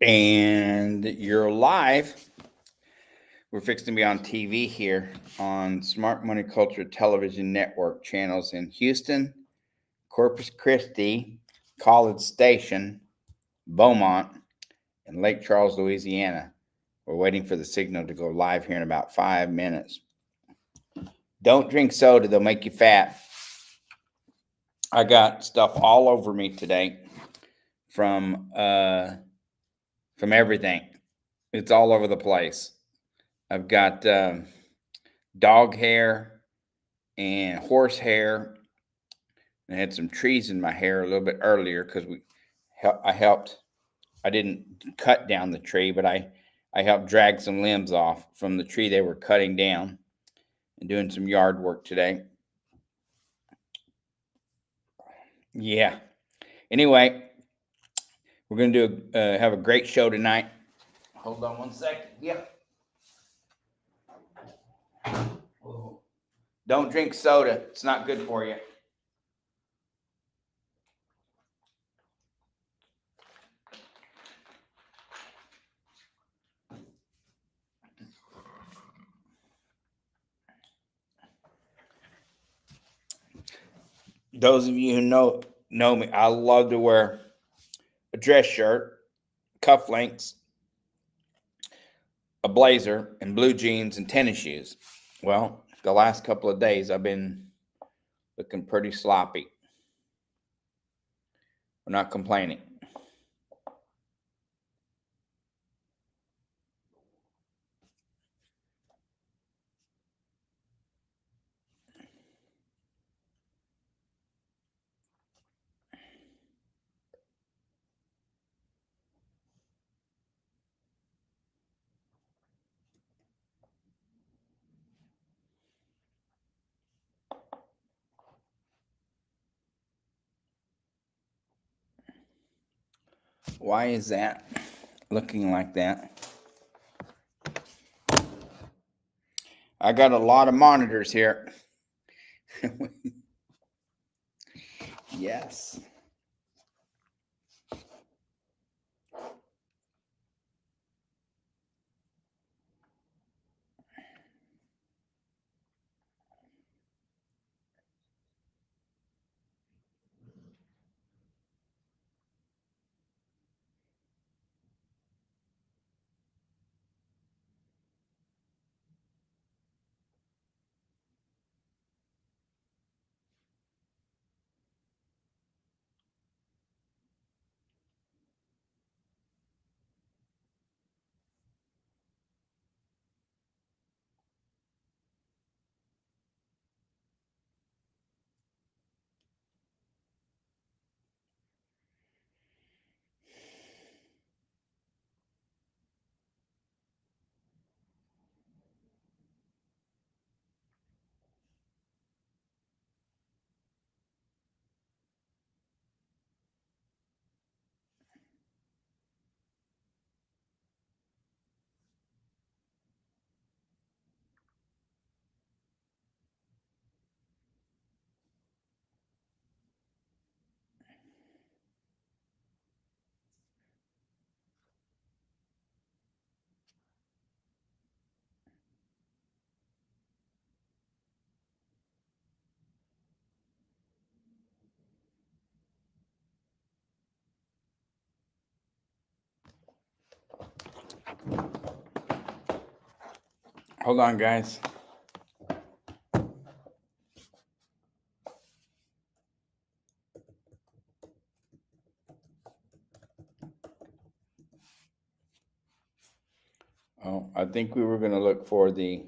And you're live. We're fixing to be on TV here on Smart Money Culture Television Network channels in Houston, Corpus Christi, College Station, Beaumont, and Lake Charles, Louisiana. We're waiting for the signal to go live here in about 5 minutes. Don't drink soda, they'll make you fat. I got stuff all over me today from everything. It's all over the place. I've got dog hair and horse hair. I had some trees in my hair a little bit earlier because I helped. I didn't cut down the tree, but I helped drag some limbs off from the tree they were cutting down and doing some yard work today. Yeah. Anyway, we're going to have a great show tonight. Hold on one second. Yeah. Don't drink soda. It's not good for you. Those of you who know me, I love to wear a dress shirt, cufflinks, a blazer, and blue jeans and tennis shoes. Well, the last couple of days I've been looking pretty sloppy. We're not complaining. Why is that looking like that? I got a lot of monitors here. Yes. Hold on, guys. Oh, I think we were going to look for the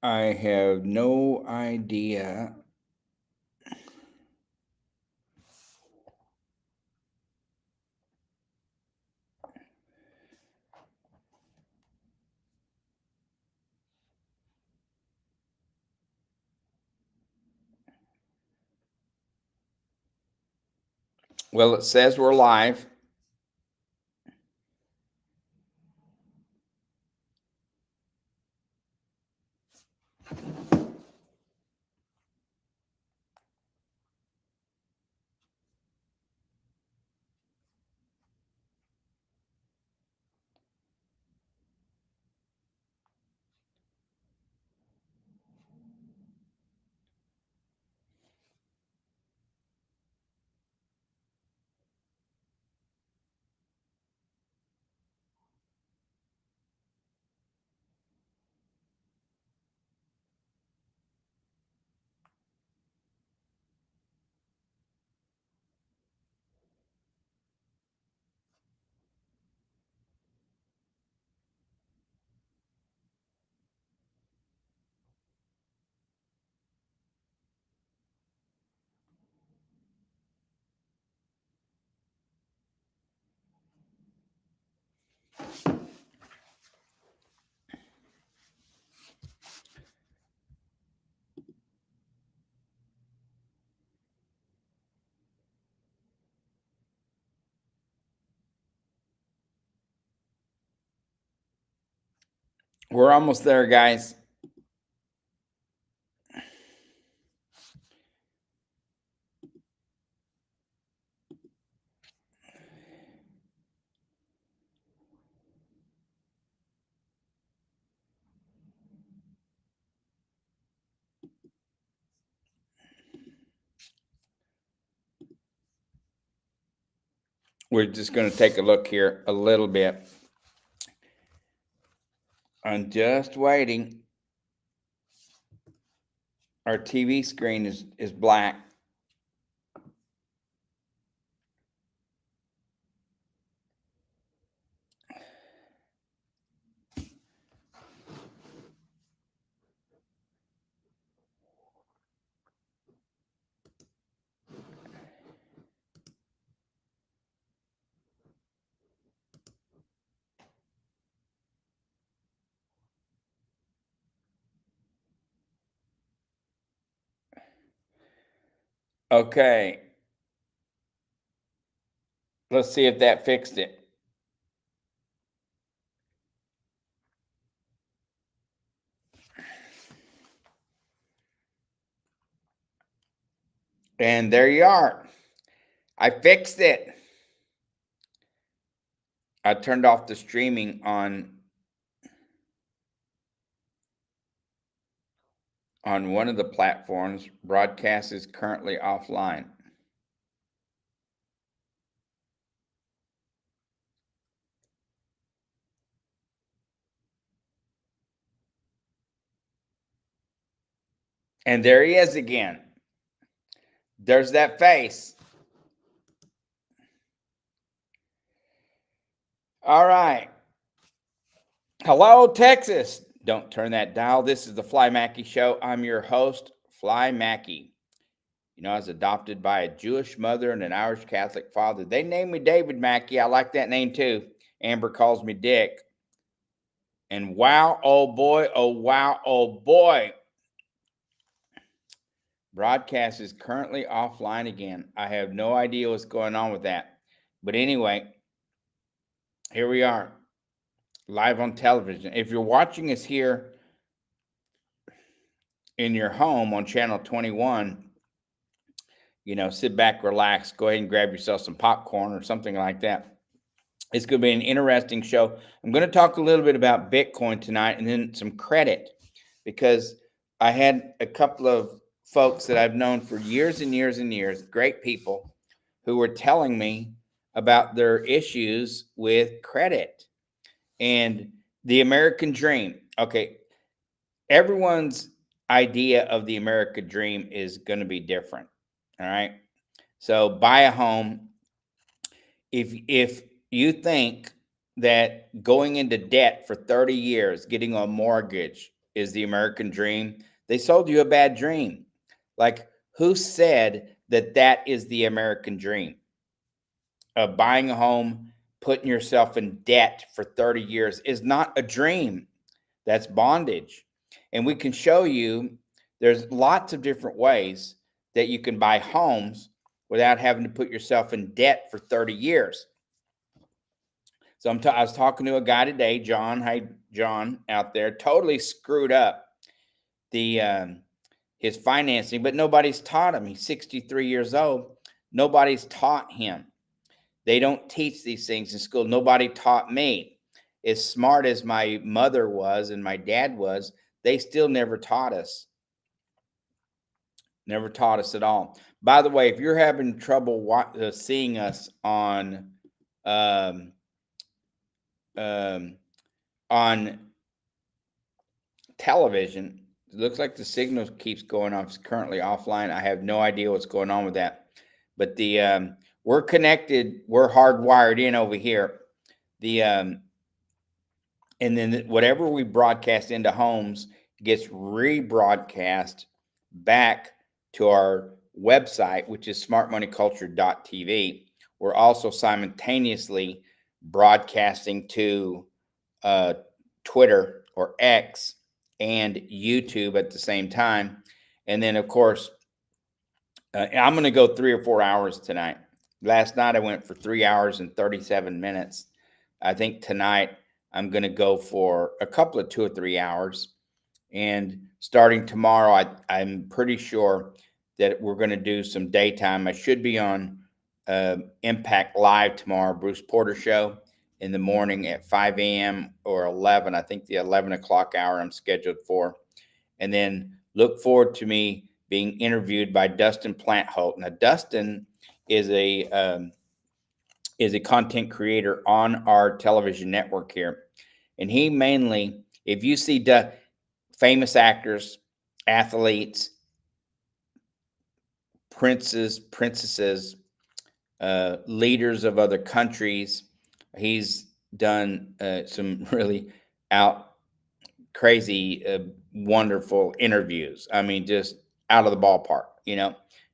I have no idea. Well, it says we're live. We're almost there, guys. We're just going to take a look here a little bit. I'm just waiting. Our TV screen is black. Okay. Let's see if that fixed it. And there you are. I fixed it. I turned off the streaming on one of the platforms. Broadcast is currently offline. And there he is again. There's that face. All right. Hello, Texas. Don't turn that dial. This is the Fly Mackey Show. I'm your host, Fly Mackey. You know, I was adopted by a Jewish mother and an Irish Catholic father. They named me David Mackey. I like that name too. Amber calls me Dick. And wow, oh boy, oh wow, oh boy. Broadcast is currently offline again. I have no idea what's going on with that. But anyway, here we are, live on television. If you're watching us here in your home on channel 21, you know, sit back, relax, go ahead and grab yourself some popcorn or something like that. It's going to be an interesting show. I'm going to talk a little bit about Bitcoin tonight and then some credit, because I had a couple of folks that I've known for years and years and years, great people, who were telling me about their issues with credit and the American dream. Okay, everyone's idea of the American dream is going to be different. All right. So buy a home. If you think that going into debt for 30 years, getting a mortgage is the American dream. They sold you a bad dream. Like, who said that that is the American dream? Buying a home, putting yourself in debt for 30 years is not a dream. That's bondage. And we can show you there's lots of different ways that you can buy homes without having to put yourself in debt for 30 years. So I was talking to a guy today, John. Hi, John, out there, totally screwed up the his financing, but nobody's taught him. He's 63 years old. Nobody's taught him. They don't teach these things in school. Nobody taught me. As smart as my mother was and my dad was, they still never taught us. Never taught us at all. By the way, if you're having trouble seeing us um, on television, it looks like the signal keeps going off. It's currently offline. I have no idea what's going on with that. But we're connected. We're hardwired in over here. And then whatever we broadcast into homes gets rebroadcast back to our website, which is smartmoneyculture.tv. We're also simultaneously broadcasting to Twitter or X and YouTube at the same time. And then, of course, I'm going to go 3 or 4 hours tonight. Last night I went for 3 hours and 37 minutes. I think tonight I'm going to go for a couple of 2 or 3 hours. And starting tomorrow, I'm pretty sure that we're going to do some daytime. I should be on Impact Live tomorrow, Bruce Porter Show, in the morning at 5 a.m. or 11. I think the 11 o'clock hour I'm scheduled for. And then look forward to me being interviewed by Dustin Plantholt. Now, Dustin is a content creator on our television network here. And he mainly, if you see famous actors, athletes, princes, princesses, leaders of other countries, he's done some really crazy, wonderful interviews. I mean, just out of the ballpark,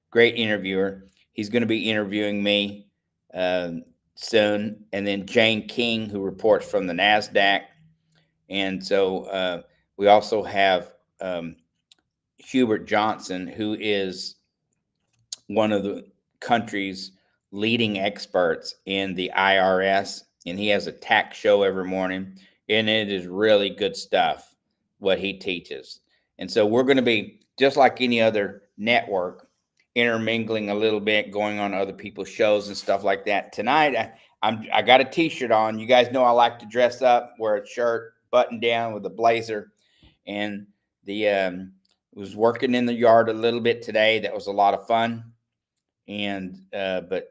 great interviewer. He's going to be interviewing me soon. And then Jane King, who reports from the NASDAQ. And so we also have Hubert Johnson, who is one of the country's leading experts in the IRS. And he has a tax show every morning. And it is really good stuff, what he teaches. And so we're going to be, just like any other network, intermingling a little bit, going on other people's shows and stuff like that. Tonight, I got a t-shirt on. You guys know I like to dress up, wear a shirt, button down with a blazer. And was working in the yard a little bit today. That was a lot of fun. And, but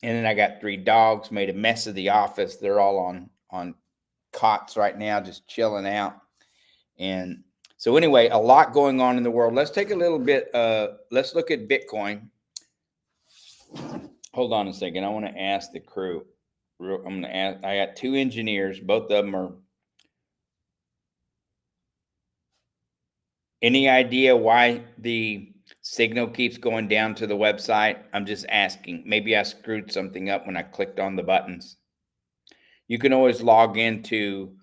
and then I got 3 dogs, made a mess of the office. They're all on cots right now, just chilling out. And so anyway, a lot going on in the world. Let's take a little bit, let's look at Bitcoin. Hold on a second. I want to ask the crew. I'm going to ask, I got 2 engineers. Both of them are. Any idea why the signal keeps going down to the website? I'm just asking. Maybe I screwed something up when I clicked on the buttons. You can always log into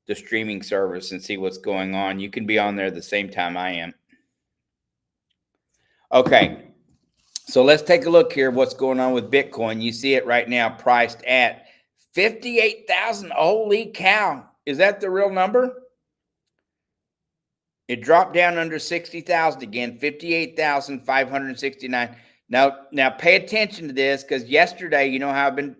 the streaming service and see what's going on. You can be on there the same time I am. Okay, so let's take a look here what's going on with Bitcoin. You see it right now priced at 58,000. Holy cow. Is that the real number? It dropped down under 60,000 again, 58,569. Now pay attention to this, because yesterday, you know how I've been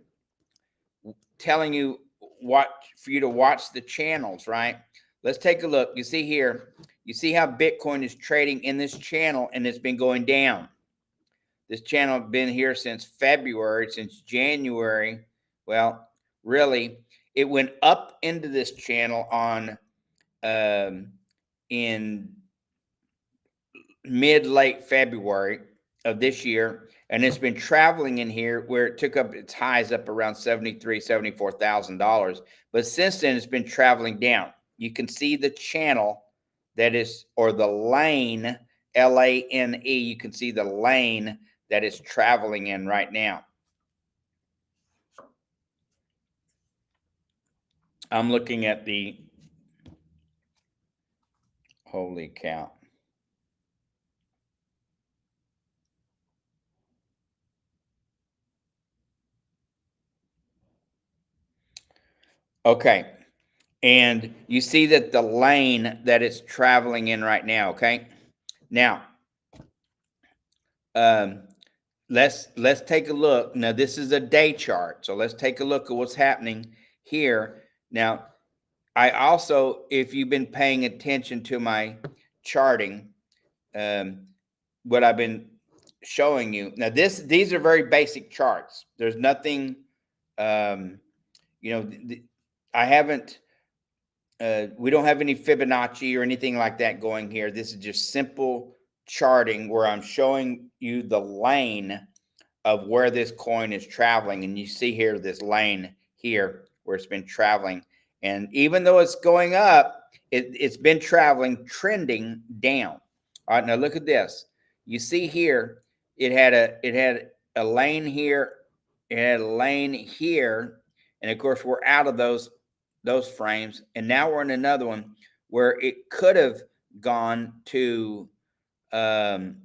telling you for you to watch the channels, right? Let's take a look. You see here, you see how Bitcoin is trading in this channel, and it's been going down. This channel has been here since February, since January. Well, really, it went up into this channel on in mid-late February of this year, and it's been traveling in here where it took up its highs up around $74,000. But since then, it's been traveling down. You can see the channel that is, or the lane, L-A-N-E, you can see the lane that it's traveling in right now. I'm looking at the, holy cow. Okay. And you see that the lane that it's traveling in right now, okay? Now, um, let's take a look. Now, this is a day chart, so let's take a look at what's happening here. Now, I also, if you've been paying attention to my charting, what I've been showing you. Now, these are very basic charts. There's nothing, you know, I haven't. We don't have any Fibonacci or anything like that going here. This is just simple charting where I'm showing you the lane of where this coin is traveling. And you see here this lane here where it's been traveling. And even though it's going up, it's been traveling, trending down. All right, now look at this. You see here, it had a lane here, it had a lane here, and of course we're out of those frames, and now we're in another one where it could have gone to into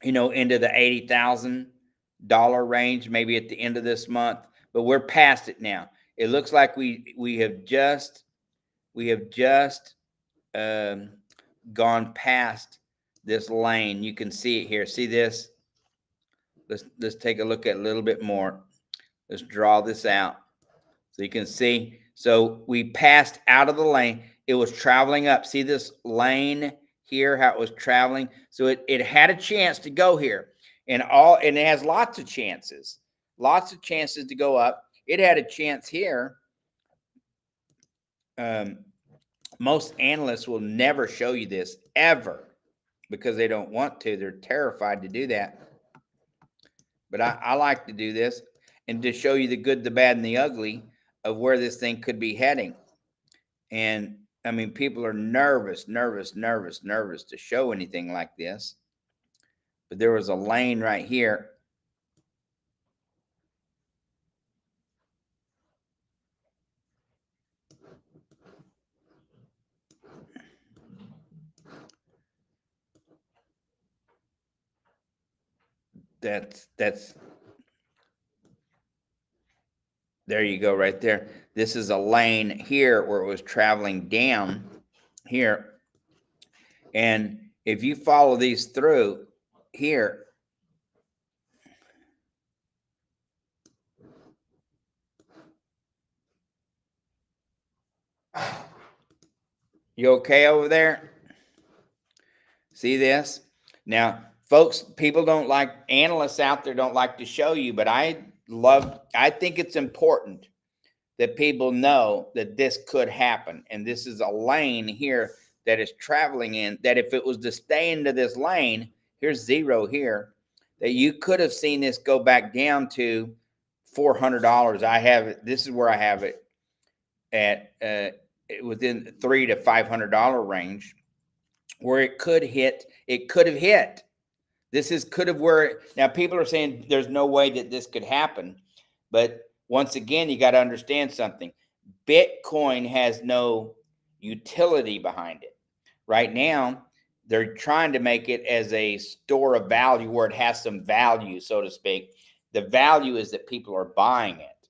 the $80,000 range, maybe at the end of this month, but we're past it now. It looks like we have just gone past this lane. You can see it here. See this? Let's take a look at it a little bit more. Let's draw this out so you can see. So we passed out of the lane. It was traveling up. See this lane here, how it was traveling? So it had a chance to go here. And it has lots of chances to go up. It had a chance here. Most analysts will never show you this ever because they don't want to. They're terrified to do that. But I like to do this and to show you the good, the bad, and the ugly of where this thing could be heading. And I mean, people are nervous to show anything like this. But there was a lane right here. That's there you go right there. This is a lane here where it was traveling down here. And if you follow these through here, you okay over there? See this? Now, folks, people don't like, analysts out there don't like to show you, but I think it's important that people know that this could happen. And this is a lane here that is traveling in, that if it was to stay into this lane, here's zero here, that you could have seen this go back down to $400. I have it. This is where I have it at within $300 to $500 range, where it could hit. It could have hit. This is could have where now people are saying there's no way that this could happen, but once again, you got to understand something. Bitcoin has no utility behind it. Right now, they're trying to make it as a store of value where it has some value, so to speak. The value is that people are buying it,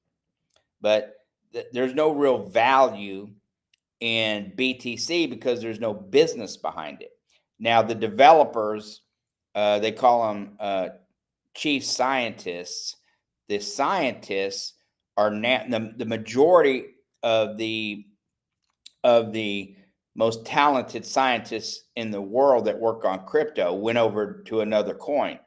but there's no real value in BTC because there's no business behind it. Now, the developers, they call them chief scientists. The scientists are now the majority of the most talented scientists in the world that work on crypto went over to another coin,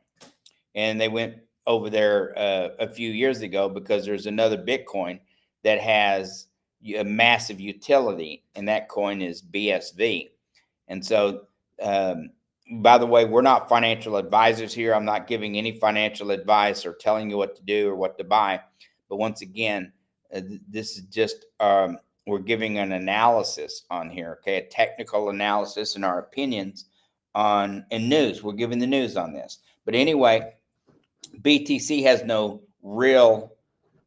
and they went over there a few years ago because there's another Bitcoin that has a massive utility, and that coin is BSV. And so, by the way, we're not financial advisors here. I'm not giving any financial advice or telling you what to do or what to buy. But once again, this is just we're giving an analysis on here, okay, a technical analysis and our opinions on and news. We're giving the news on this. But anyway, BTC has no real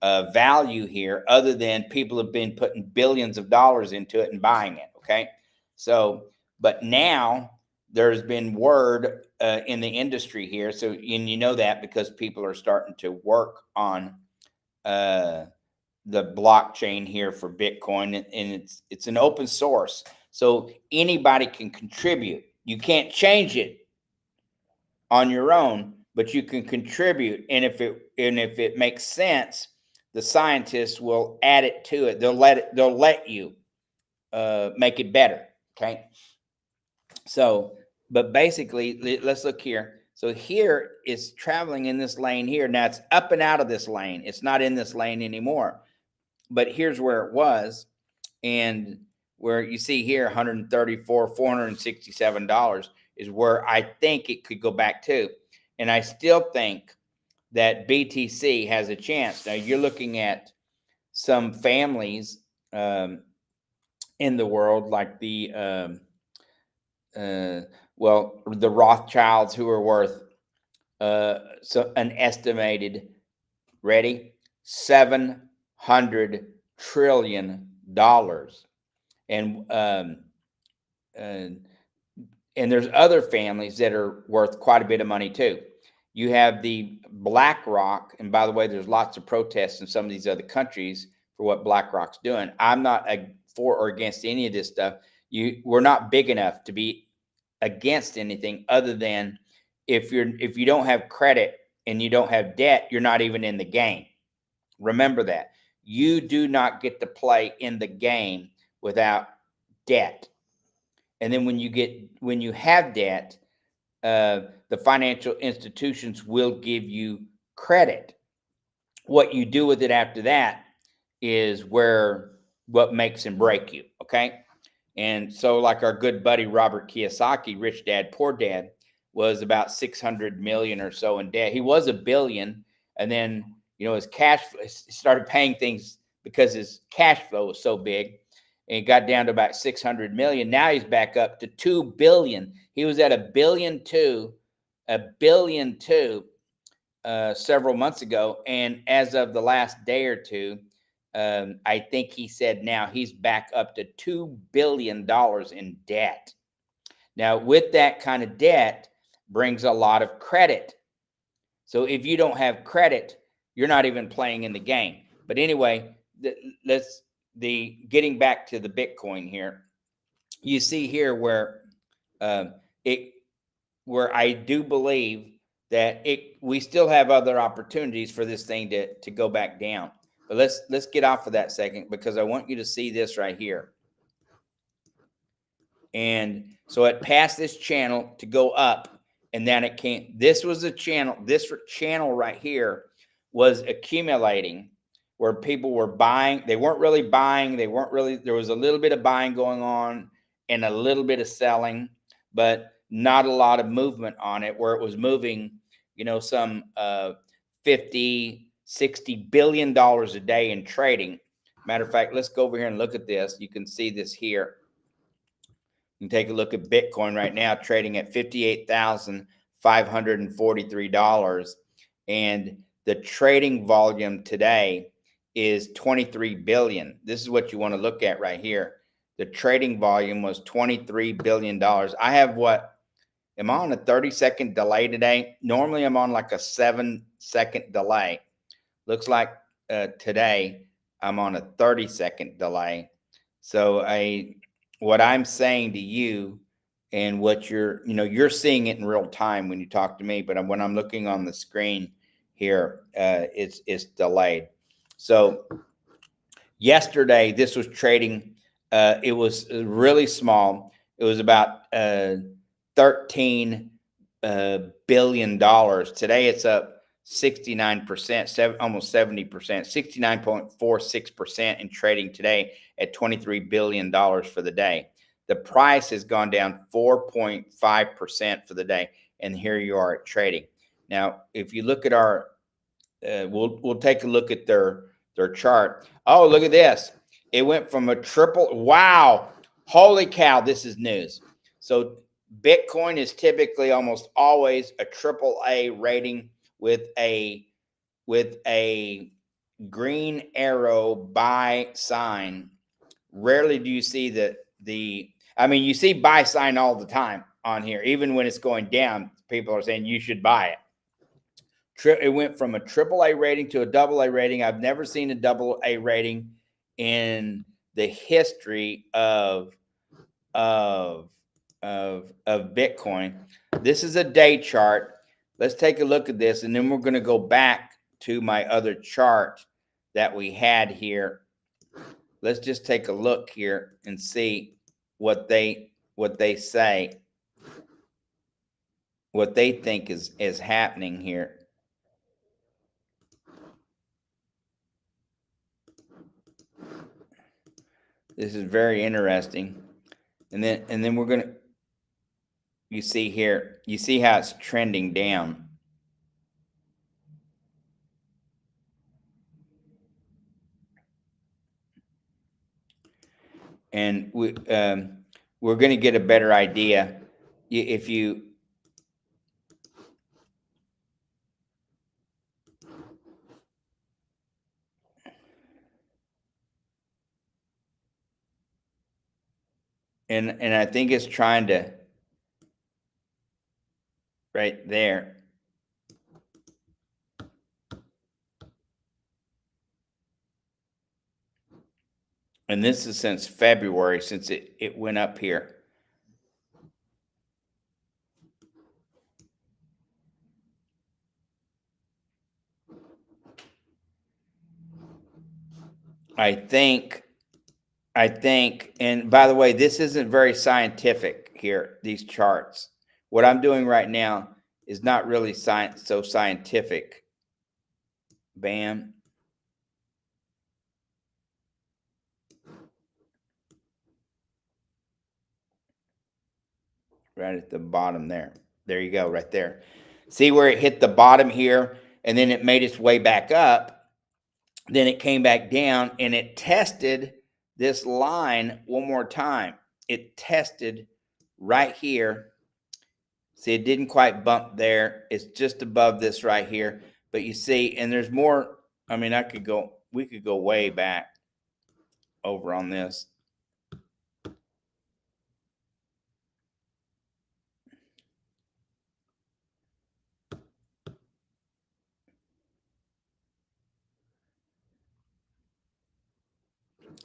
value here other than people have been putting billions of dollars into it and buying it, okay? So, but now there's been word in the industry here. So, and you know that because people are starting to work on the blockchain here for Bitcoin, and it's an open source. So anybody can contribute. You can't change it on your own, but you can contribute. And if it makes sense, the scientists will add it to it. They'll let you make it better. Okay. So, but basically, let's look here. So here it's traveling in this lane here. Now it's up and out of this lane. It's not in this lane anymore. But here's where it was, and where you see here, 134, $467 is where I think it could go back to. And I still think that BTC has a chance. Now you're looking at some families in the world, like the the Rothschilds, who are worth so an estimated, ready, $700 trillion. And there's other families that are worth quite a bit of money too. You have the BlackRock, and by the way, there's lots of protests in some of these other countries for what BlackRock's doing. I'm not for or against any of this stuff. We're not big enough to be against anything other than if you don't have credit and you don't have debt, you're not even in the game. Remember that. You do not get to play in the game without debt. And then when you have debt, the financial institutions will give you credit. What you do with it after that is what makes and break you. Okay. And so, like our good buddy Robert Kiyosaki, Rich Dad Poor Dad, was about 600 million or so in debt. He was $1 billion, and then his cash started paying things because his cash flow was so big, and it got down to about 600 million. Now he's back up to 2 billion. He was at $1.2 billion several months ago, and as of the last day or two, I think he said now he's back up to $2 billion in debt. Now, with that kind of debt brings a lot of credit. So if you don't have credit, you're not even playing in the game. But anyway, getting back to the Bitcoin here, you see here where I do believe that we still have other opportunities for this thing to go back down. But let's get off of that second, because I want you to see this right here. And so it passed this channel to go up, and then it came. This was a channel. This channel right here was accumulating, where people were buying. They weren't really buying. There was a little bit of buying going on and a little bit of selling, but not a lot of movement on it, where it was moving, some 50, 60 billion dollars a day in trading. Matter of fact, let's go over here and look at this. You can see this here. You can take a look at Bitcoin right now, trading at $58,543. And the trading volume today is 23 billion. This is what you want to look at right here. The trading volume was $23 billion. I am I on a 30-second delay today? Normally I'm on like a 7-second delay. Looks like today I'm on a 30-second delay. So what I'm saying to you, and what you're seeing it in real time when you talk to me, but when I'm looking on the screen here, it's delayed. So yesterday this was trading. It was really small. It was about $13 billion. Today it's up 69%, almost 70%, 69.46% in trading today at $23 billion for the day. The price has gone down 4.5% for the day, and here you are at trading. Now, if you look at our, we'll take a look at their chart. Oh, look at this. It went from a triple. Wow. Holy cow. This is news. So Bitcoin is typically almost always a triple A rating with a green arrow buy sign. Rarely do you see I mean, you see buy sign all the time on here. Even when it's going down, people are saying you should buy it. It went from a triple A rating to a double A rating. I've never seen a double A rating in the history of Bitcoin. This is a day chart. Let's take a look at this, and then we're going to go back to my other chart that we had here. Let's just take a look here and see what they say, what they think is happening here. This is very interesting. And then we're gonna, you see here, you see how it's trending down. And we're going to get a better idea if you and I think it's trying to right there. And this is since February, since it went up here. I think, and by the way, this isn't very scientific here, these charts. What I'm doing right now is not really so scientific. Bam. Right at the bottom there. There you go, right there. See where it hit the bottom here, and then it made its way back up. Then it came back down, and it tested this line one more time. It tested right here. See, it didn't quite bump there. It's just above this right here. But you see, and there's more. I mean, we could go way back over on this.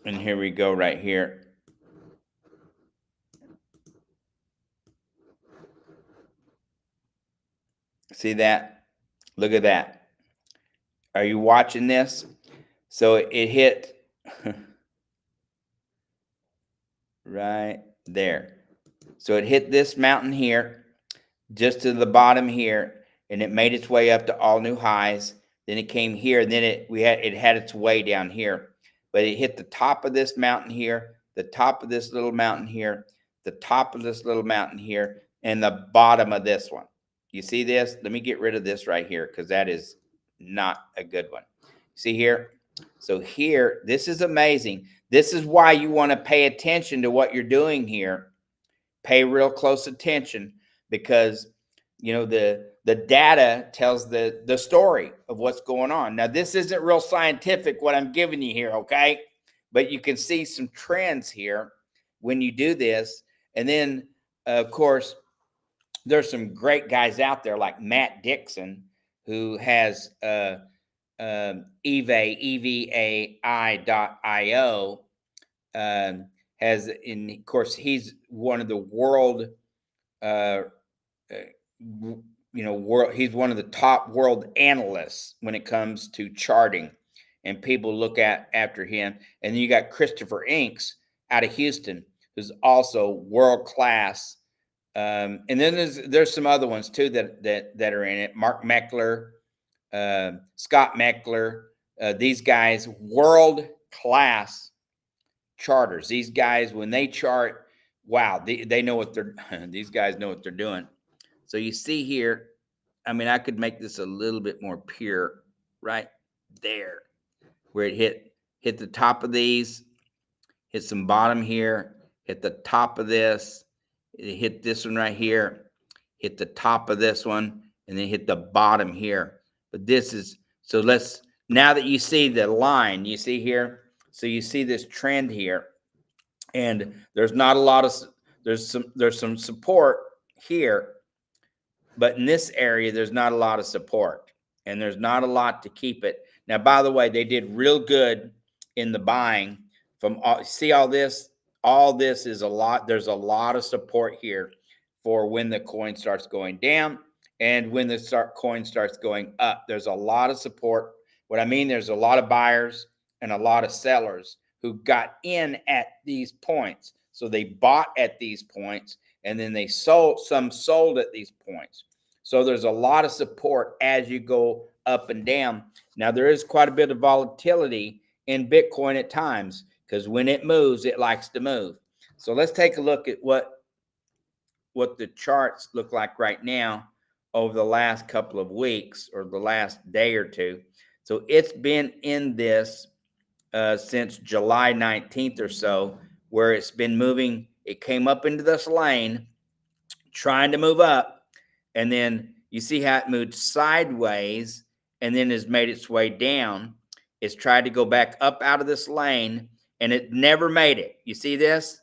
And here we go right here. See that? Look at that. Are you watching this? So it hit right there. So it hit this mountain here, just to the bottom here, and it made its way up to all new highs. Then it came here, and then it had its way down here. But it hit the top of this mountain here, the top of this little mountain here, the top of this little mountain here, and the bottom of this one. You see this? Let me get rid of this right here, because that is not a good one. See here? So here, this is amazing. This is why you want to pay attention to what you're doing here. Pay real close attention, because you know the data tells the story of what's going on. Now, this isn't real scientific what I'm giving you here, okay? But you can see some trends here when you do this. And then, of course, there's some great guys out there like Matt Dixon, who has EVAI.io. Has, in of course, he's one of the world he's one of the top world analysts when it comes to charting, and people look after him. And then you got Christopher Inks out of Houston, who's also world class. And then there's some other ones too that are in it. Mark Meckler, Scott Meckler, these guys, world class charters. These guys, when they chart, wow, they know what they're. These guys know what they're doing. So you see here, I mean, I could make this a little bit more pure right there, where it hit the top of these. hit some bottom here, hit the top of this, hit this one right here, hit the top of this one, and then hit the bottom here. But this is, so let's, now that you see the line, you see here, so you see this trend here, and there's not a lot of, there's some support here, but in this area, there's not a lot of support, and there's not a lot to keep it. Now, by the way, they did real good in the buying. From see all this? All this is a lot. There's a lot of support here for when the coin starts going down and when the coin starts going up. There's a lot of support. What I mean, there's a lot of buyers and a lot of sellers who got in at these points. So they bought at these points, and then they sold, some sold at these points. So there's a lot of support as you go up and down. Now, there is quite a bit of volatility in Bitcoin at times, because when it moves, it likes to move. So let's take a look at what the charts look like right now over the last couple of weeks or the last day or two. So it's been in this since July 19th or so, where it's been moving. It came up into this lane, trying to move up, and then you see how it moved sideways and then has made its way down. It's tried to go back up out of this lane, and it never made it. You see this?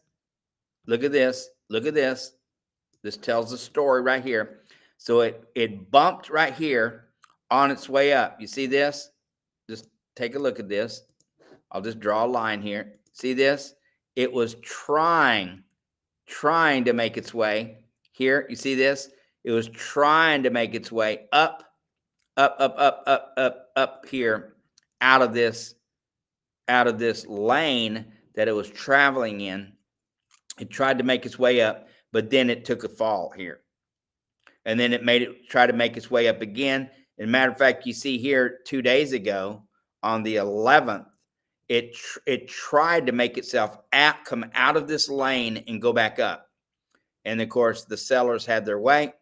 Look at this. Look at this. This tells the story right here. So it bumped right here on its way up. You see this? Just take a look at this. I'll just draw a line here. See this? It was trying to make its way here. You see this? It was trying to make its way up here out of this lane that it was traveling in. It tried to make its way up, but then it took a fall here. And then it try to make its way up again. As a matter of fact, you see here 2 days ago on the 11th, it tried to make itself come out of this lane and go back up. And of course, the sellers had their way,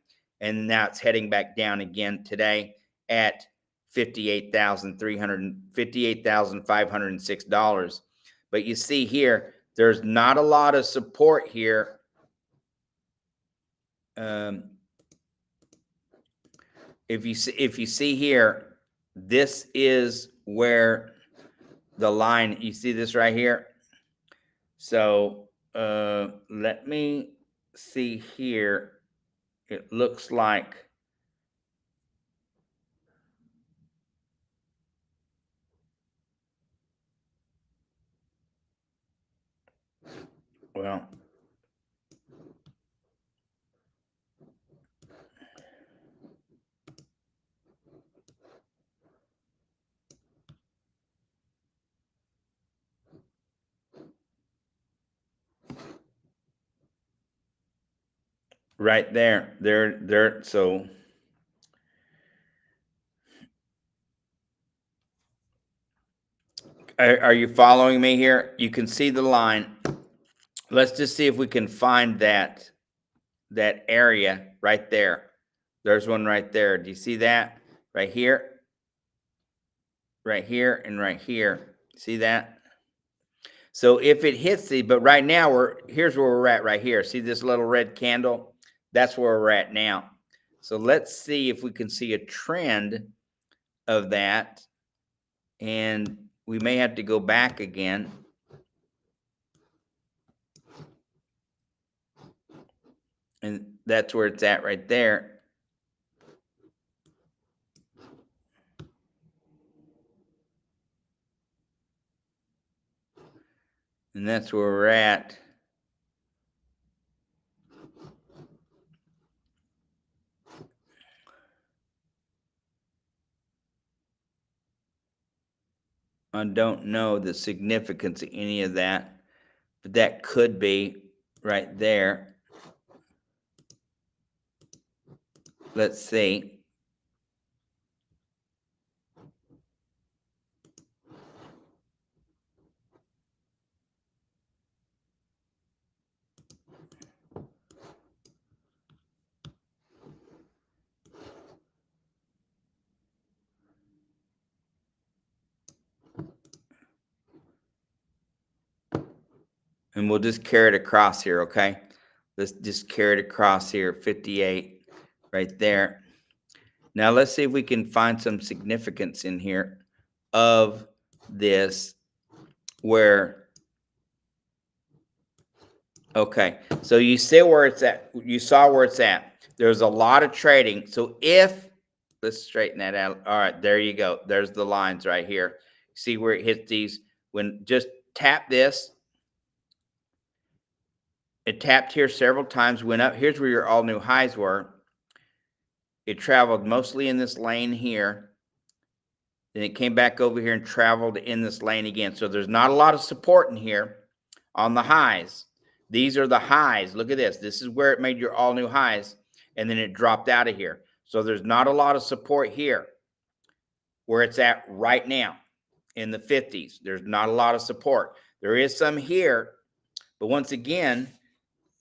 and now it's heading back down again today at $58,506. But you see here, there's not a lot of support here. If you see here, this is where the line, you see this right here. So let me see here. It looks like, well, right there, there. So are you following me here? You can see the line. Let's just see if we can find that area right there. There's one right there. Do you see that? Right here, and right here. See that? So if it hits but right now here's where we're at right here. See this little red candle? That's where we're at now. So let's see if we can see a trend of that. And we may have to go back again. And that's where it's at right there. And that's where we're at. I don't know the significance of any of that, but that could be right there. Let's see. And we'll just carry it across here, okay? Let's just carry it across here, 58 right there. Now let's see if we can find some significance in here of this where, okay, so you see where it's at. You saw where it's at. There's a lot of trading. So if, let's straighten that out. All right, there you go. There's the lines right here. See where it hits these? When just tap this. It tapped here several times, went up. Here's where your all new highs were. It traveled mostly in this lane here. Then it came back over here and traveled in this lane again. So there's not a lot of support in here on the highs. These are the highs. Look at this. This is where it made your all new highs. And then it dropped out of here. So there's not a lot of support here where it's at right now in the 50s. There's not a lot of support. There is some here. But once again,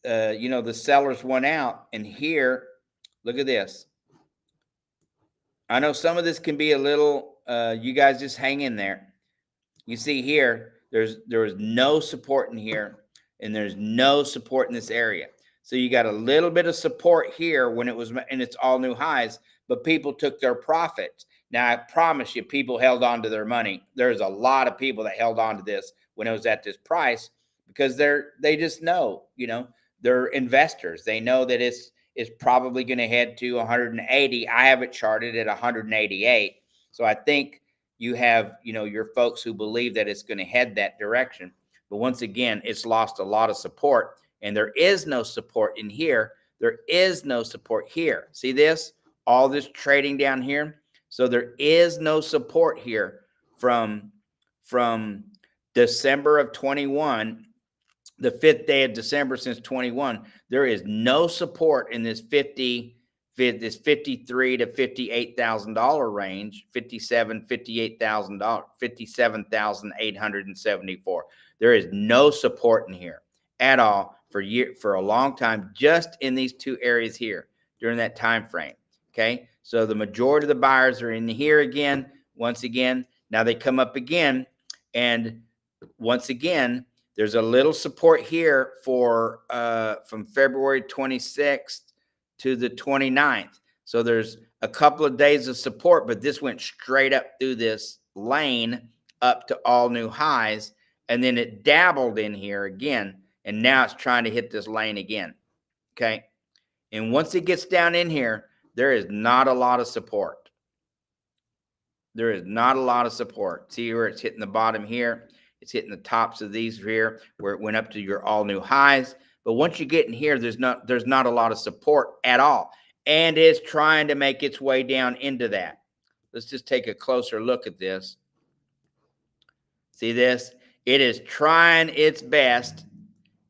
you know, the sellers went out. And here, look at this. I know some of this can be a little, you guys just hang in there. You see here, there is no support in here, and there's no support in this area. So you got a little bit of support here when it was in its all new highs, but people took their profits. Now, I promise you, people held on to their money. There's a lot of people that held on to this when it was at this price because they just know, you know, they're investors. They know that it's probably going to head to 180. I have it charted at 188. So I think you have, you know, your folks who believe that it's going to head that direction. But once again, it's lost a lot of support, and there is no support in here. There is no support here. See this? All this trading down here. So there is no support here from December of 21, the 5th day of December since 21. There is no support in this 53 to $58,000 range, $58,000, $57,874. There is no support in here at all for a long time, just in these two areas here during that time frame. Okay, so the majority of the buyers are in here again. Once again, now they come up again, and once again, there's a little support here for from February 26th to the 29th. So there's a couple of days of support, but this went straight up through this lane up to all new highs. And then it dabbled in here again. And now it's trying to hit this lane again. Okay. And once it gets down in here, there is not a lot of support. There is not a lot of support. See where it's hitting the bottom here. It's hitting the tops of these here where it went up to your all new highs. But once you get in here, there's not a lot of support at all. And it's trying to make its way down into that. Let's just take a closer look at this. See this? It is trying its best.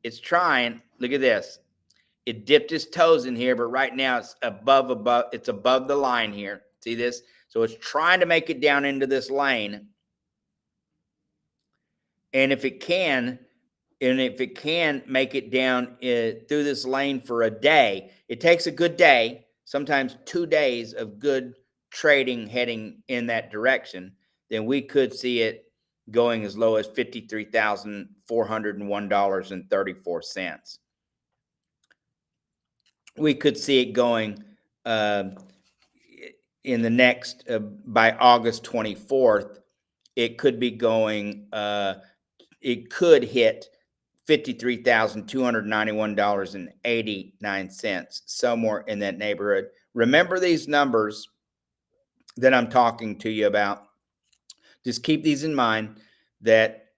It's trying. Look at this. It dipped its toes in here, but right now it's above the line here. See this? So it's trying to make it down into this lane. And if it can make it down through this lane for a day, it takes a good day, sometimes 2 days of good trading heading in that direction, then we could see it going as low as $53,401.34. We could see it going in the next, by August 24th, it could be going, it could hit $53,291.89, somewhere in that neighborhood. Remember these numbers that I'm talking to you about. Just keep these in mind that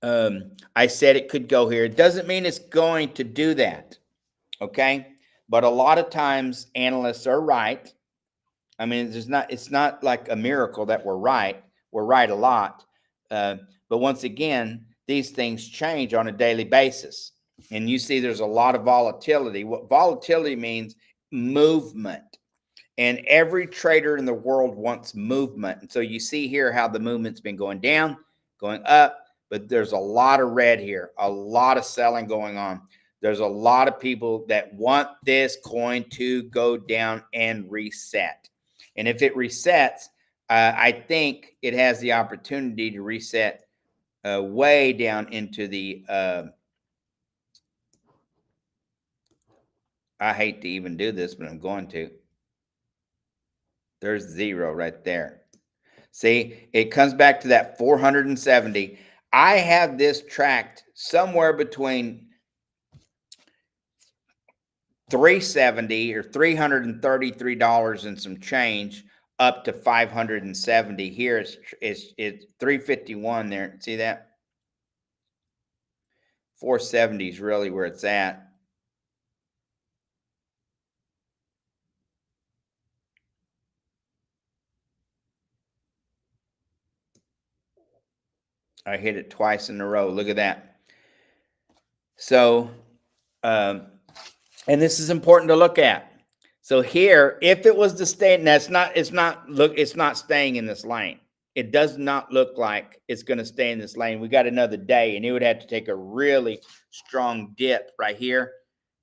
I said it could go here. It doesn't mean it's going to do that, okay? But a lot of times analysts are right. I mean, it's not like a miracle that we're right. We're right a lot. But once again, these things change on a daily basis. And you see there's a lot of volatility. What volatility means, movement. And every trader in the world wants movement. And so you see here how the movement's been going down, going up, but there's a lot of red here, a lot of selling going on. There's a lot of people that want this coin to go down and reset. And if it resets, I think it has the opportunity to reset way down into the, I hate to even do this, but I'm going to. There's zero right there. See, it comes back to that 470. I have this tracked somewhere between 370 or $333 and some change up to 570. Here it's 351 there. See that? 470 is really where it's at. I hit it twice in a row. Look at that. So, um, and this is important to look at. So here, if it was to stay, and it's not staying in this lane. It does not look like it's going to stay in this lane. We got another day, and it would have to take a really strong dip right here.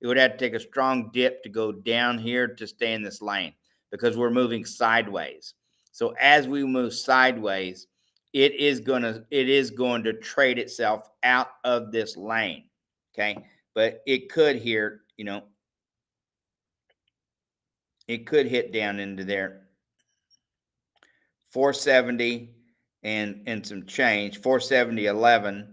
It would have to take a strong dip to go down here to stay in this lane because we're moving sideways. So as we move sideways, it is going to trade itself out of this lane. Okay, but it could here, it could hit down into there 470 and some change 470.11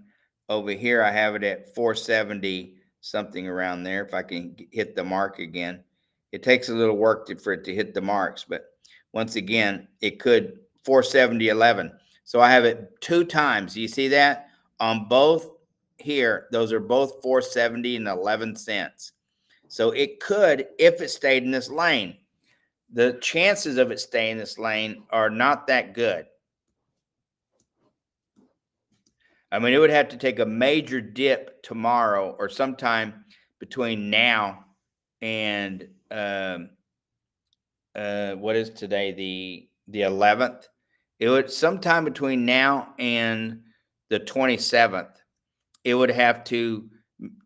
over here. I have it at 470 something around there. If I can hit the mark again, it takes a little work for it to hit the marks, but once again it could 470.11. So I have it two times. You see that on both here? Those are both 470 and 11 cents. So it could, if it stayed in this lane. The chances of it staying in this lane are not that good. I mean, it would have to take a major dip tomorrow or sometime between now and what is today, the 11th. It would sometime between now and the 27th. It would have to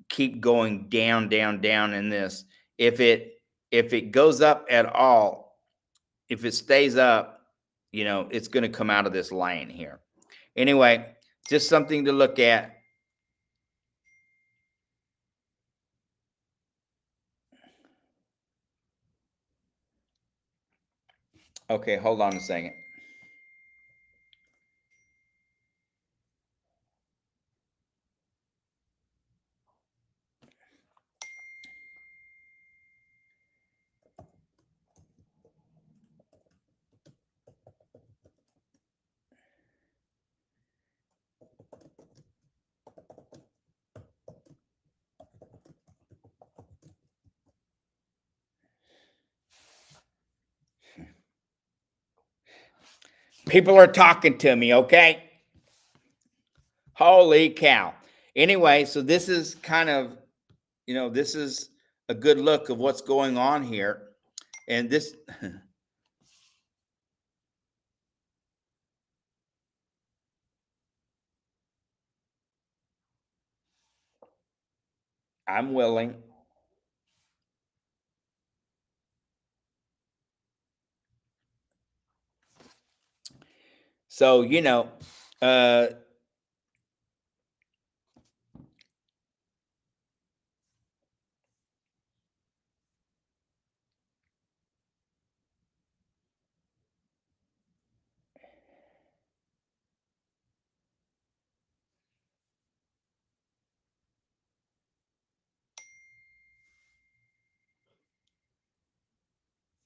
keep going down, down, down in this. If it goes up at all, if it stays up, it's going to come out of this lane here. Anyway, just something to look at. Okay, hold on a second. People are talking to me, okay? Holy cow. Anyway, so this is kind of, this is a good look of what's going on here. And this, I'm willing. So, uh,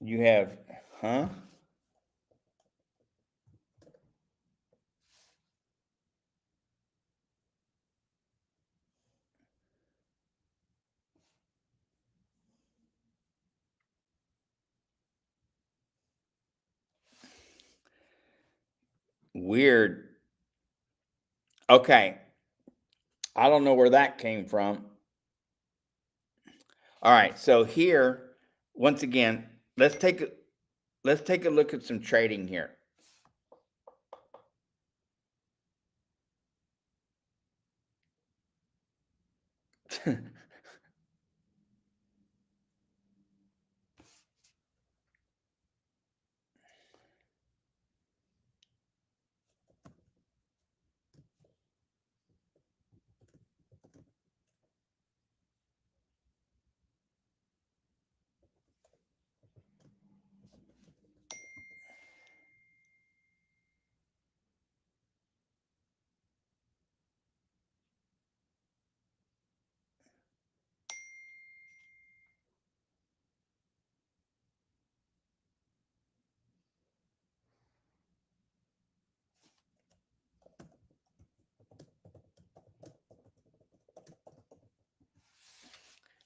you have, huh? Weird. Okay. I don't know where that came from. All right. So here, once again, let's take a look at some trading here.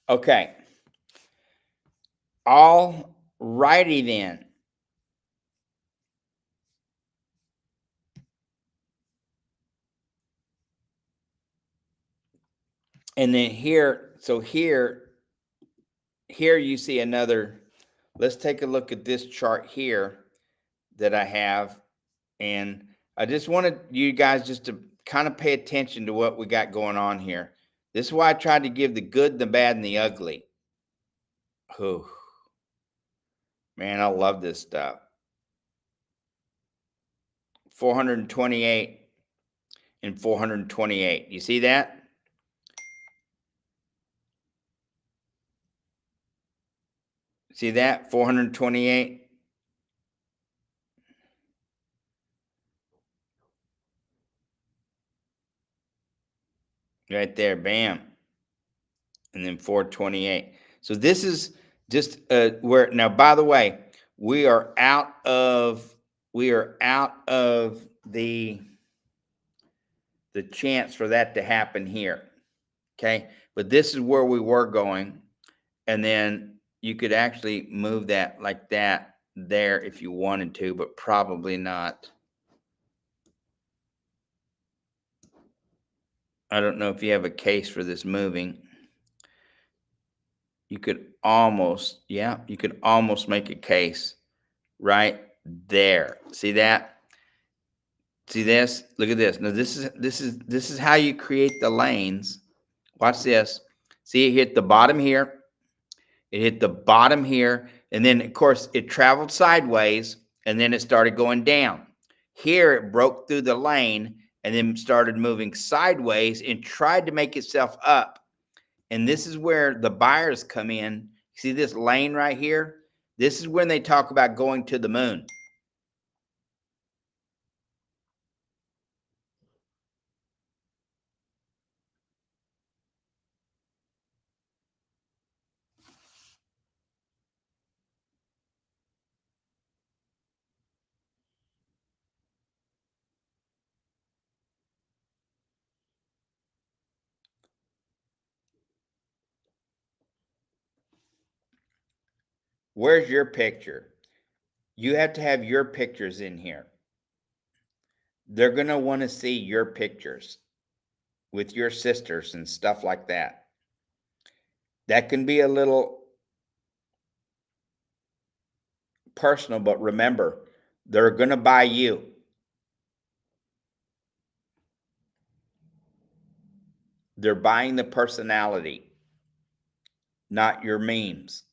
Okay. All righty then. And then here, so here you see another. Let's take a look at this chart here that I have. And I just wanted you guys just to kind of pay attention to what we got going on here. This is why I tried to give the good, the bad, and the ugly. Oh, man, I love this stuff. 428 and 428. You see that? See that? 428. Right there. Bam. And then 428. So this is just where now, by the way, we are out of the chance for that to happen here. Okay. But this is where we were going. And then you could actually move that like that there if you wanted to, but probably not. I don't know if you have a case for this moving. You could almost, yeah, you could almost make a case right there. See that? See this? Look at this. Now this is how you create the lanes. Watch this. See, it hit the bottom here. It hit the bottom here, and then of course it traveled sideways, and then it started going down. Here it broke through the lane and then started moving sideways and tried to make itself up. And this is where the buyers come in. See this lane right here? This is when they talk about going to the moon. Where's your picture? You have to have your pictures in here. They're going to want to see your pictures with your sisters and stuff like that. That can be a little personal, but remember, they're going to buy you. They're buying the personality, not your memes.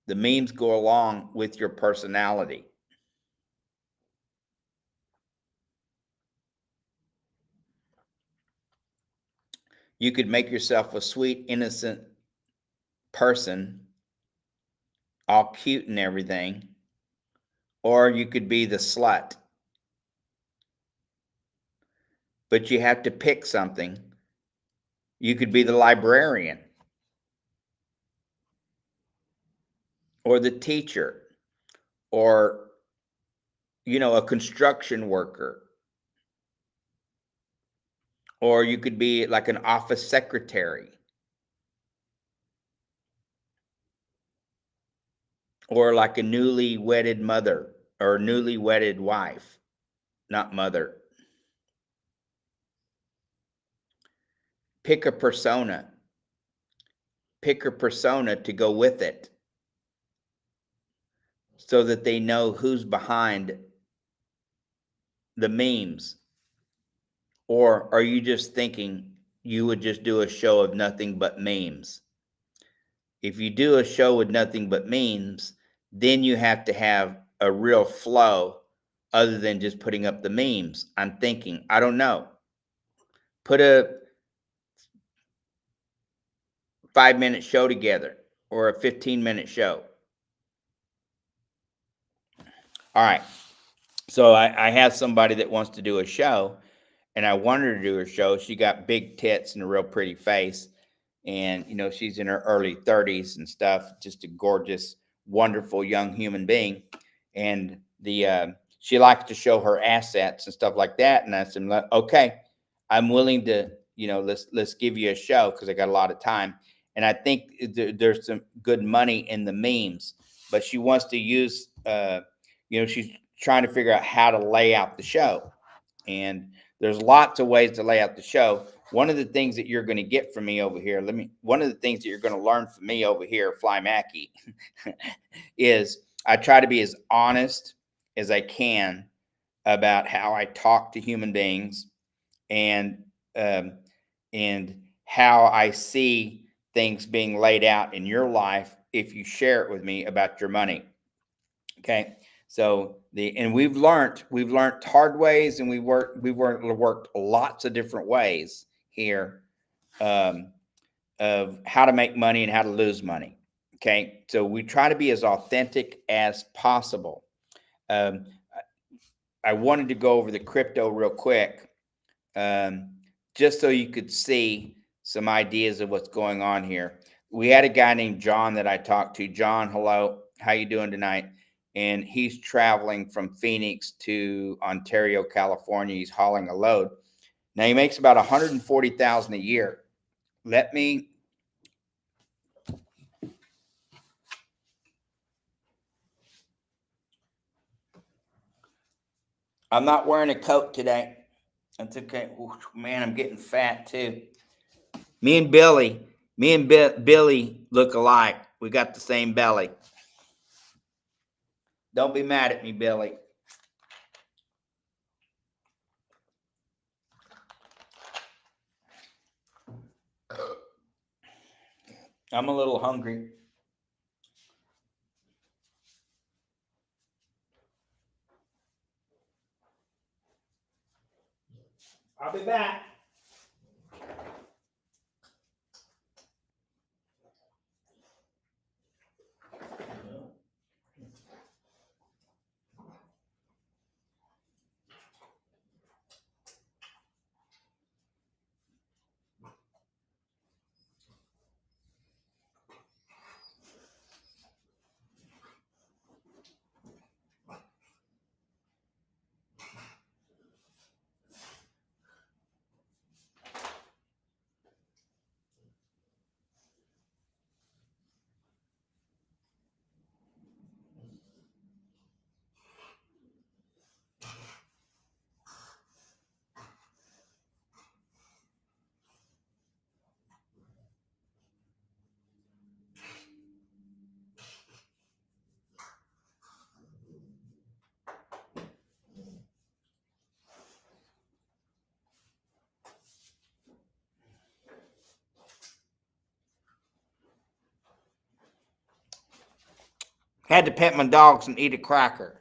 The memes go along with your personality. You could make yourself a sweet, innocent person, all cute and everything, or you could be the slut. But you have to pick something. You could be the librarian or the teacher or, a construction worker. Or you could be like an office secretary. Or like a newly wedded mother or newly wedded wife, not mother. Pick a persona. Pick a persona to go with it so that they know who's behind the memes. Or are you just thinking you would just do a show of nothing but memes? If you do a show with nothing but memes, then you have to have a real flow other than just putting up the memes. I'm thinking, I don't know. Put a 5-minute show together or a 15-minute show. All right. So I have somebody that wants to do a show, and I want her to do her show. She got big tits and a real pretty face. And, she's in her early 30s and stuff, just a gorgeous, wonderful young human being. And she likes to show her assets and stuff like that. And I said, okay, I'm willing to, let's give you a show because I got a lot of time. and I think there's some good money in the memes. But she wants to use, she's trying to figure out how to lay out the show, and there's lots of ways to lay out the show. One of the things that you're going to get from me over here, one of the things that you're going to learn from me over here, Fly Mackie, is I try to be as honest as I can about how I talk to human beings, and um, how I see things being laid out in your life if you share it with me about your money. Okay. So we've learned hard ways, and we've worked lots of different ways here, of how to make money and how to lose money. Okay. So we try to be as authentic as possible. Um, I wanted to go over the crypto real quick, just so you could see some ideas of what's going on here. We had a guy named John that I talked to. John, hello. How you doing tonight? And he's traveling from Phoenix to Ontario, California. He's hauling a load. Now he makes about $140,000 a year. I'm not wearing a coat today. That's okay. Ooh, man, I'm getting fat too. Me and Billy look alike. We got the same belly. Don't be mad at me, Billy. I'm a little hungry. I'll be back. Had to pet my dogs and eat a cracker.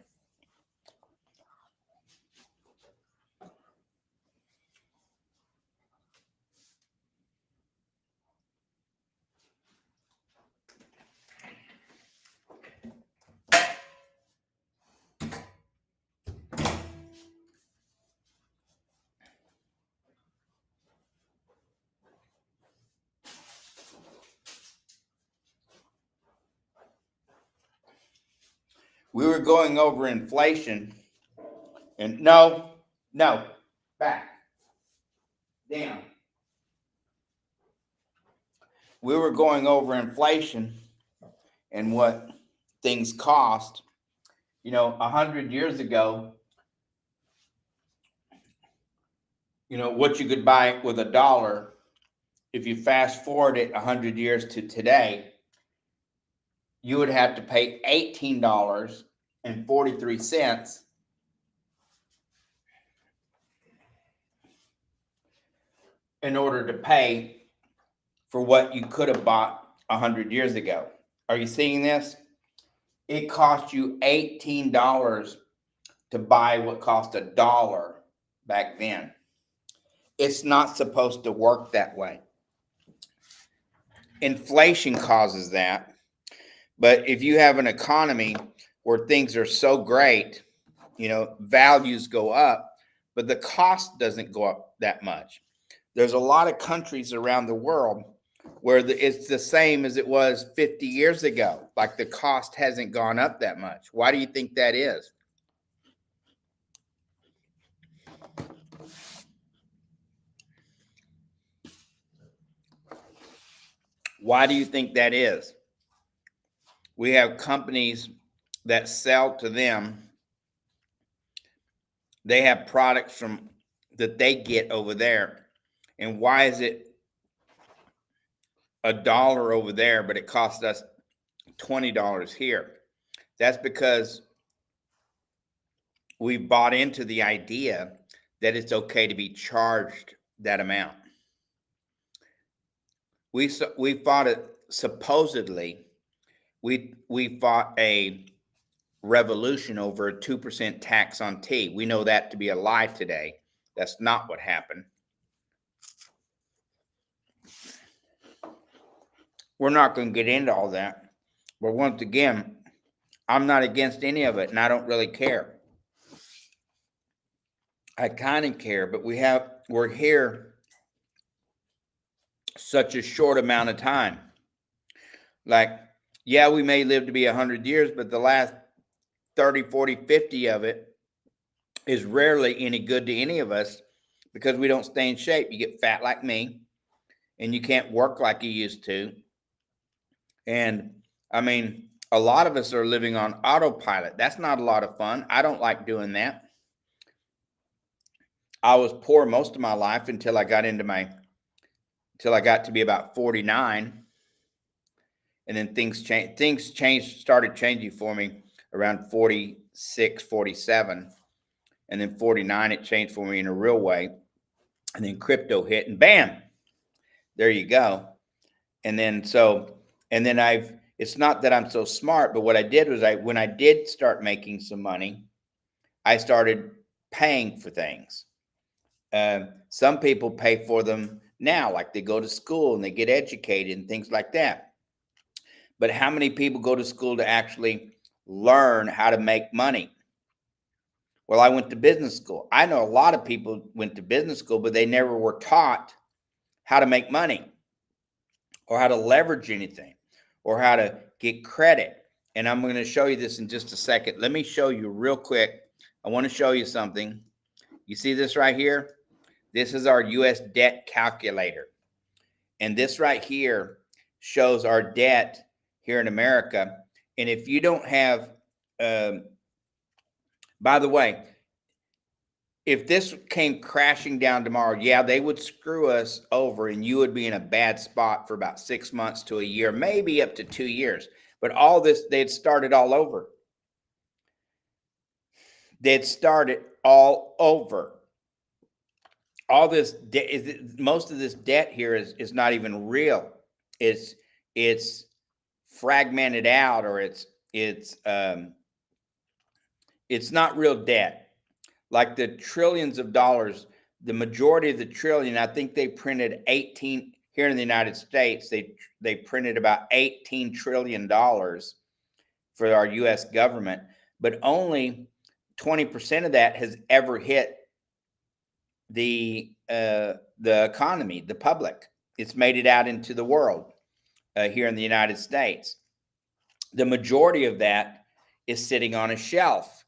We were going over inflation, and no, back, down. We were going over inflation and what things cost. 100 years ago, what you could buy with $1. If you fast forward it 100 years to today, you would have to pay $18.43 in order to pay for what you could have bought 100 years ago. Are you seeing this? It cost you $18 to buy what cost $1 back then. It's not supposed to work that way. Inflation causes that. But if you have an economy where things are so great, values go up, but the cost doesn't go up that much. There's a lot of countries around the world where it's the same as it was 50 years ago. Like the cost hasn't gone up that much. Why do you think that is? Why do you think that is? We have companies that sell to them. They have products from that they get over there. And why is it $1 over there, but it costs us $20 here? That's because we've bought into the idea that it's okay to be charged that amount. We fought it supposedly. We fought a revolution over a 2% tax on tea. We know that to be a lie today. That's not what happened. We're not going to get into all that. But once again, I'm not against any of it, and I don't really care. I kind of care, but we're here such a short amount of time. Like, yeah, we may live to be 100 years, but the last 30, 40, 50 of it is rarely any good to any of us because we don't stay in shape. You get fat like me, and you can't work like you used to. And I mean, a lot of us are living on autopilot. That's not a lot of fun. I don't like doing that. I was poor most of my life until I got to be about 49. And then things started changing for me around 46, 47. And then 49, it changed for me in a real way. And then crypto hit and bam, there you go. And then it's not that I'm so smart, but what I did was when I did start making some money, I started paying for things. Some people pay for them now, like they go to school and they get educated and things like that. But how many people go to school to actually learn how to make money? Well, I went to business school. I know a lot of people went to business school, but they never were taught how to make money or how to leverage anything or how to get credit. And I'm going to show you this in just a second. Let me show you real quick. I want to show you something. You see this right here? This is our U.S. debt calculator. And this right here shows our debt here in America. And if you don't have, by the way, if this came crashing down tomorrow, yeah, they would screw us over and you would be in a bad spot for about 6 months to a year, maybe up to 2 years. But all this, they'd started all over. They'd started all over. All this most of this debt here is not even real. It's fragmented out, or it's not real debt. Like the trillions of dollars, the majority of the trillion, I think they printed 18 here in the United States. They printed about $18 trillion for our U.S. government, but only 20% of that has ever hit the economy, the public. It's made it out into the world here in the United States. The majority of that is sitting on a shelf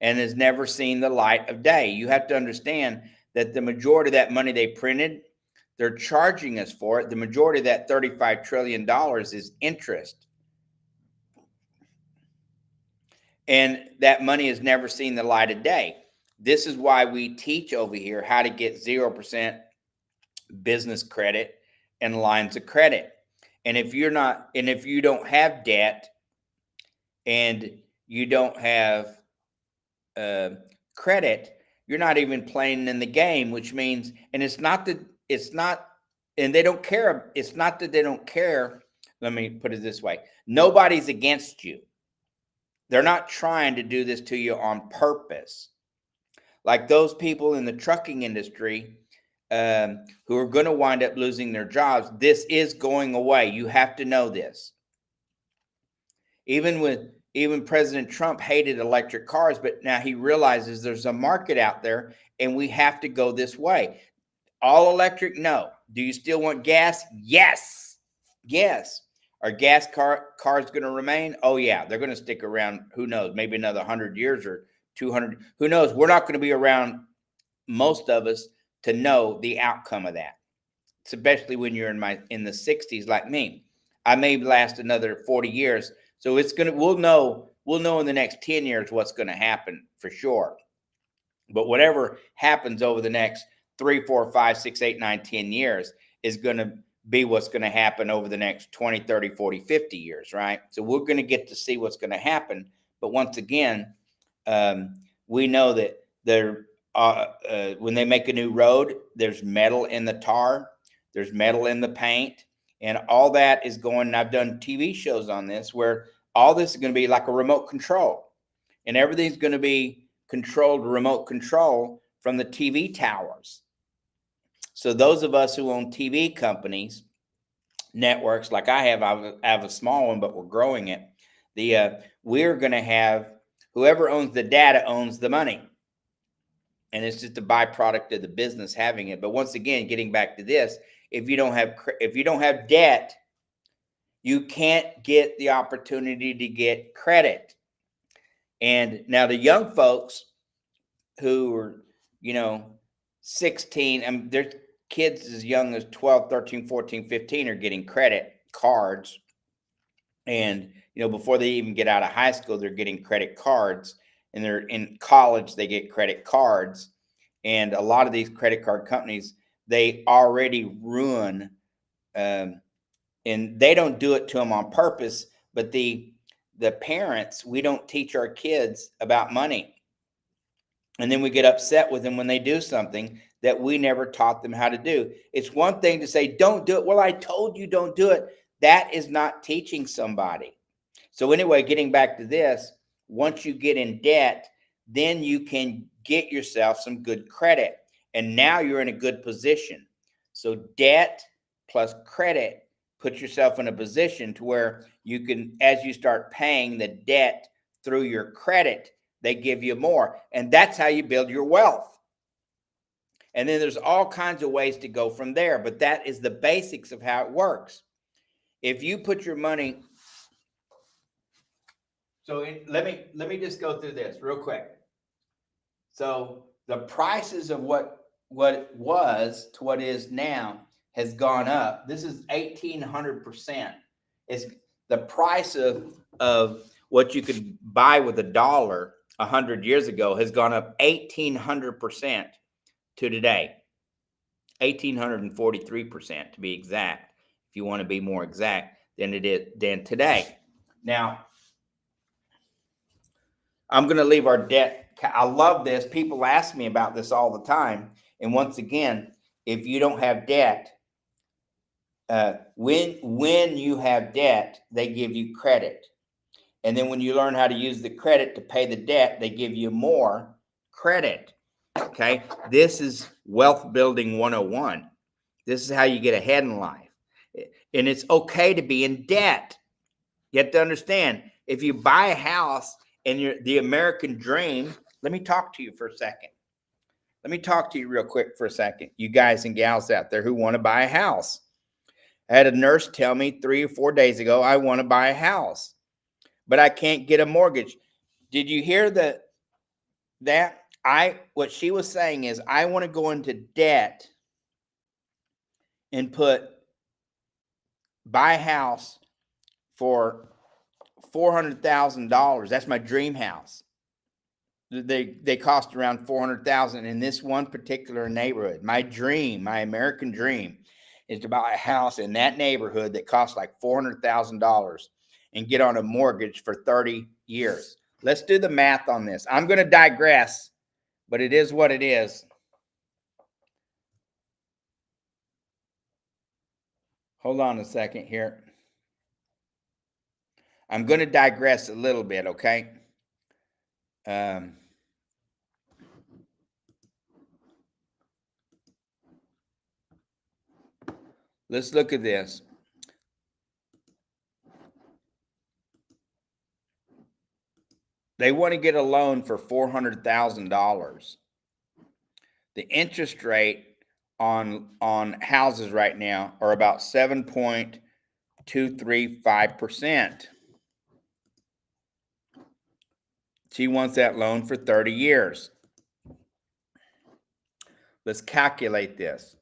and has never seen the light of day. You have to understand that the majority of that money they printed, they're charging us for it. The majority of that $35 trillion is interest. And that money has never seen the light of day. This is why we teach over here how to get 0% business credit and lines of credit. And if you don't have debt and you don't have credit, you're not even playing in the game, which means, and it's not, and they don't care. It's not that they don't care. Let me put it this way. Nobody's against you. They're not trying to do this to you on purpose. Like those people in the trucking industry who are going to wind up losing their jobs, this is going away. You have to know this. Even President Trump hated electric cars, but now he realizes there's a market out there and we have to go this way. All electric? No. Do you still want gas? Yes. Yes. Are gas cars going to remain? Oh, yeah. They're going to stick around. Who knows? Maybe another 100 years or 200. Who knows? We're not going to be around, most of us, to know the outcome of that. especially when you're in the 60s like me. I may last another 40 years. So we'll know in the next 10 years what's going to happen for sure. But whatever happens over the next 3, 4, 5, 6, 8, 9, 10 years is going to be what's going to happen over the next 20, 30, 40, 50 years, right? So we're going to get to see what's going to happen. But once again, we know that when they make a new road, there's metal in the tar, there's metal in the paint, and all that is going. And I've done TV shows on this where all this is going to be like a remote control, and everything's going to be controlled remote control from the TV towers. So those of us who own TV companies, networks like I have a small one, but we're growing it. We're going to have whoever owns the data owns the money. And it's just a byproduct of the business having it. But once again, getting back to this, if you don't have debt, you can't get the opportunity to get credit. And now the young folks who are, 16, I mean, there's kids as young as 12, 13, 14, 15 are getting credit cards. And, before they even get out of high school, they're getting credit cards. And they're in college, they get credit cards. And a lot of these credit card companies, they already ruin, and they don't do it to them on purpose. But the parents, we don't teach our kids about money. And then we get upset with them when they do something that we never taught them how to do. It's one thing to say, don't do it. Well, I told you don't do it. That is not teaching somebody. So anyway, getting back to this, once you get in debt, then you can get yourself some good credit. And now you're in a good position. So debt plus credit puts yourself in a position to where you can, as you start paying the debt through your credit, they give you more. And that's how you build your wealth. And then there's all kinds of ways to go from there. But that is the basics of how it works. If you put your money... So let me just go through this real quick. So the prices of what it was to what is now has gone up. This is 1,800%. It's the price of what you could buy with $1 100 years ago has gone up 1,800% to today. 1,843% to be exact. If you want to be more exact than today. Now, I'm going to leave our debt. I love this. People ask me about this all the time. And once again, if you don't have debt, when you have debt, they give you credit. And then when you learn how to use the credit to pay the debt, they give you more credit. Okay. This is wealth building 101. This is how you get ahead in life. And it's okay to be in debt. You have to understand, if you buy a house and the American dream, let me talk to you for a second. Let me talk to you real quick for a second. You guys and gals out there who want to buy a house. I had a nurse tell me 3 or 4 days ago, I want to buy a house, but I can't get a mortgage. Did you hear that? What she was saying is, I want to go into debt and buy a house for $400,000. That's my dream house. They cost around $400,000 in this one particular neighborhood. My American dream, is to buy a house in that neighborhood that costs like $400,000 and get on a mortgage for 30 years. Let's do the math on this. I'm going to digress, but it is what it is. Hold on a second here. I'm going to digress a little bit, okay? Let's look at this. They want to get a loan for $400,000. The interest rate on houses right now are about 7.235%. She wants that loan for 30 years. Let's calculate this.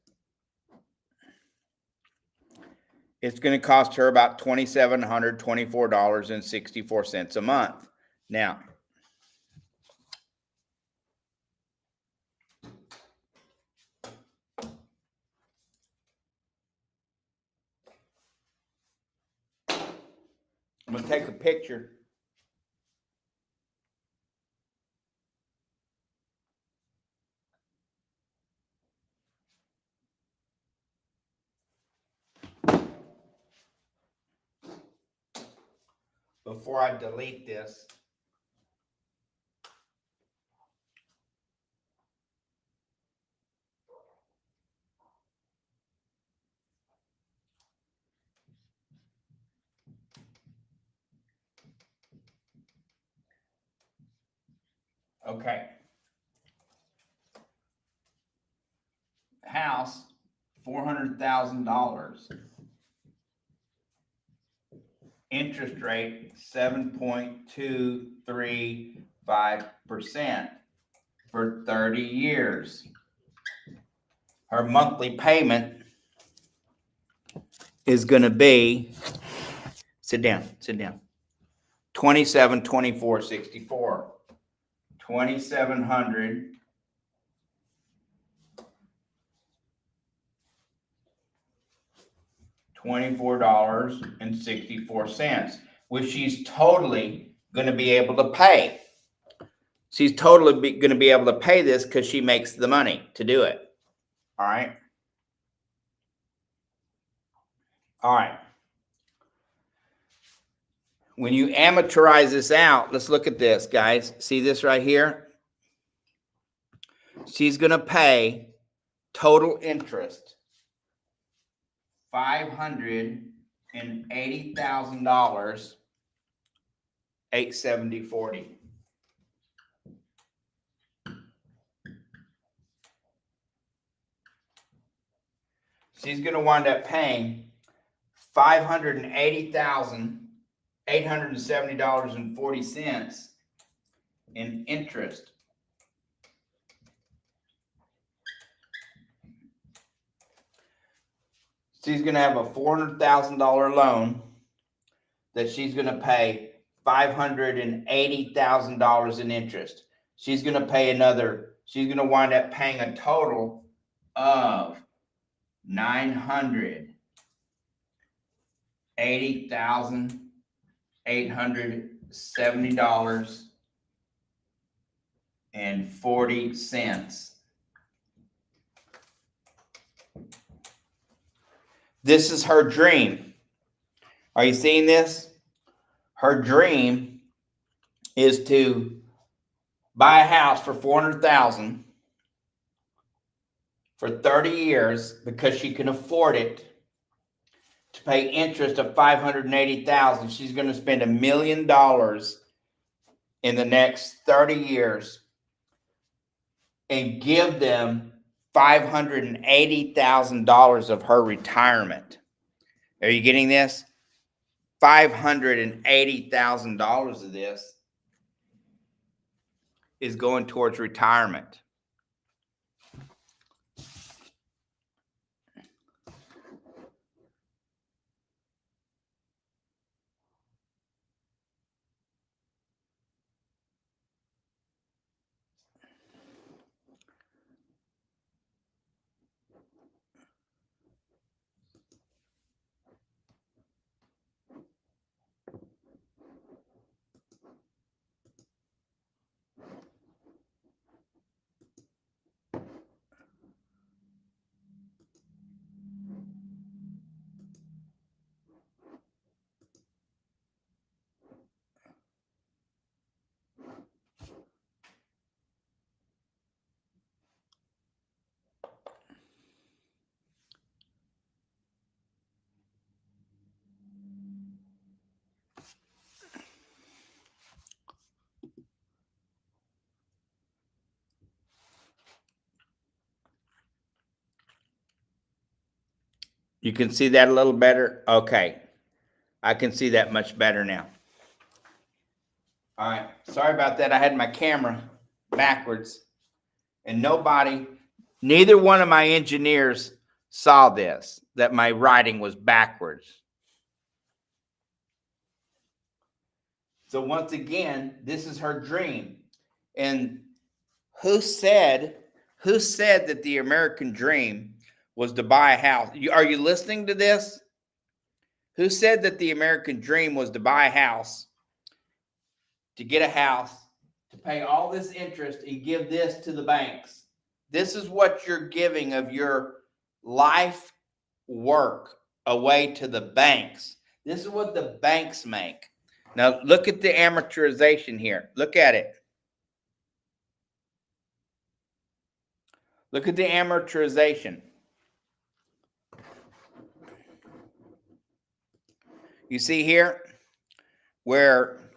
it's going to cost her about $2,724.64 a month. Now, I'm going to take a picture. Before I delete this. Okay. House, $400,000. Interest rate, 7.235% for 30 years. Her monthly payment is going to be, sit down, 2724.64. 2,700 $24.64, which she's totally going to be able to pay. She's totally going to be able to pay this because she makes the money to do it. All right. All right. When you amortize this out, let's look at this, guys. See this right here? She's going to pay total interest $580,000, $870.40. She's going to wind up paying $580,870.40 in interest. She's going to have a $400,000 loan that she's going to pay $580,000 in interest. She's going to pay she's going to wind up paying a total of $980,870.40. This is her dream. Are you seeing this? Her dream is to buy a house for $400,000 for 30 years because she can afford it, to pay interest of $580,000. She's going to spend $1 million in the next 30 years and give them $580,000 of her retirement. Are you getting this? $580,000 of this is going towards retirement. You can see that a little better? Okay. I can see that much better now. All right. Sorry about that. I had my camera backwards, and neither one of my engineers saw this, that my writing was backwards. So once again, this is her dream. And who said that the American dream was to buy a house? Are you listening to this? Who said that the American dream was to buy a house, to get a house, to pay all this interest and give this to the banks? This is what you're giving of your life work away to the banks. This is what the banks make. Now, look at the amortization here. Look at it. Look at the amortization. You see here where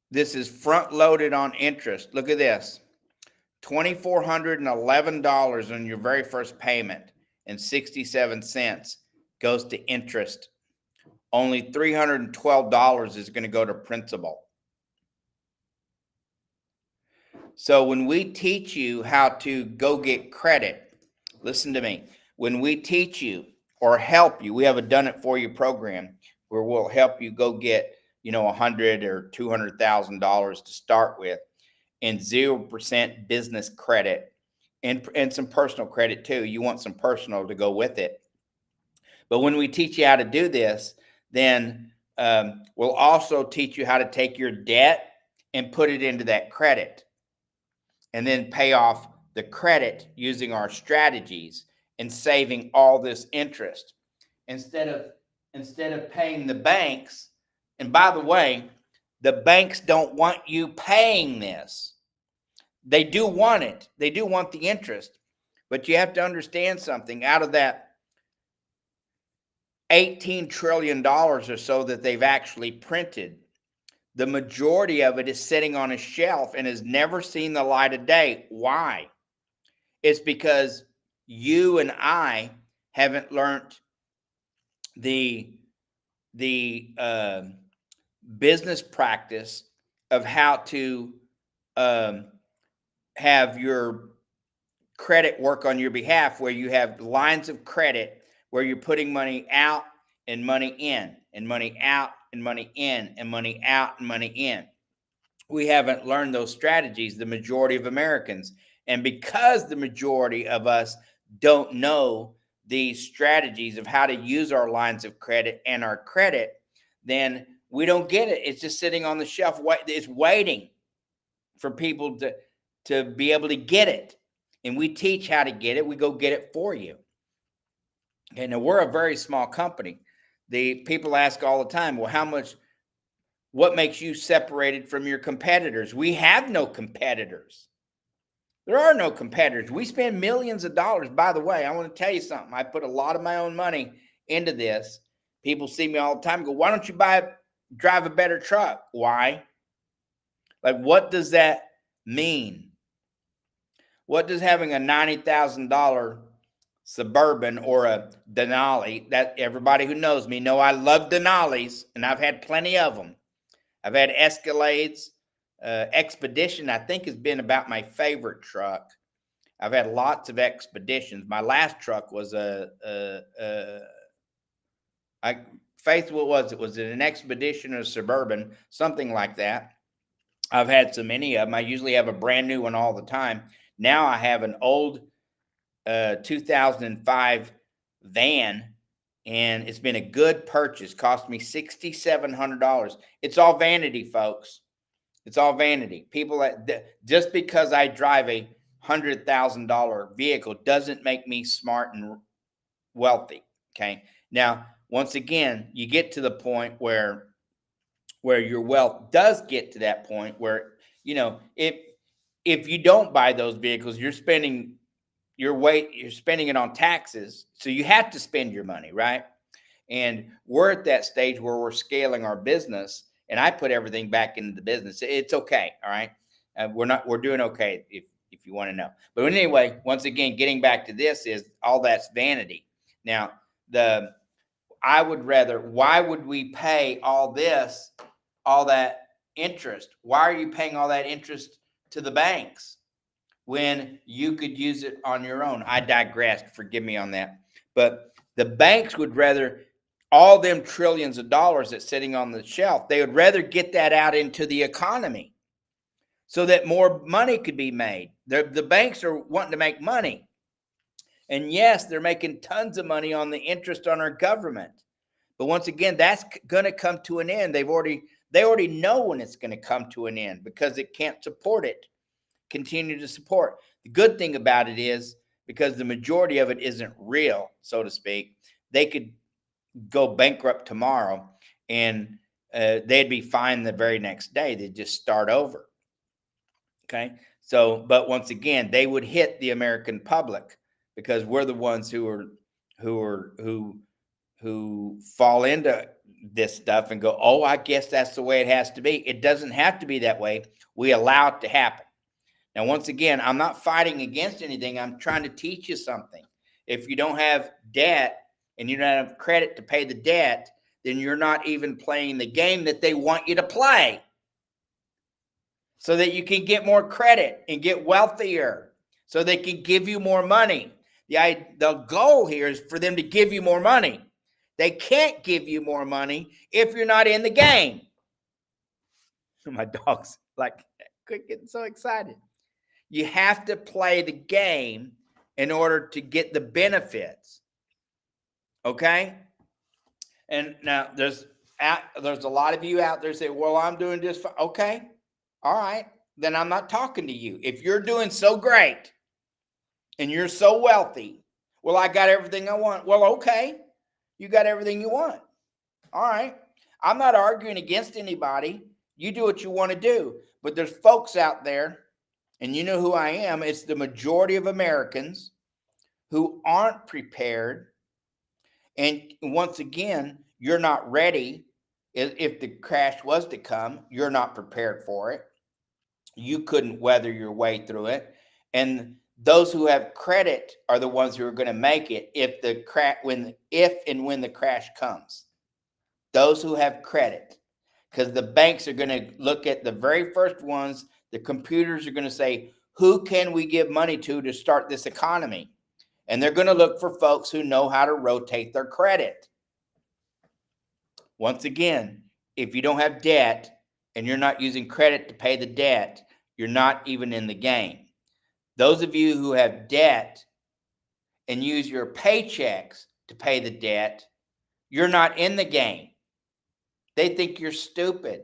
this is front loaded on interest. Look at this. $2,411 on your very first payment and 67 cents goes to interest. Only $312 is going to go to principal. So when we teach you how to go get credit, listen to me. When we teach you or help you, we have a done it for you program where we'll help you go get, $100,000 or $200,000 to start with, and 0% business credit and some personal credit too. You want some personal to go with it. But when we teach you how to do this, then we'll also teach you how to take your debt and put it into that credit, and then pay off the credit using our strategies and saving all this interest instead of paying the banks. And by the way, the banks don't want you paying this. They do want it. They do want the interest. But you have to understand something. Out of that $18 trillion or so that they've actually printed, the majority of it is sitting on a shelf and has never seen the light of day. Why? It's because you and I haven't learned the business practice of how to have your credit work on your behalf, where you have lines of credit where you're putting money out and money in, and money out and money in, and money out and money in. We haven't learned those strategies, the majority of Americans. And because the majority of us don't know these strategies of how to use our lines of credit and our credit, then we don't get it. It's just sitting on the shelf. It's waiting for people to be able to get it. And we teach how to get it. We go get it for you. Okay, now we're a very small company. The people ask all the time, well, what makes you separated from your competitors? We have no competitors. There are no competitors. We spend millions of dollars. By the way, I want to tell you something. I put a lot of my own money into this. People see me all the time and go, why don't you drive a better truck? Why? Like, what does that mean? What does having a $90,000 Suburban or a Denali, that everybody who knows me know I love Denalis, and I've had plenty of them. I've had Escalades. Expedition, I think, has been about my favorite truck. I've had lots of Expeditions. My last truck was Faith, what was it? Was it an Expedition or a Suburban? Something like that. I've had so many of them. I usually have a brand new one all the time. Now I have an old 2005 van, and it's been a good purchase. Cost me $6,700. It's all vanity, folks. It's all vanity. People just because I drive a $100,000 vehicle doesn't make me smart and wealthy. Okay. Now, once again, you get to the point where your wealth does get to that point where, if you don't buy those vehicles, you're spending it on taxes. So you have to spend your money, right? And we're at that stage where we're scaling our business, and I put everything back into the business. It's okay. All right. We're doing okay if you want to know. But anyway, once again, getting back to this, is all that's vanity. Now, why would we pay all that interest? Why are you paying all that interest to the banks when you could use it on your own. I digressed. Forgive me on that. But the banks would rather all them trillions of dollars that's sitting on the shelf, they would rather get that out into the economy so that more money could be made. The banks are wanting to make money. And yes, they're making tons of money on the interest on our government. But once again, that's going to come to an end. They already know when it's going to come to an end because it can't support it. Continue to support. The good thing about it is because the majority of it isn't real, so to speak, they could go bankrupt tomorrow and they'd be fine the very next day. They'd just start over. Okay. So, but once again, they would hit the American public because we're the ones who fall into this stuff and go, oh, I guess that's the way it has to be. It doesn't have to be that way. We allow it to happen. Now, once again, I'm not fighting against anything. I'm trying to teach you something. If you don't have debt and you don't have credit to pay the debt, then you're not even playing the game that they want you to play so that you can get more credit and get wealthier so they can give you more money. The goal here is for them to give you more money. They can't give you more money if you're not in the game. My dog's like getting so excited. You have to play the game in order to get the benefits. Okay? And now there's a lot of you out there say, well, I'm doing just fine. Okay. All right. Then I'm not talking to you. If you're doing so great and you're so wealthy, well, I got everything I want. Well, okay. You got everything you want. All right. I'm not arguing against anybody. You do what you want to do. But there's folks out there, and you know who I am. It's the majority of Americans who aren't prepared. And once again, you're not ready. If the crash was to come, you're not prepared for it. You couldn't weather your way through it. And those who have credit are the ones who are going to make it if and when the crash comes. Those who have credit, because the banks are going to look at the very first ones. The computers are going to say, who can we give money to start this economy? And they're going to look for folks who know how to rotate their credit. Once again, if you don't have debt and you're not using credit to pay the debt, you're not even in the game. Those of you who have debt and use your paychecks to pay the debt, you're not in the game. They think you're stupid.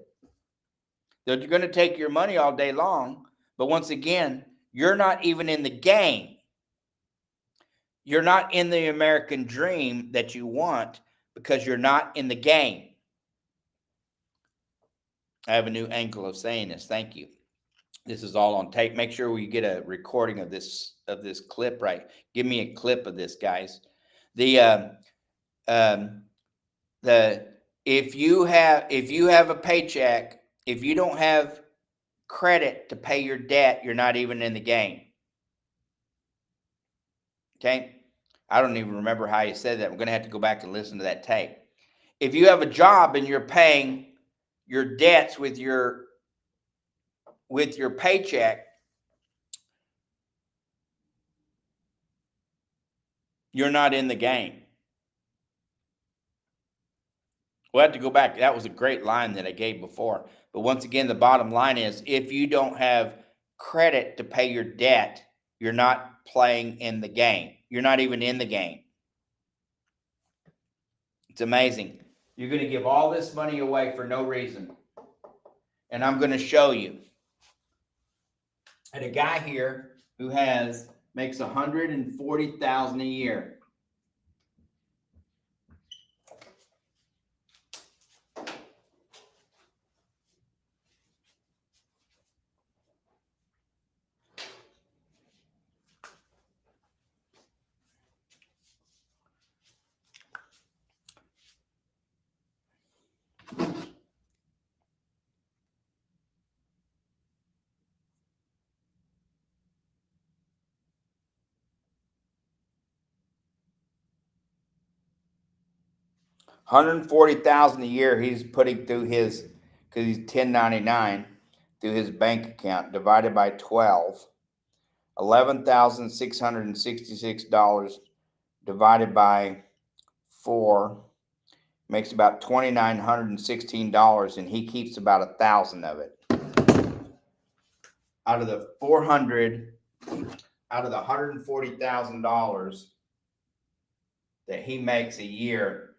They're going to take your money all day long. But once again, you're not even in the game. You're not in the American dream that you want because you're not in the game. I have a new angle of saying this. Thank you. This is all on tape. Make sure we get a recording of this clip right. Give me a clip of this, guys. If you have a paycheck, if you don't have credit to pay your debt, you're not even in the game. Okay? I don't even remember how you said that. I'm going to have to go back and listen to that tape. If you have a job and you're paying your debts with your paycheck, you're not in the game. We'll have to go back. That was a great line that I gave before. But once again, the bottom line is if you don't have credit to pay your debt, you're not playing in the game. You're not even in the game. It's amazing. You're going to give all this money away for no reason. And I'm going to show you. And a guy here who makes $140,000 a year. $140,000 a year he's putting through his, because he's 1099, through his bank account, divided by 12. $11,666 divided by 4 makes about $2,916, and he keeps about 1,000 of it. Out of the $140,000 that he makes a year,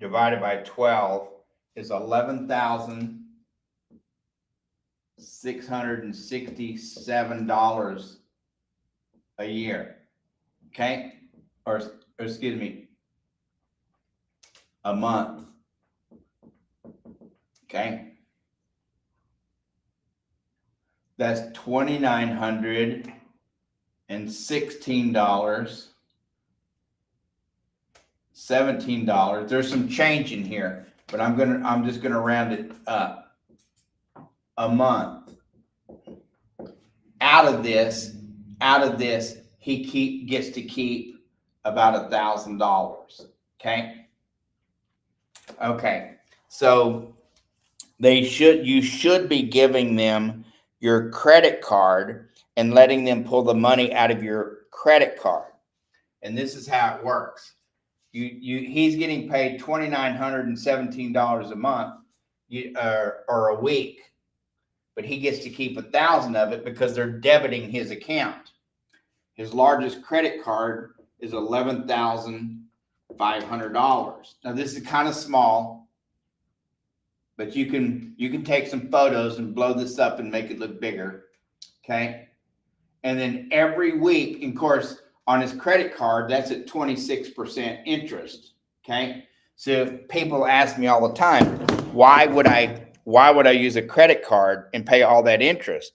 divided by 12 is $11,667 a year. Okay, or excuse me, a month. Okay, that's $2,916. $17. There's some change in here, but I'm just gonna round it up. A month. Out of this, he gets to keep about $1,000. Okay. Okay. So you should be giving them your credit card and letting them pull the money out of your credit card. And this is how it works. He's getting paid $2,917 a month, or a week, but he gets to keep 1,000 of it because they're debiting his account. His largest credit card is $11,500. Now this is kind of small, but you can take some photos and blow this up and make it look bigger. Okay, and then every week, of course, on his credit card, that's at 26% interest. Okay, so people ask me all the time, why would I use a credit card and pay all that interest?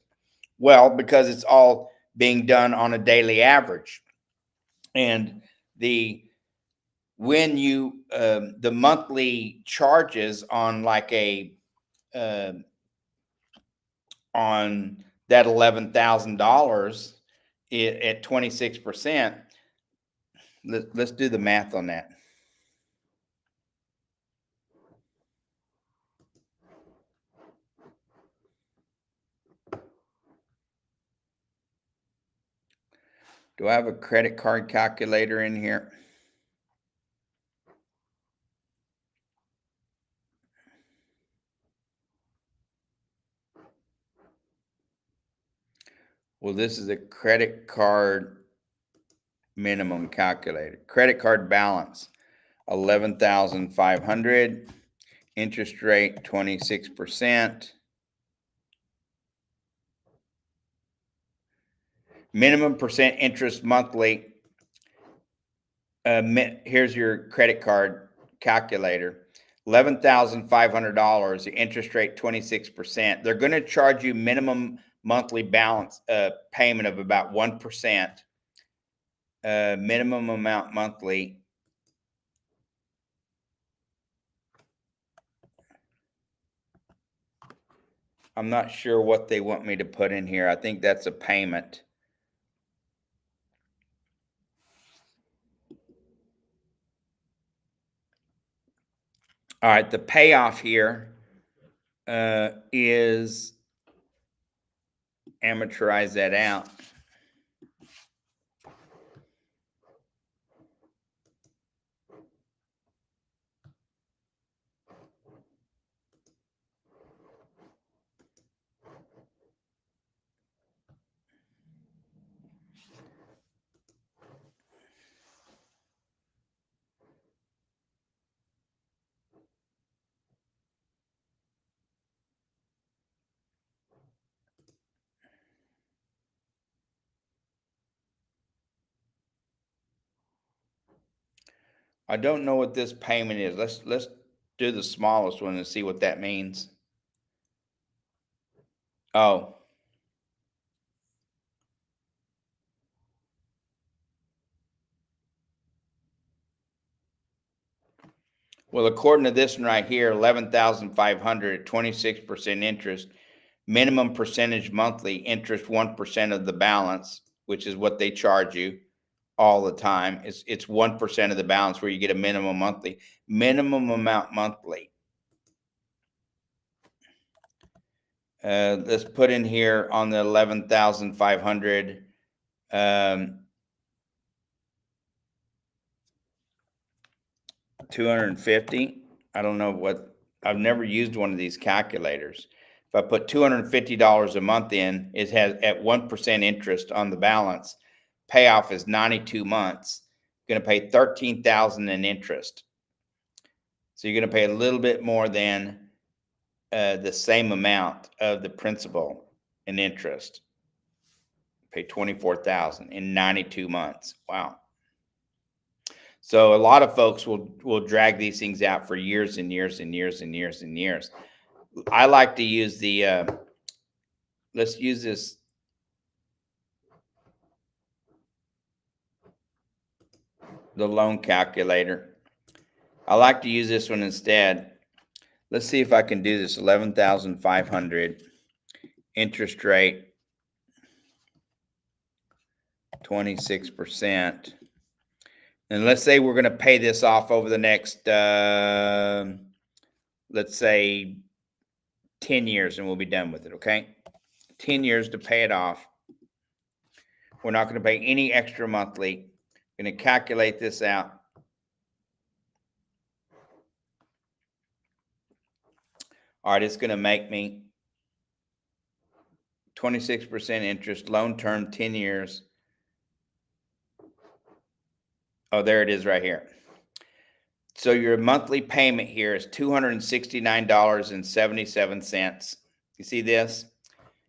Well, because it's all being done on a daily average, and the monthly charges on like on that $11,000 at 26%. Let's do the math on that. Do I have a credit card calculator in here? Well, this is a credit card minimum calculator. Credit card balance, 11,500. Interest rate, 26%. Minimum percent interest monthly. Here's your credit card calculator. $11,500. The interest rate, 26%. They're going to charge you minimum monthly balance payment of about 1%. Minimum amount monthly. I'm not sure what they want me to put in here. I think that's a payment. All right, the payoff here is, amateurize that out. I don't know what this payment is. Let's do the smallest one and see what that means. Oh. Well, according to this one right here, 11,500 at 26% interest, minimum percentage monthly interest, 1% of the balance, which is what they charge you all the time. It's 1% of the balance where you get a minimum monthly. Minimum amount monthly. Let's put in here on the 11,500 $250. I don't know what, I've never used one of these calculators. If I put $250 a month in, it has at 1% interest on the balance. Payoff is 92 months. Going to pay $13,000 in interest. So you're going to pay a little bit more than the same amount of the principal and interest. Pay $24,000 in 92 months. Wow. So a lot of folks will drag these things out for years and years and years and years and years. I like to use the, let's use this. The loan calculator. I like to use this one instead. Let's see if I can do this. 11,500 interest rate, 26%. And let's say we're going to pay this off over the next, let's say 10 years and we'll be done with it. Okay. 10 years to pay it off. We're not going to pay any extra monthly. I'm going to calculate this out. All right, it's going to make me 26% interest, loan term, 10 years. Oh, there it is right here. So your monthly payment here is $269.77. You see this?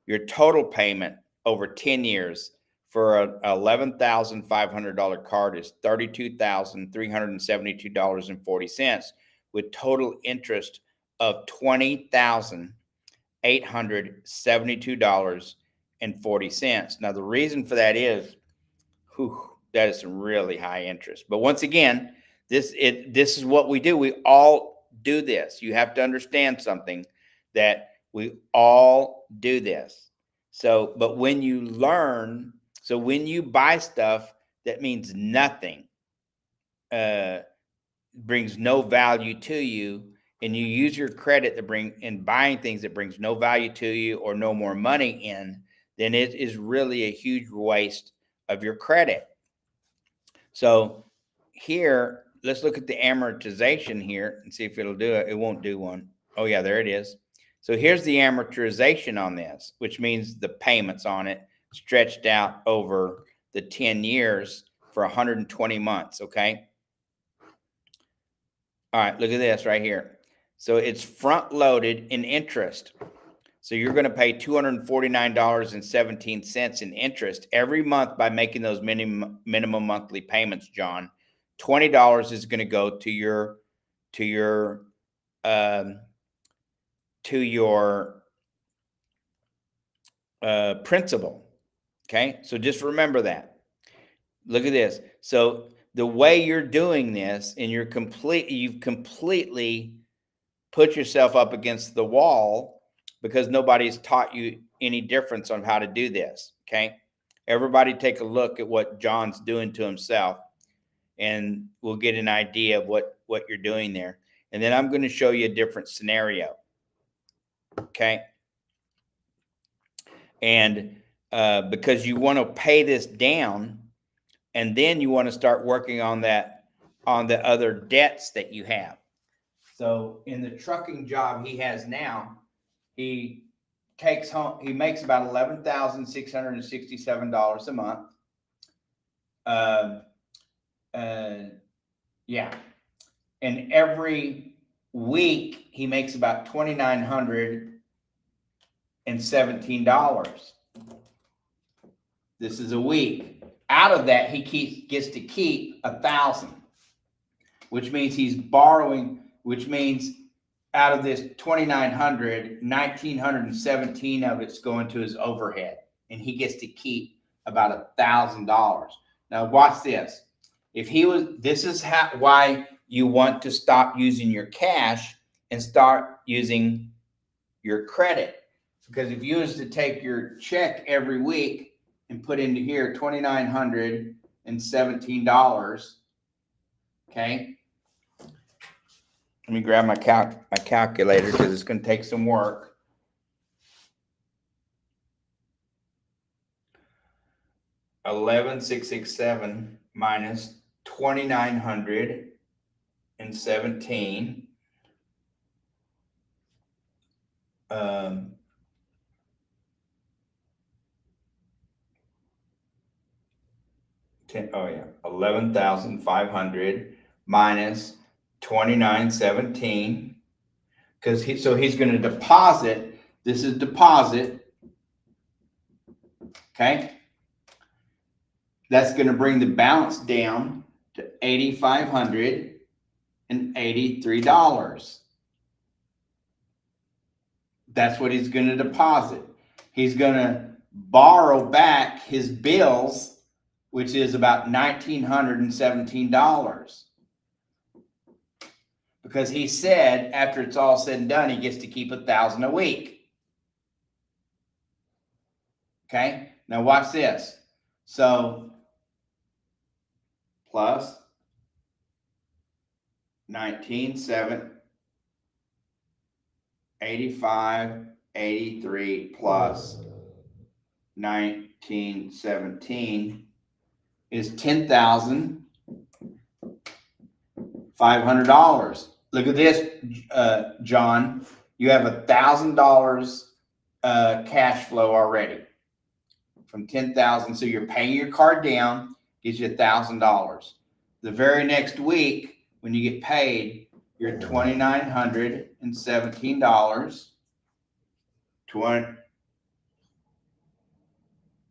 Your total payment over 10 years for a $11,500 card is $32,372.40 with total interest of $20,872.40. Now, the reason for that is, that is some really high interest. But once again, this is what we do. We all do this. You have to understand something, that we all do this. So, but when you learn, so when you buy stuff that means nothing, brings no value to you, and you use your credit to bring in buying things that brings no value to you or no more money in, then it is really a huge waste of your credit. So here, let's look at the amortization here and see if it'll do it. It won't do one. Oh yeah, there it is. So here's the amortization on this, which means the payments on it stretched out over the 10 years for 120 months, okay? All right, look at this right here. So it's front loaded in interest. So you're going to pay $249.17 in interest every month by making those minimum monthly payments, John. $20 is going to go to your principal. Okay, so just remember that. Look at this. So the way you're doing this, and you've completely put yourself up against the wall, because nobody's taught you any difference on how to do this. Okay, everybody take a look at what John's doing to himself, and we'll get an idea of what you're doing there. And then I'm going to show you a different scenario. Okay, and because you want to pay this down, and then you want to start working on that, on the other debts that you have. So in the trucking job he has now, he takes home, he makes about $11,667 a month. Yeah. And every week he makes about $2,917. This is a week. Out of that, he gets to keep $1,000, which means he's borrowing, which means out of this 2,900, 1,917 of it's going to his overhead, and he gets to keep about $1,000. Now watch this. If he was, this is why you want to stop using your cash and start using your credit. Because if you was to take your check every week and put into here $2,917, okay. Let me grab my calculator, because it's going to take some work. 11,667 minus 2,917. 11,500 minus 2,917, because he's going to deposit. This is deposit. Okay. That's going to bring the balance down to $8,583. That's what he's going to deposit. He's going to borrow back his bills, which is about $1,917. Because he said after it's all said and done, he gets to keep $1,000 a week. Okay, now watch this. So plus 8583 plus 1917 is $10,500. Look at this, John. You have $1,000 cash flow already from 10,000. So you're paying your card down, gives you $1,000. The very next week, when you get paid, you're $2,917.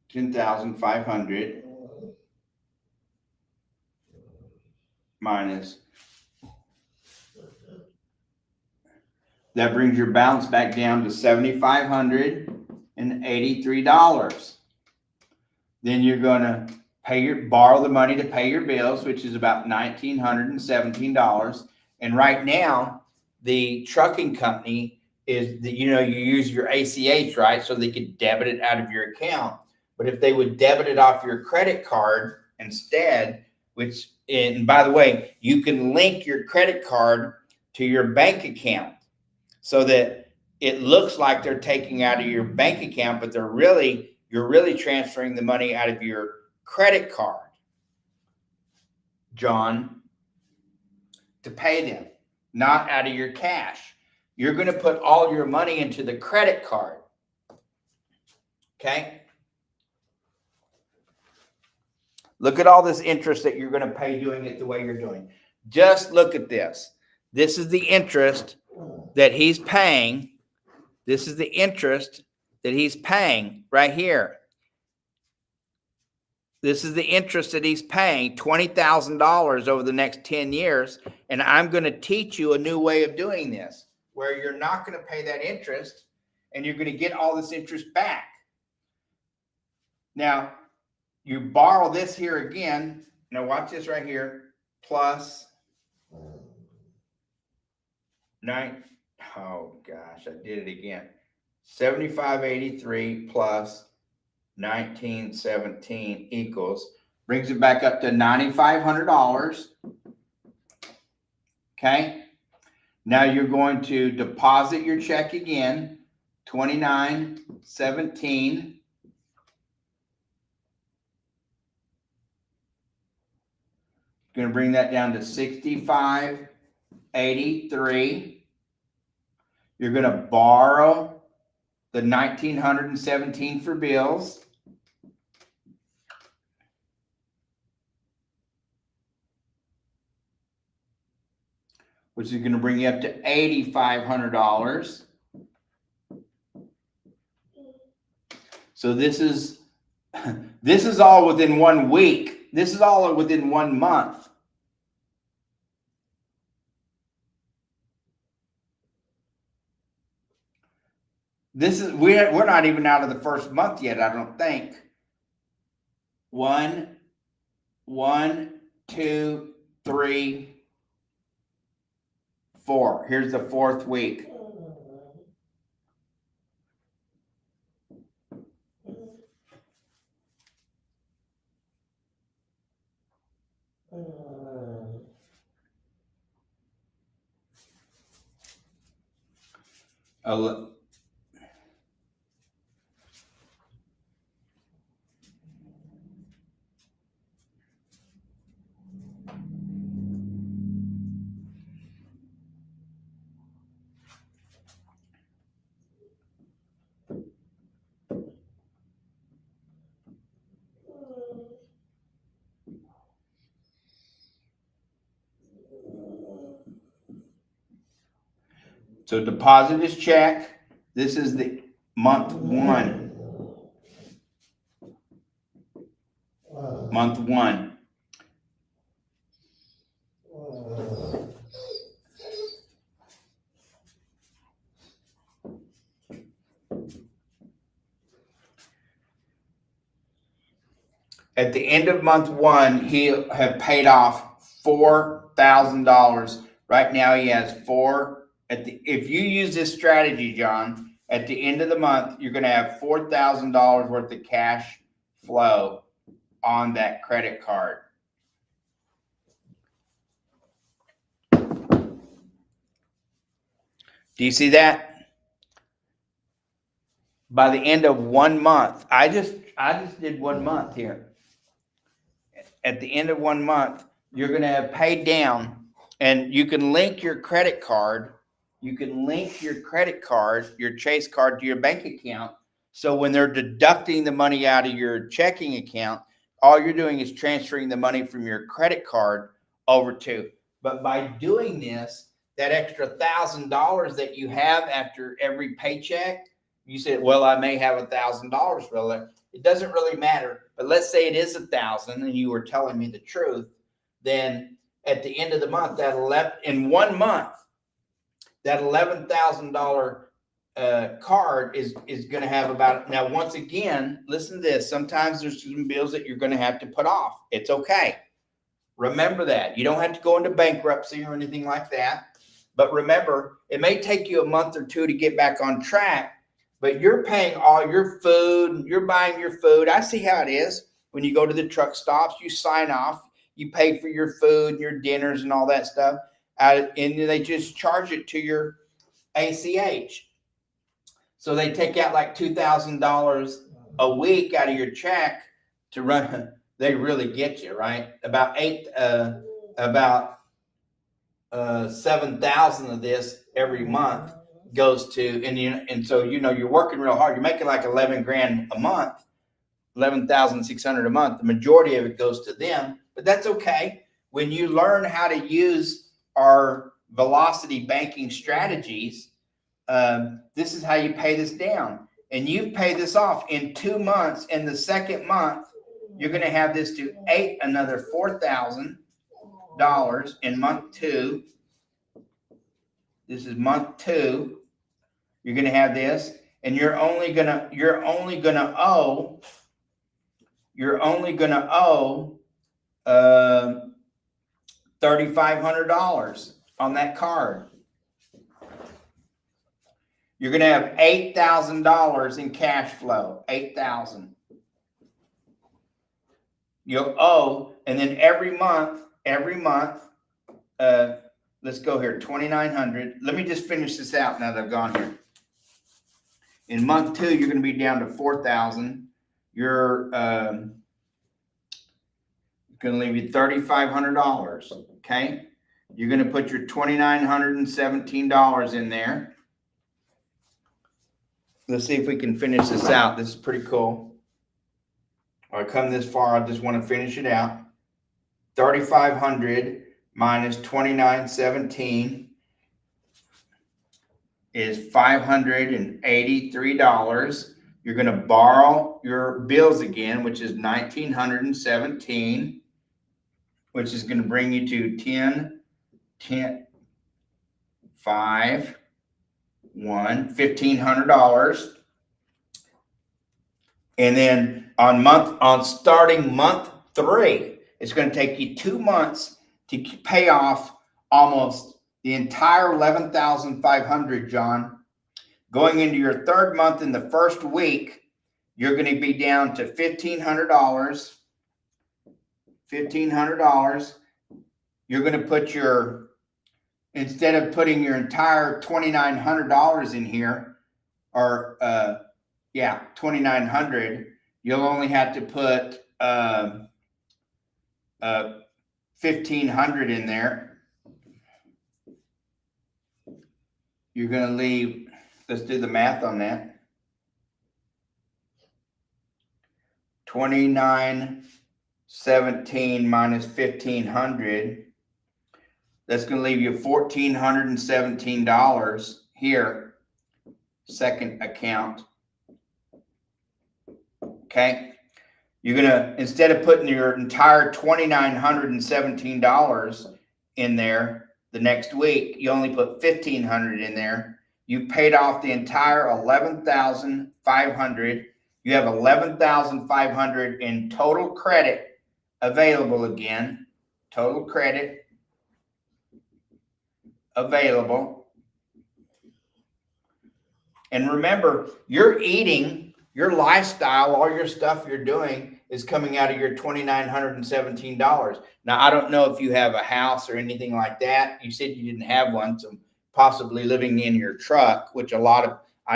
10,500 minus. That brings your balance back down to $7,583. Then you're going to borrow the money to pay your bills, which is about $1,917. And right now, the trucking company is that, you use your ACH, right? So they could debit it out of your account. But if they would debit it off your credit card instead, and by the way, you can link your credit card to your bank account so that it looks like they're taking out of your bank account, but you're really transferring the money out of your credit card, John, to pay them, not out of your cash. You're going to put all your money into the credit card. Okay? Look at all this interest that you're going to pay doing it the way you're doing. Just look at this. This is the interest that he's paying. This is the interest that he's paying right here. This is the interest that he's paying, $20,000 over the next 10 years. And I'm going to teach you a new way of doing this, where you're not going to pay that interest and you're going to get all this interest back. Now, you borrow this here again. Now, watch this right here. Plus 9. Oh, gosh, I did it again. 7583 plus 1917 equals, brings it back up to $9,500. Okay. Now you're going to deposit your check again, 2917. Going to bring that down to 6583. You're going to borrow the 1917 for bills. Which is going to bring you up to $8,500. So this is all within 1 week. This is all within 1 month. We're not even out of the first month yet, I don't think. 1, 2, 3, 4. Here's the 4th week. So deposit his check. This is the month one. Month one. At the end of month one, he'll have paid off $4,000. Right now, he has four. If you use this strategy, John, at the end of the month, you're going to have $4,000 worth of cash flow on that credit card. Do you see that? By the end of 1 month, I just did 1 month here. At the end of 1 month, you're going to have paid down, and you can link your credit card. You can link your credit card, your Chase card, to your bank account. So when they're deducting the money out of your checking account, all you're doing is transferring the money from your credit card over to. But by doing this, that extra $1,000 that you have after every paycheck, you said, well, I may have $1,000 for it. It doesn't really matter. But let's say it is 1,000 and you were telling me the truth. Then at the end of the month, in 1 month, that $11,000 card is going to have about, now, once again, listen to this. Sometimes there's some bills that you're going to have to put off. It's okay. Remember that. You don't have to go into bankruptcy or anything like that. But remember, it may take you a month or two to get back on track, but you're paying all your food, you're buying your food. I see how it is. When you go to the truck stops, you sign off, you pay for your food and your dinners and all that stuff, and they just charge it to your ACH. So they take out like $2,000 a week out of your check to run. They really get you, right? About 7,000 of this every month goes to, and so you're working real hard. You're making like 11 grand a month, 11,600 a month. The majority of it goes to them, but that's okay. When you learn how to use our velocity banking strategies, this is how you pay this down, and you pay this off in 2 months. In the second month, you're going to have this to another $4,000 in month two. This is month two. You're going to have this, and you're only going to owe $3,500 on that card. You're going to have $8,000 in cash flow. $8,000. You'll owe, and then every month, let's go here, $2,900. Let me just finish this out now that I've gone here. In month two, you're going to be down to $4,000. You're going to leave you $3,500. Okay, you're going to put your $2,917 in there. Let's see if we can finish this out. This is pretty cool. I come this far, I just want to finish it out. 3,500 minus 2,917 is $583. You're going to borrow your bills again, which is 1,917, which is going to bring you to 1,500. And then on starting month three, it's going to take you 2 months to pay off almost the entire 11,500, John. Going into your third month, in the first week, you're going to be down to $1,500. $1,500. You're going to put instead of putting your entire $2,900 in here, or $2,900, you'll only have to put $1,500 in there. You're going to leave, let's do the math on that. 2,917 minus 1,500. That's going to leave you $1,417 here, second account. Okay. You're going to, instead of putting your entire $2,917 in there the next week, you only put $1,500 in there. You paid off the entire $11,500. You have $11,500 in total credit available again. Total credit available. And remember, you're eating, your lifestyle, all your stuff you're doing is coming out of your $2,917. Now, I don't know if you have a house or anything like that. You said you didn't have one, so possibly living in your truck, which I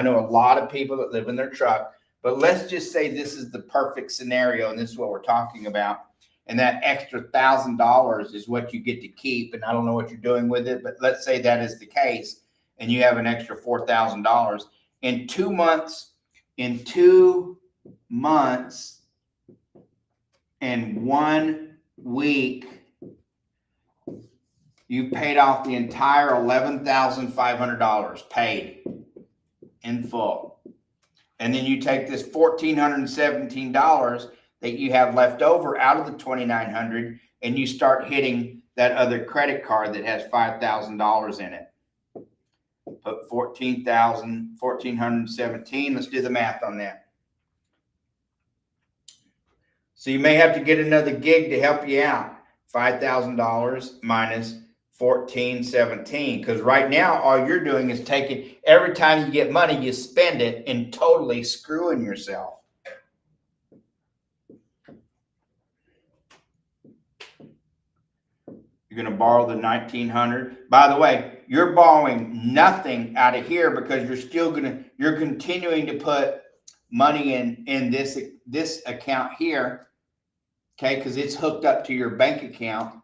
know a lot of people that live in their truck. But let's just say this is the perfect scenario, and this is what we're talking about. And that extra $1,000 is what you get to keep. And I don't know what you're doing with it, but let's say that is the case, and you have an extra $4,000. In 2 months, and 1 week, you paid off the entire $11,500 paid in full. And then you take this $1,417 that you have left over out of the $2,900, and you start hitting that other credit card that has $5,000 in it. Put 1,417. Let's do the math on that. So you may have to get another gig to help you out. $5,000 minus 1,417, because right now all you're doing is taking, every time you get money, you spend it and totally screwing yourself. You're going to borrow the $1,900. By the way, you're borrowing nothing out of here because you're continuing to put money in this account here. Okay, because it's hooked up to your bank account.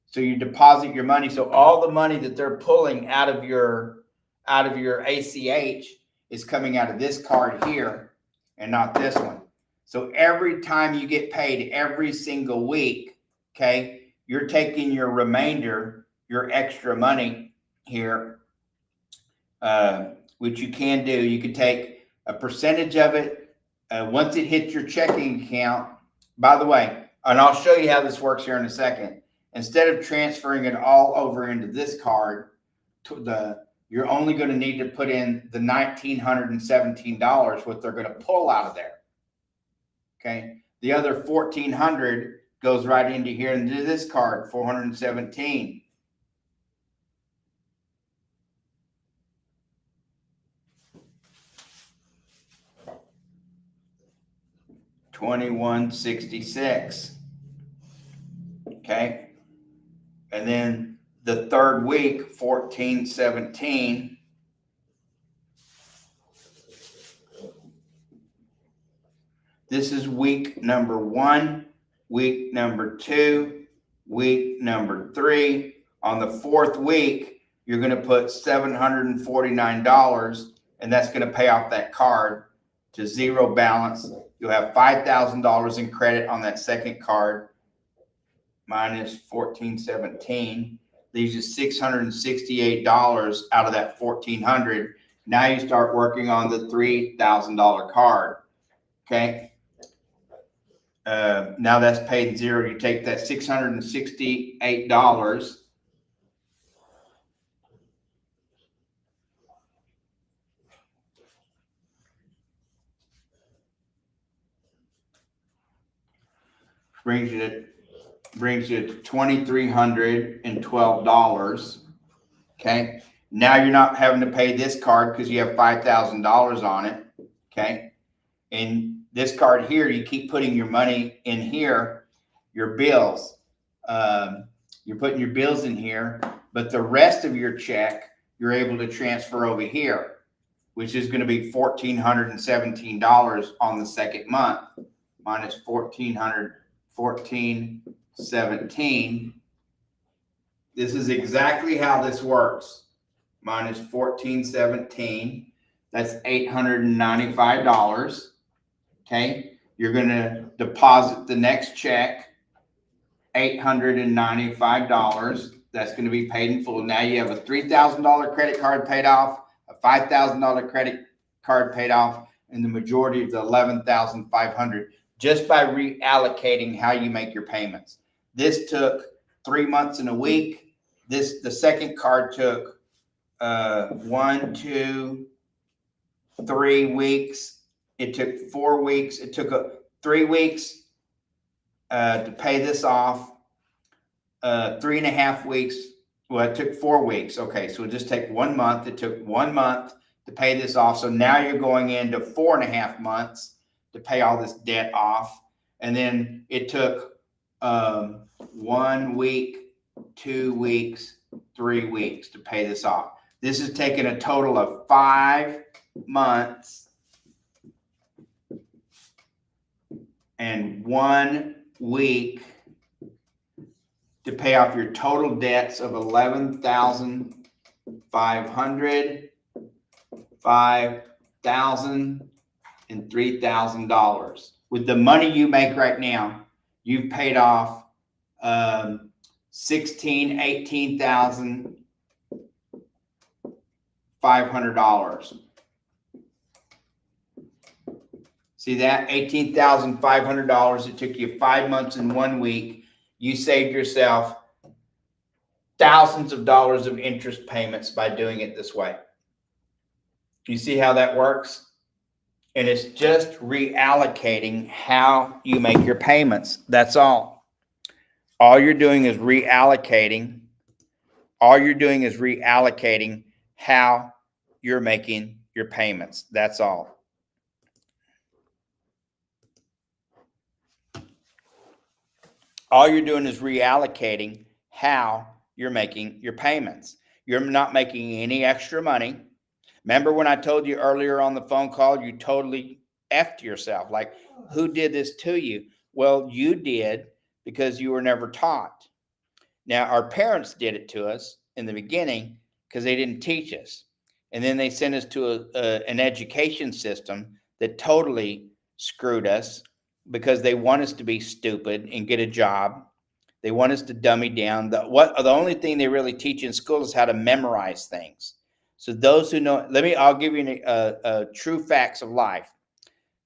So you deposit your money. So all the money that they're pulling out of your ACH is coming out of this card here and not this one. So every time you get paid every single week, okay, you're taking your remainder, your extra money here, which you can do. You can take a percentage of it once it hits your checking account. By the way, and I'll show you how this works here in a second. Instead of transferring it all over into this card, you're only going to need to put in the $1,917, what they're going to pull out of there. Okay. The other $1,400 goes right into here into this card, 417. $2,166. Okay. And then the third week, 1,417. This is week number 1, week number 2, week number 3. On the fourth week, you're going to put $749, and that's going to pay off that card to zero balance. You'll have $5,000 in credit on that second card, minus 1,417. Leaves you $668 out of that $1,400. Now you start working on the $3,000 card. Okay. Now that's paid in zero. You take that $668. Brings you to $2,312. Okay. Now you're not having to pay this card because you have $5,000 on it. Okay. And this card here, you keep putting your money in here, your bills. You're putting your bills in here, but the rest of your check, you're able to transfer over here, which is going to be $1,417 on the second month, minus 1,417. This is exactly how this works. Minus 1,417. That's $895. Okay. You're going to deposit the next check, $895. That's going to be paid in full. Now you have a $3,000 credit card paid off, a $5,000 credit card paid off, and the majority of the $11,500 just by reallocating how you make your payments. This took 3 months and a week. The second card took 1, 2, 3 weeks. It took 4 weeks. It took 3 weeks to pay this off. 3.5 weeks. Well, it took 4 weeks. Okay, so it just take 1 month. It took 1 month to pay this off. So now you're going into 4.5 months to pay all this debt off. And then it took 1 week, 2 weeks, 3 weeks to pay this off. This has taken a total of 5 months and 1 week to pay off your total debts of $11,500, $5,000, and $3,000. With the money you make right now, you've paid off $18,500. See that? $18,500. It took you 5 months and 1 week. You saved yourself thousands of dollars of interest payments by doing it this way. You see how that works? And it's just reallocating how you make your payments. That's all. All you're doing is reallocating. All you're doing is reallocating how you're making your payments. That's all. All you're doing is reallocating how you're making your payments. You're not making any extra money. Remember when I told you earlier on the phone call, you totally effed yourself. Like, who did this to you? Well, you did because you were never taught. Now, our parents did it to us in the beginning because they didn't teach us. And then they sent us to an education system that totally screwed us because they want us to be stupid and get a job. They want us to dummy down. The only thing they really teach in school is how to memorize things. So those who know, I'll give you a true facts of life.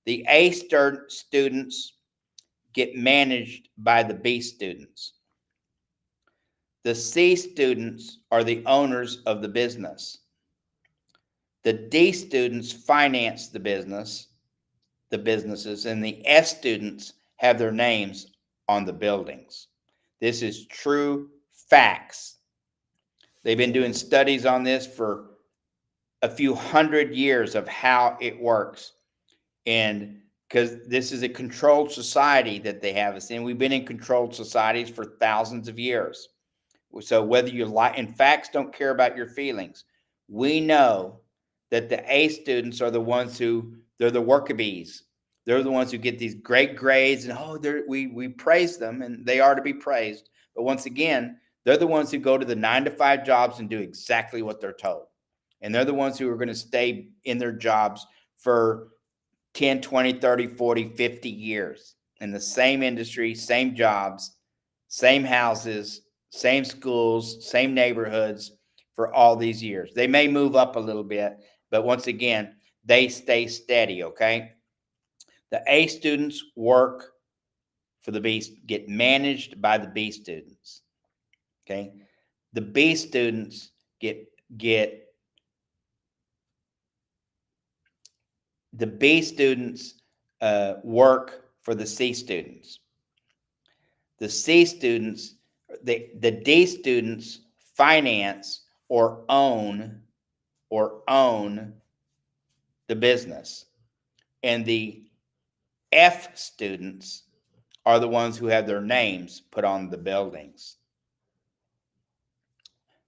The A students get managed by the B students. The C students are the owners of the business. The D students finance the businesses, and the S students have their names on the buildings. This is true facts. They've been doing studies on this for a few hundred years of how it works. And because this is a controlled society that they have us in. We've been in controlled societies for thousands of years. So whether you like, and facts don't care about your feelings. We know that the A students are the ones they're the worker bees. They're the ones who get these great grades, and we praise them, and they are to be praised. But once again, they're the ones who go to the 9-to-5 jobs and do exactly what they're told. And they're the ones who are going to stay in their jobs for 10, 20, 30, 40, 50 years in the same industry, same jobs, same houses, same schools, same neighborhoods for all these years. They may move up a little bit, but once again, they stay steady, okay? The A students work for the B, get managed by the B students, okay? The B students the B students work for the C students. The C students, the D students finance or own the business. And the F students are the ones who have their names put on the buildings.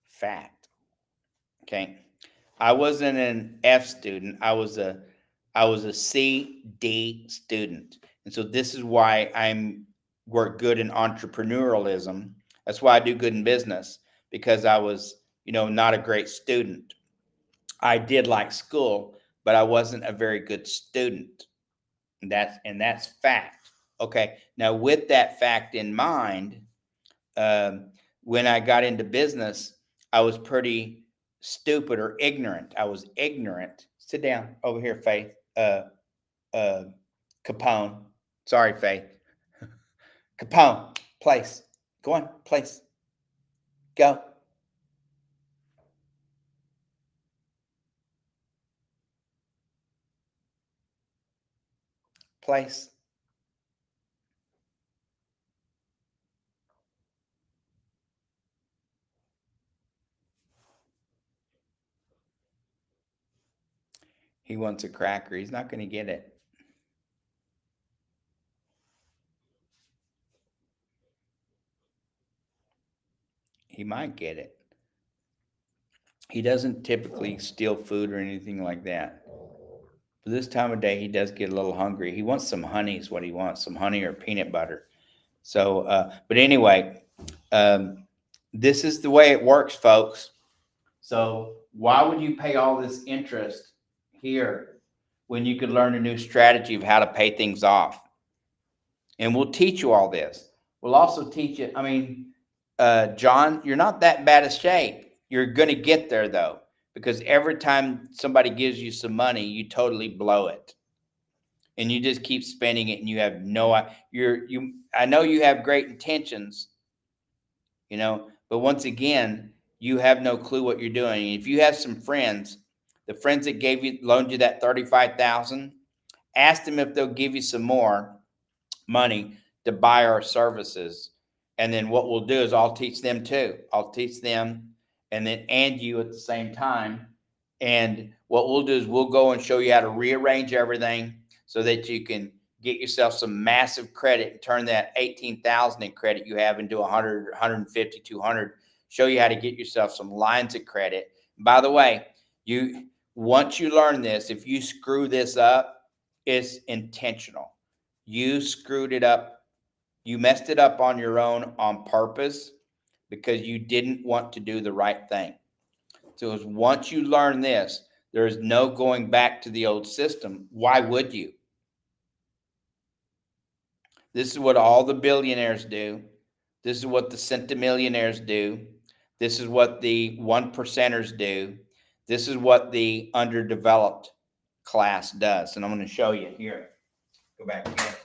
Fact. Okay. I wasn't an F student. I was a C, D student. And so this is why work good in entrepreneurialism. That's why I do good in business, because I was, not a great student. I did like school, but I wasn't a very good student. And that's fact. Okay. Now, with that fact in mind, when I got into business, I was pretty stupid or ignorant. I was ignorant. Sit down over here, Faith. Uh, Capone. Sorry, Faith. Capone. Place. Go on. Place. Go. Place. He wants a cracker. He's not going to get it. He might get it. He doesn't typically steal food or anything like that. But this time of day, he does get a little hungry. He wants some honey, is what he wants, some honey or peanut butter. So, but anyway, um, this is the way it works, folks. So, why would you pay all this interest here when you could learn a new strategy of how to pay things off? And we'll teach you all this. We'll also teach you. I mean, John, you're not that bad a shape. You're going to get there though, because every time somebody gives you some money, you totally blow it, and you just keep spending it, and you have no. You. I know you have great intentions, but once again, you have no clue what you're doing. If you have some friends, the friends that loaned you that 35,000, ask them if they'll give you some more money to buy our services. And then what we'll do is I'll teach them too. I'll teach them and you at the same time. And what we'll do is we'll go and show you how to rearrange everything so that you can get yourself some massive credit and turn that 18,000 in credit you have into 100, 150, 200. Show you how to get yourself some lines of credit. By the way, once you learn this, if you screw this up, it's intentional. You screwed it up. You messed it up on your own on purpose because you didn't want to do the right thing. So once you learn this, there is no going back to the old system. Why would you? This is what all the billionaires do. This is what the centimillionaires do. This is what the 1%ers do. This is what the underdeveloped class does. And I'm going to show you here. Go back here.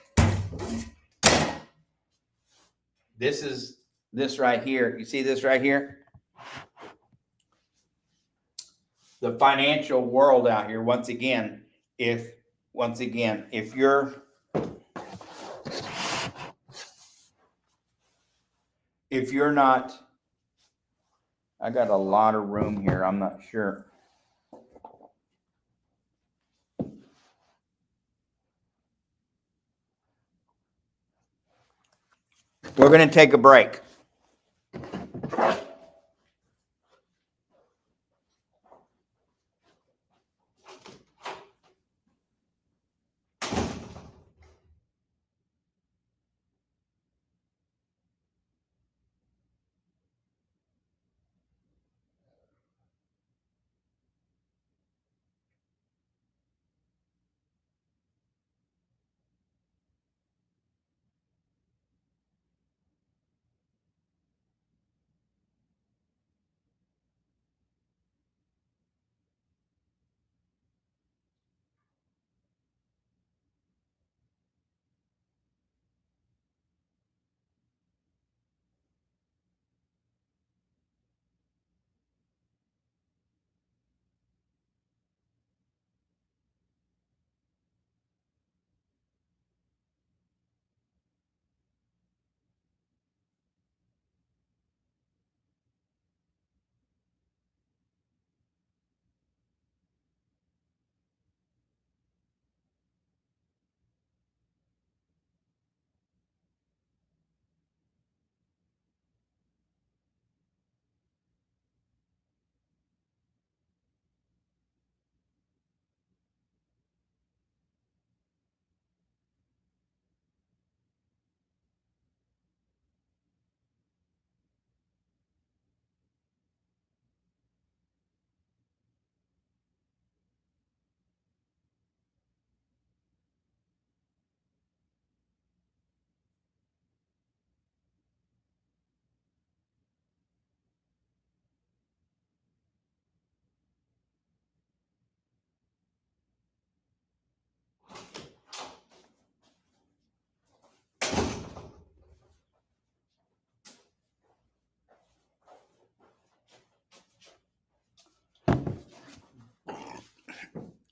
This is this right here. You see this right here? The financial world out here. Once again, if you're not, I got a lot of room here. I'm not sure. We're going to take a break.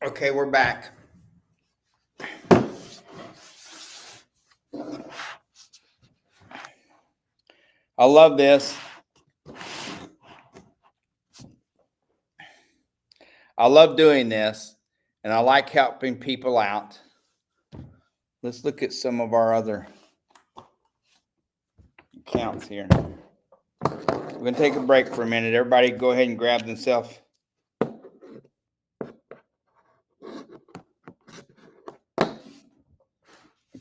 Okay, we're back. I love this. I love doing this, and I like helping people out. Let's look at some of our other accounts here. We're going to take a break for a minute. Everybody go ahead and grab themselves a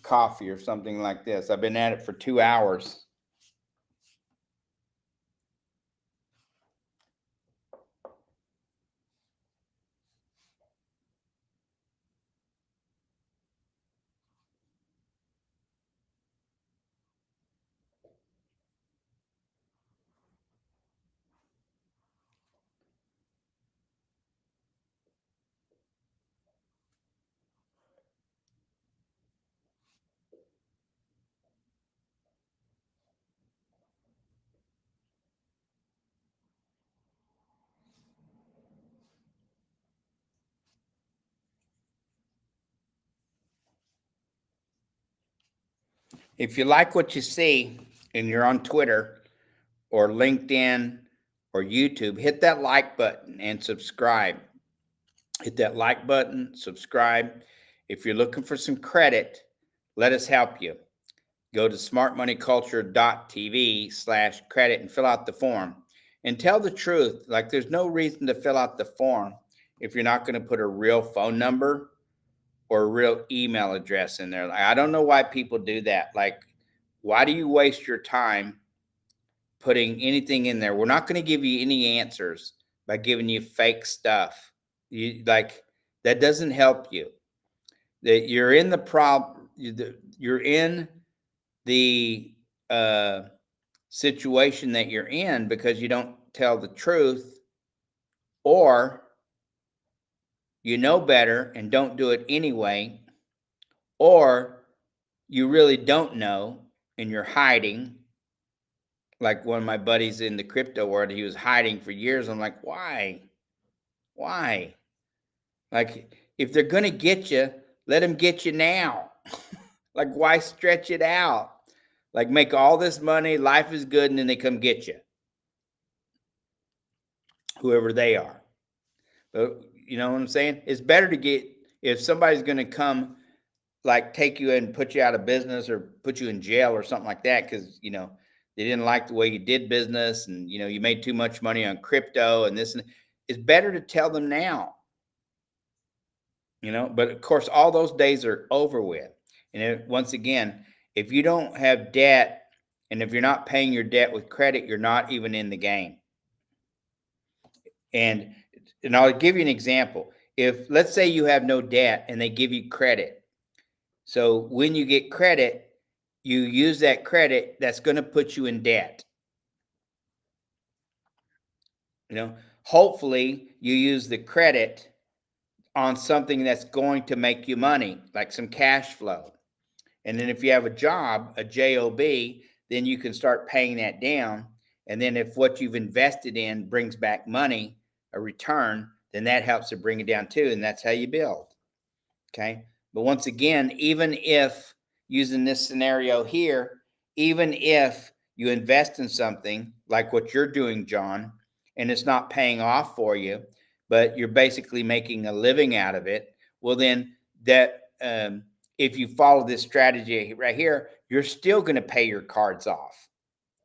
coffee or something like this. I've been at it for 2 hours. If you like what you see and you're on Twitter or LinkedIn or YouTube, hit that like button and subscribe. Hit that like button, subscribe. If you're looking for some credit, let us help you. Go to smartmoneyculture.tv/credit and fill out the form. And tell the truth. Like, there's no reason to fill out the form if you're not going to put a real phone number or a real email address in there. Like, I don't know why people do that. Like, why do you waste your time putting anything in there? We're not going to give you any answers by giving you fake stuff. That doesn't help you. That you're in the problem. You're in the situation that you're in because you don't tell the truth, or you know better and don't do it anyway, or you really don't know and you're hiding. Like one of my buddies in the crypto world, he was hiding for years. I'm like, why? Like, if they're going to get you, let them get you now. Like, why stretch it out? Like, make all this money, life is good, and then they come get you, whoever they are. But you know what I'm saying? It's better to get, if somebody's going to come, like, take you and put you out of business or put you in jail or something like that because, they didn't like the way you did business and, you made too much money on crypto and this. And it's better to tell them now, but of course, all those days are over with. And once again, if you don't have debt and if you're not paying your debt with credit, you're not even in the game. And I'll give you an example. If, let's say, you have no debt and they give you credit. So when you get credit, you use that credit that's going to put you in debt. Hopefully you use the credit on something that's going to make you money, like some cash flow. And then if you have a job, a job, then you can start paying that down. And then if what you've invested in brings back money, a return, then that helps to bring it down too. And that's how you build. Okay. But once again, even if, using this scenario here, even if you invest in something like what you're doing, John, and it's not paying off for you, but you're basically making a living out of it, well, then that, if you follow this strategy right here, you're still going to pay your cards off.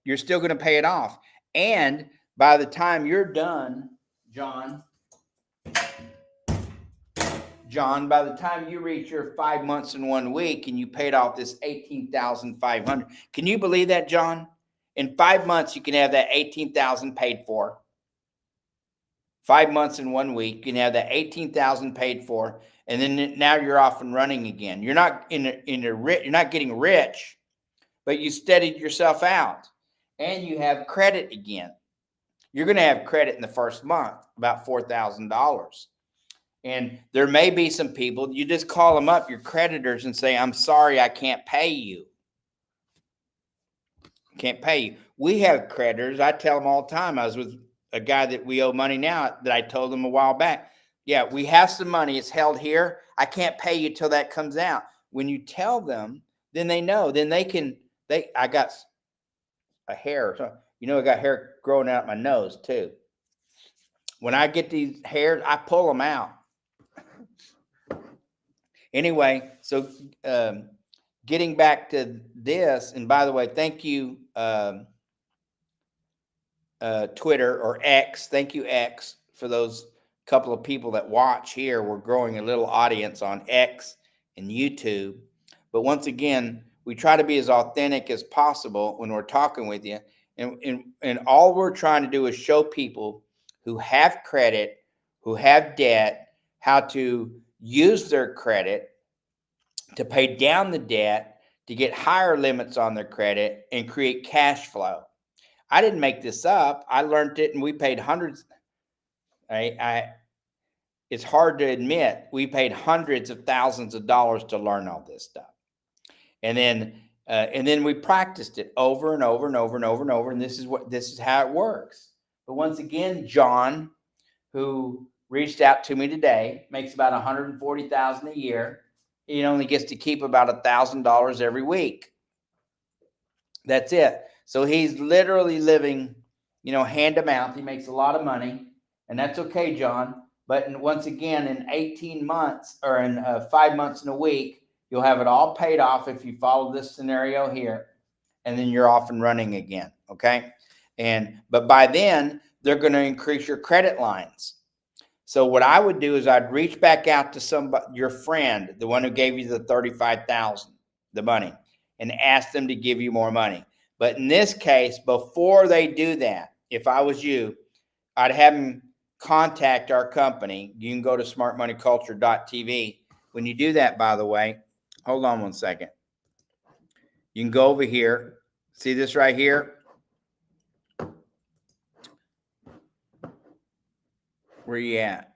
You're still going to pay it off. And by the time you're done, John, by the time you reach your 5 months and 1 week and you paid off this $18,500, can you believe that, John? In 5 months, you can have that $18,000 paid for. 5 months and 1 week, you can have that $18,000 paid for, and then now you're off and running again. You're not you're not getting rich, but you steadied yourself out, and you have credit again. You're going to have credit in the first month, about $4,000. And there may be some people, you just call them up, your creditors, and say, I'm sorry, I can't pay you. Can't pay you. We have creditors. I tell them all the time. I was with a guy that we owe money now that I told him a while back, Yeah, we have some money. It's held here. I can't pay you till that comes out. When you tell them, then they know. Then they can. I got a hair. So, I got hair growing out my nose too. When I get these hairs, I pull them out. Anyway, so getting back to this, and by the way, thank you, Twitter or X. Thank you, X, for those couple of people that watch here. We're growing a little audience on X and YouTube. But once again, we try to be as authentic as possible when we're talking with you. And all we're trying to do is show people who have credit, who have debt, how to use their credit to pay down the debt, to get higher limits on their credit, and create cash flow. I didn't make this up. I learned it, and we paid hundreds. It's hard to admit we paid hundreds of thousands of dollars to learn all this stuff, and then we practiced it over and over and over and over and over. And this is how it works. But once again, John, who reached out to me today, makes about $140,000 a year. He only gets to keep about $1,000 every week. That's it. So he's literally living, hand to mouth. He makes a lot of money, and that's okay, John. But once again, in 18 months or in 5 months and a week, you'll have it all paid off if you follow this scenario here, and then you're off and running again. Okay. But by then, they're going to increase your credit lines. So what I would do is I'd reach back out to somebody, your friend, the one who gave you the $35,000, the money, and ask them to give you more money. But in this case, before they do that, if I was you, I'd have them contact our company. You can go to smartmoneyculture.tv. When you do that, by the way, hold on one second. You can go over here. See this right here? Where you at?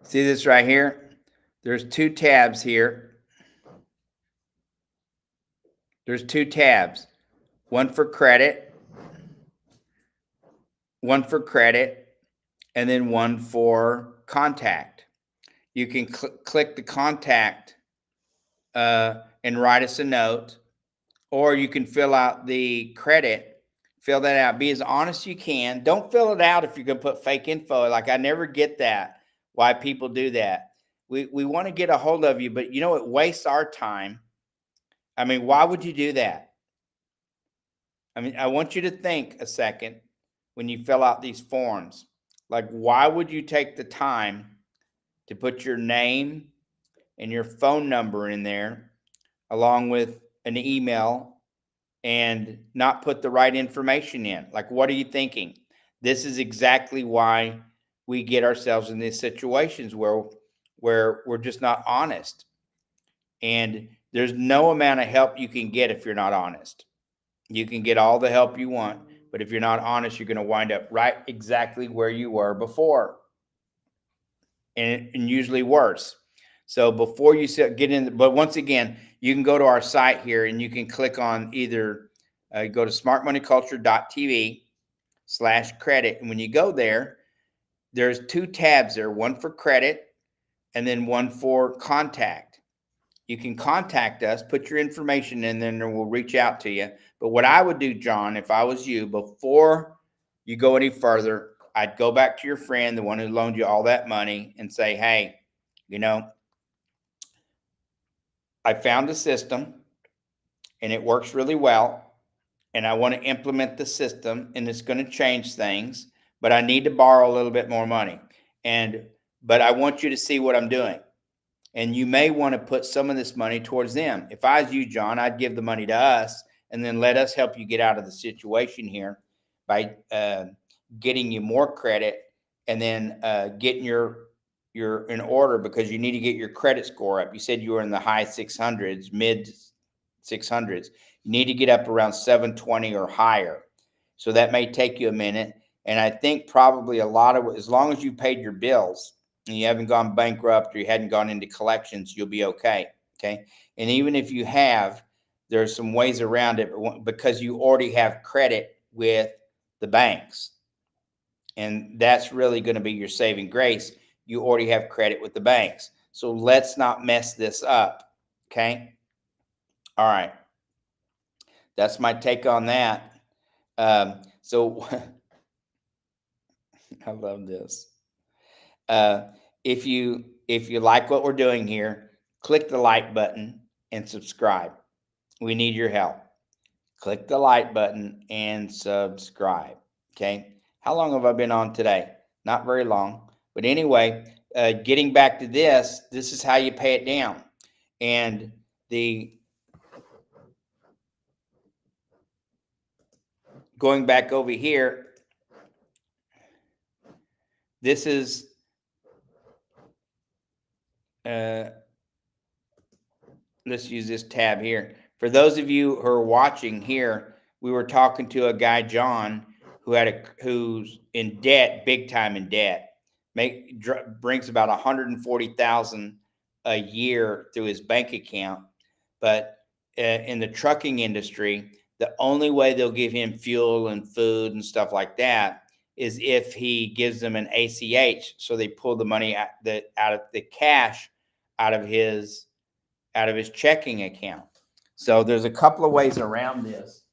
See this right here? There's two tabs here. There's two tabs. One for credit, and then one for contact. You can click the contact and write us a note, or you can fill out the credit. Fill that out. Be as honest as you can. Don't fill it out if you're going to put fake info. Like, I never get that, why people do that. We want to get a hold of you, but it wastes our time. I mean, why would you do that? I mean, I want you to think a second when you fill out these forms. Like, why would you take the time to put your name and your phone number in there along with an email and not put the right information in? Like, what are you thinking? This is exactly why we get ourselves in these situations where we're just not honest. And there's no amount of help you can get if you're not honest. You can get all the help you want, but if you're not honest, you're going to wind up right exactly where you were before, and usually worse. So before you get in, but once again, you can go to our site here and you can click on either go to smartmoneyculture.tv/credit. And when you go there, there's two tabs there, one for credit and then one for contact. You can contact us, put your information in there, and we'll reach out to you. But what I would do, John, if I was you, before you go any further, I'd go back to your friend, the one who loaned you all that money, and say, hey, I found a system and it works really well, and I want to implement the system, and it's going to change things, but I need to borrow a little bit more money. But I want you to see what I'm doing. And you may want to put some of this money towards them. If I was you, John, I'd give the money to us and then let us help you get out of the situation here by getting you more credit, and then getting your in order, because you need to get your credit score up. You said you were in the high 600s, mid 600s. You need to get up around 720 or higher. So that may take you a minute. And I think probably a lot of, as long as you paid your bills and you haven't gone bankrupt or you hadn't gone into collections, you'll be okay. Okay. And even if you have, there's some ways around it because you already have credit with the banks. And that's really going to be your saving grace. You already have credit with the banks. So let's not mess this up. Okay. All right. That's my take on that. So I love this. If you like what we're doing here, click the like button and subscribe. We need your help. Click the like button and subscribe. Okay. How long have I been on today? Not very long. But anyway, getting back to this is how you pay it down. And going back over here, this is let's use this tab here. For those of you who are watching here, we were talking to a guy, John, who's in debt, big time in debt. Brings about $140,000 a year through his bank account. But in the trucking industry, the only way they'll give him fuel and food and stuff like that is if he gives them an ACH. So they pull the money out of the cash out of his checking account. So there's a couple of ways around this.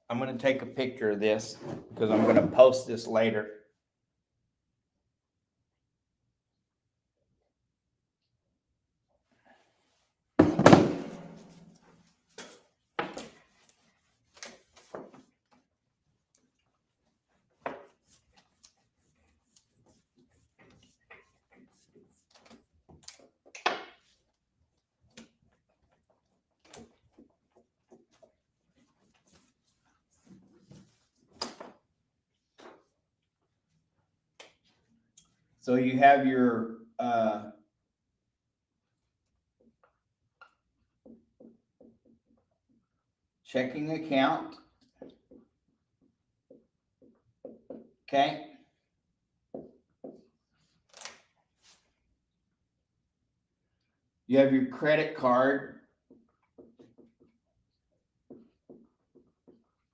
I'm going to take a picture of this because I'm going to post this later. So you have your checking account. Okay. You have your credit card.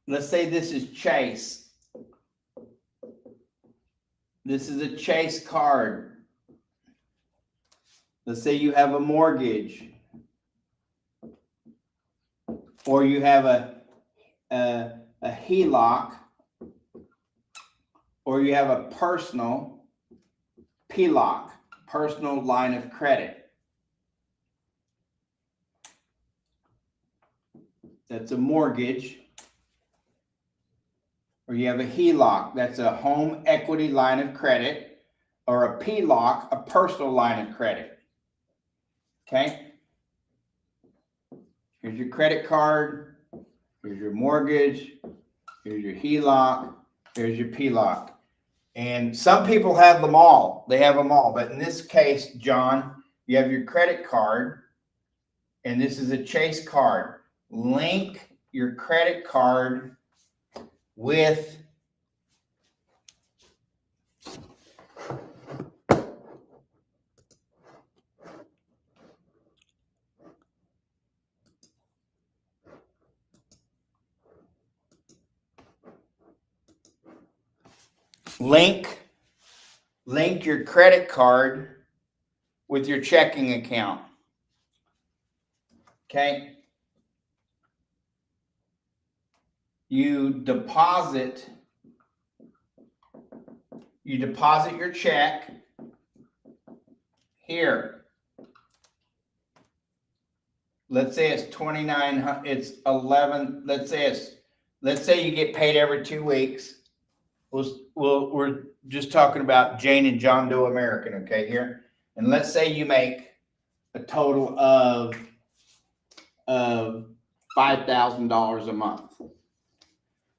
Let's say this is Chase. This is a Chase card. Let's say you have a mortgage, or you have a HELOC, or you have a personal PLOC, personal line of credit. That's a mortgage. Or you have a HELOC, that's a home equity line of credit, or a PLOC, a personal line of credit. Okay? Here's your credit card, here's your mortgage, here's your HELOC, here's your PLOC. And some people have them all. They have them all. But in this case, John, you have your credit card, and this is a Chase card. Link your credit card with link your credit card with your checking account. Okay? You deposit your check here. Let's say it's 29, it's 11, let's say you get paid every 2 weeks. We're just talking about Jane and John Doe American, okay, here. And let's say you make a total of $5,000 a month.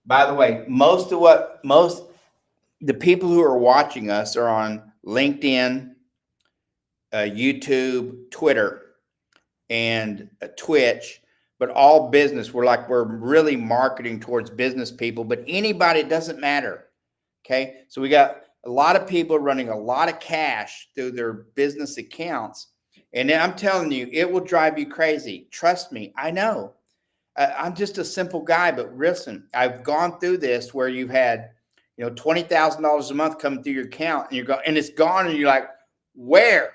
By the way, most the people who are watching us are on LinkedIn, YouTube, Twitter, and Twitch. but all business. We're really marketing towards business people, but anybody, it doesn't matter. Okay. So we got a lot of people running a lot of cash through their business accounts. And I'm telling you, it will drive you crazy. Trust me. I know. I'm just a simple guy, but listen, I've gone through this where you've had, $20,000 a month coming through your account and it's gone and you're like, where?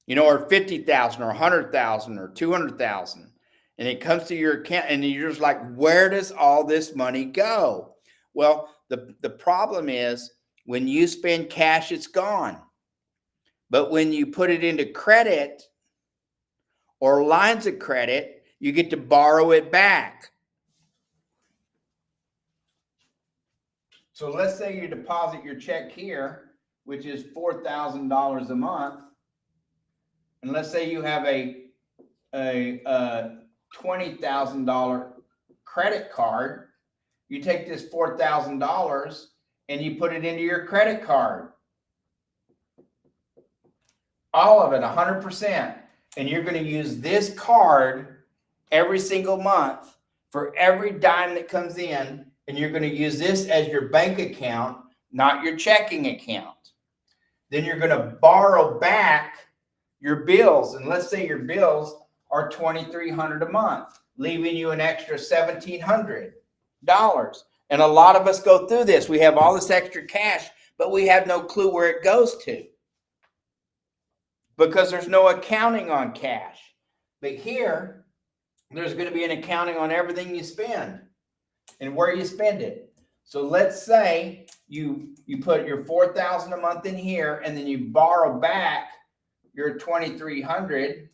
Or 50,000 or 100,000 or 200,000. And it comes to your account and you're just like, where does all this money go? Well, the problem is when you spend cash, it's gone. But when you put it into credit or lines of credit, you get to borrow it back. So let's say you deposit your check here, which is $4,000 a month. And let's say you have a $20,000 credit card. You take this $4,000 and you put it into your credit card. All of it, 100%. And you're going to use this card every single month for every dime that comes in. And you're going to use this as your bank account, not your checking account. Then you're going to borrow back your bills. And let's say your bills are $2,300 a month, leaving you an extra $1,700. And a lot of us go through this. We have all this extra cash, but we have no clue where it goes to because there's no accounting on cash. But here, there's going to be an accounting on everything you spend and where you spend it. So let's say you put your $4,000 a month in here and then you borrow back your $2,300,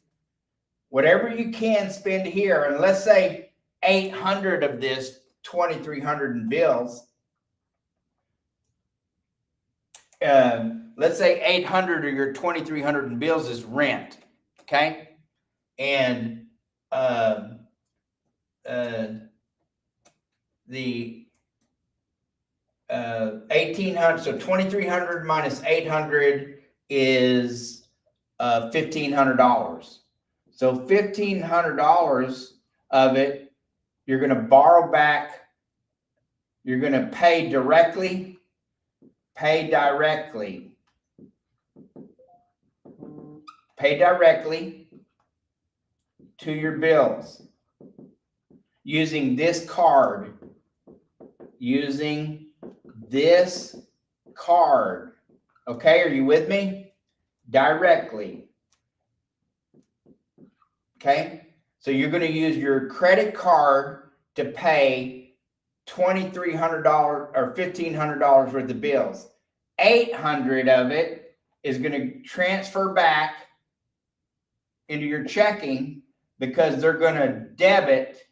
whatever you can spend here. And let's say 800 of this 2,300 in bills. Let's say 800 of your 2,300 in bills is rent. Okay. And the 1,800, so 2,300 minus 800 is $1,500. So $1,500 of it, you're going to borrow back. You're going to pay directly to your bills using this card. Okay, are you with me? Directly. Okay, so you're going to use your credit card to pay $2,300 or $1,500 worth of bills. 800 of it is going to transfer back into your checking because they're going to debit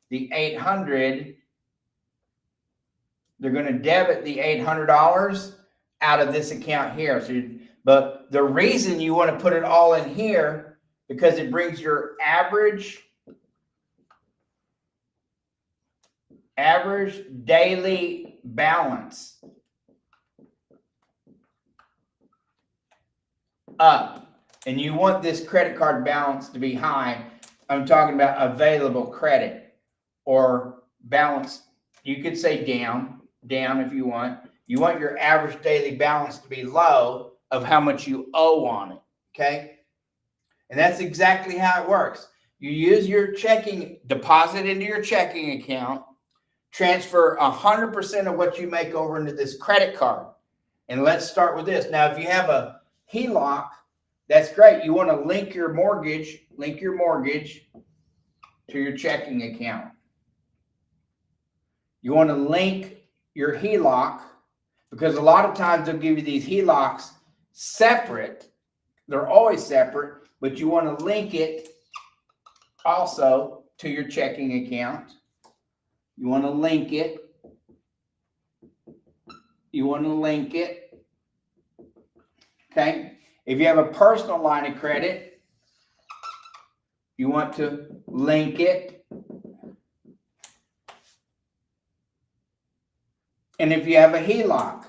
the 800. They're going to debit the $800 out of this account here. But the reason you want to put it all in here because it brings your average daily balance up. And you want this credit card balance to be high. I'm talking about available credit or balance. You could say down if you want. You want your average daily balance to be low of how much you owe on it. Okay. And that's exactly how it works. You use your checking, deposit into your checking account, transfer 100% of what you make over into this credit card. And let's start with this. Now, if you have a HELOC, that's great. You want to link your mortgage to your checking account. You want to link your HELOC because a lot of times they'll give you these HELOCs separate. They're always separate, but you want to link it also to your checking account. You want to link it. Okay. If you have a personal line of credit, you want to link it. And if you have a HELOC,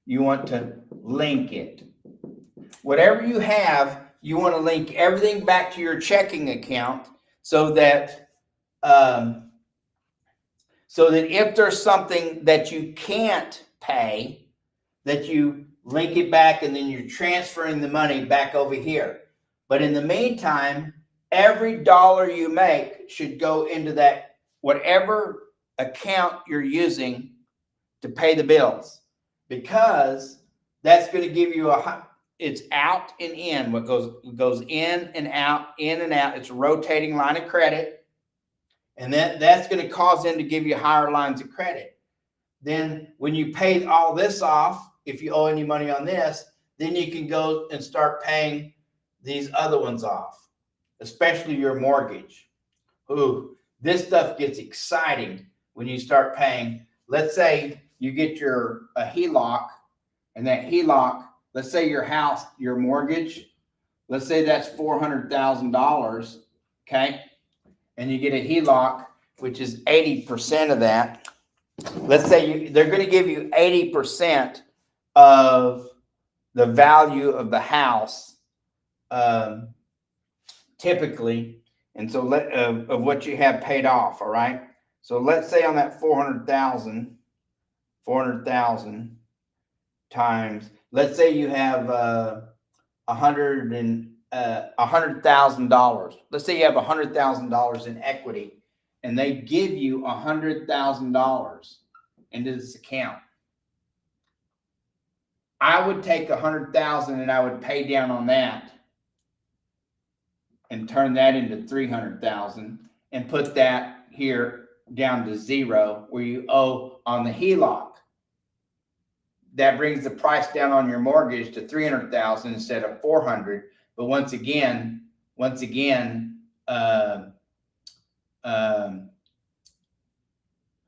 you want to link it. whatever you have, you want to link everything back to your checking account so that if there's something that you can't pay, that you link it back and then you're transferring the money back over here. But in the meantime, every dollar you make should go into that whatever account you're using to pay the bills, because that's going to give you it's out and in. What goes in and out, in and out. It's a rotating line of credit, and that's going to cause them to give you higher lines of credit. Then when you pay all this off, if you owe any money on this, then you can go and start paying these other ones off, especially your mortgage. Ooh, this stuff gets exciting when you start paying. Let's say you get a HELOC, and that HELOC, let's say your house, your mortgage, let's say that's $400,000, okay? And you get a HELOC, which is 80% of that. Let's say they're going to give you 80% of the value of the house, typically, and so of what you have paid off. All right. So let's say on that 400,000 times, let's say you have $100,000. Let's say you have $100,000 in equity, and they give you $100,000 into this account. I would take $100,000 and I would pay down on that and turn that into $300,000 and put that here down to zero where you owe on the HELOC. That brings the price down on your mortgage to $300,000 instead of $400,000. But once again, oh,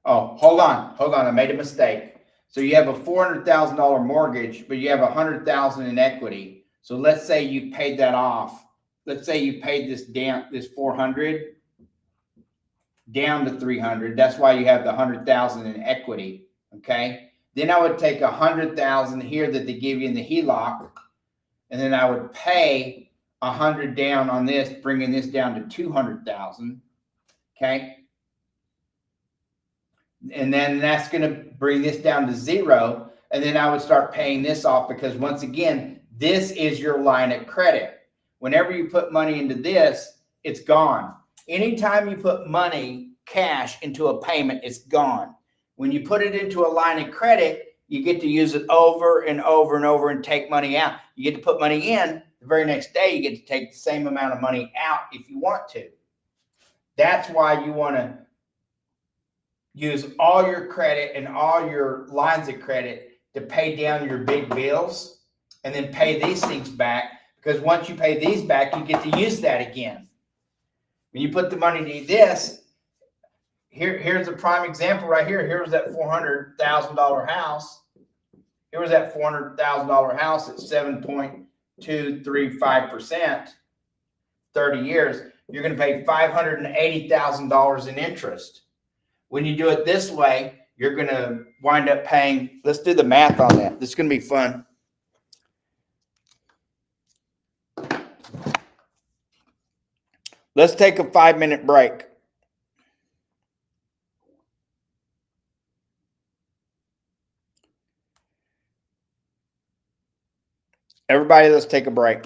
hold on, I made a mistake. So you have a $400,000 mortgage, but you have $100,000 in equity. So let's say you paid that off. Let's say you paid this down, this 400 down to 300. That's why you have the 100,000 in equity. Okay. Then I would take 100,000 here that they give you in the HELOC, and then I would pay 100 down on this, bringing this down to 200,000. Okay. And then that's going to bring this down to zero. And then I would start paying this off, because once again, this is your line of credit. Whenever you put money into this, it's gone. Anytime you put money, cash, into a payment, it's gone. When you put it into a line of credit, you get to use it over and over and over and take money out. You get to put money in. The very next day, you get to take the same amount of money out if you want to. That's why you want to use all your credit and all your lines of credit to pay down your big bills, and then pay these things back, because once you pay these back, you get to use that again. When you put the money to this, here's a prime example right here. Here's that $400,000 house. Here was that $400,000 house at 7.235%, 30 years. You're going to pay $580,000 in interest. When you do it this way, you're going to wind up paying, let's do the math on that. This is going to be fun. Let's take a 5-minute break. Everybody, let's take a break.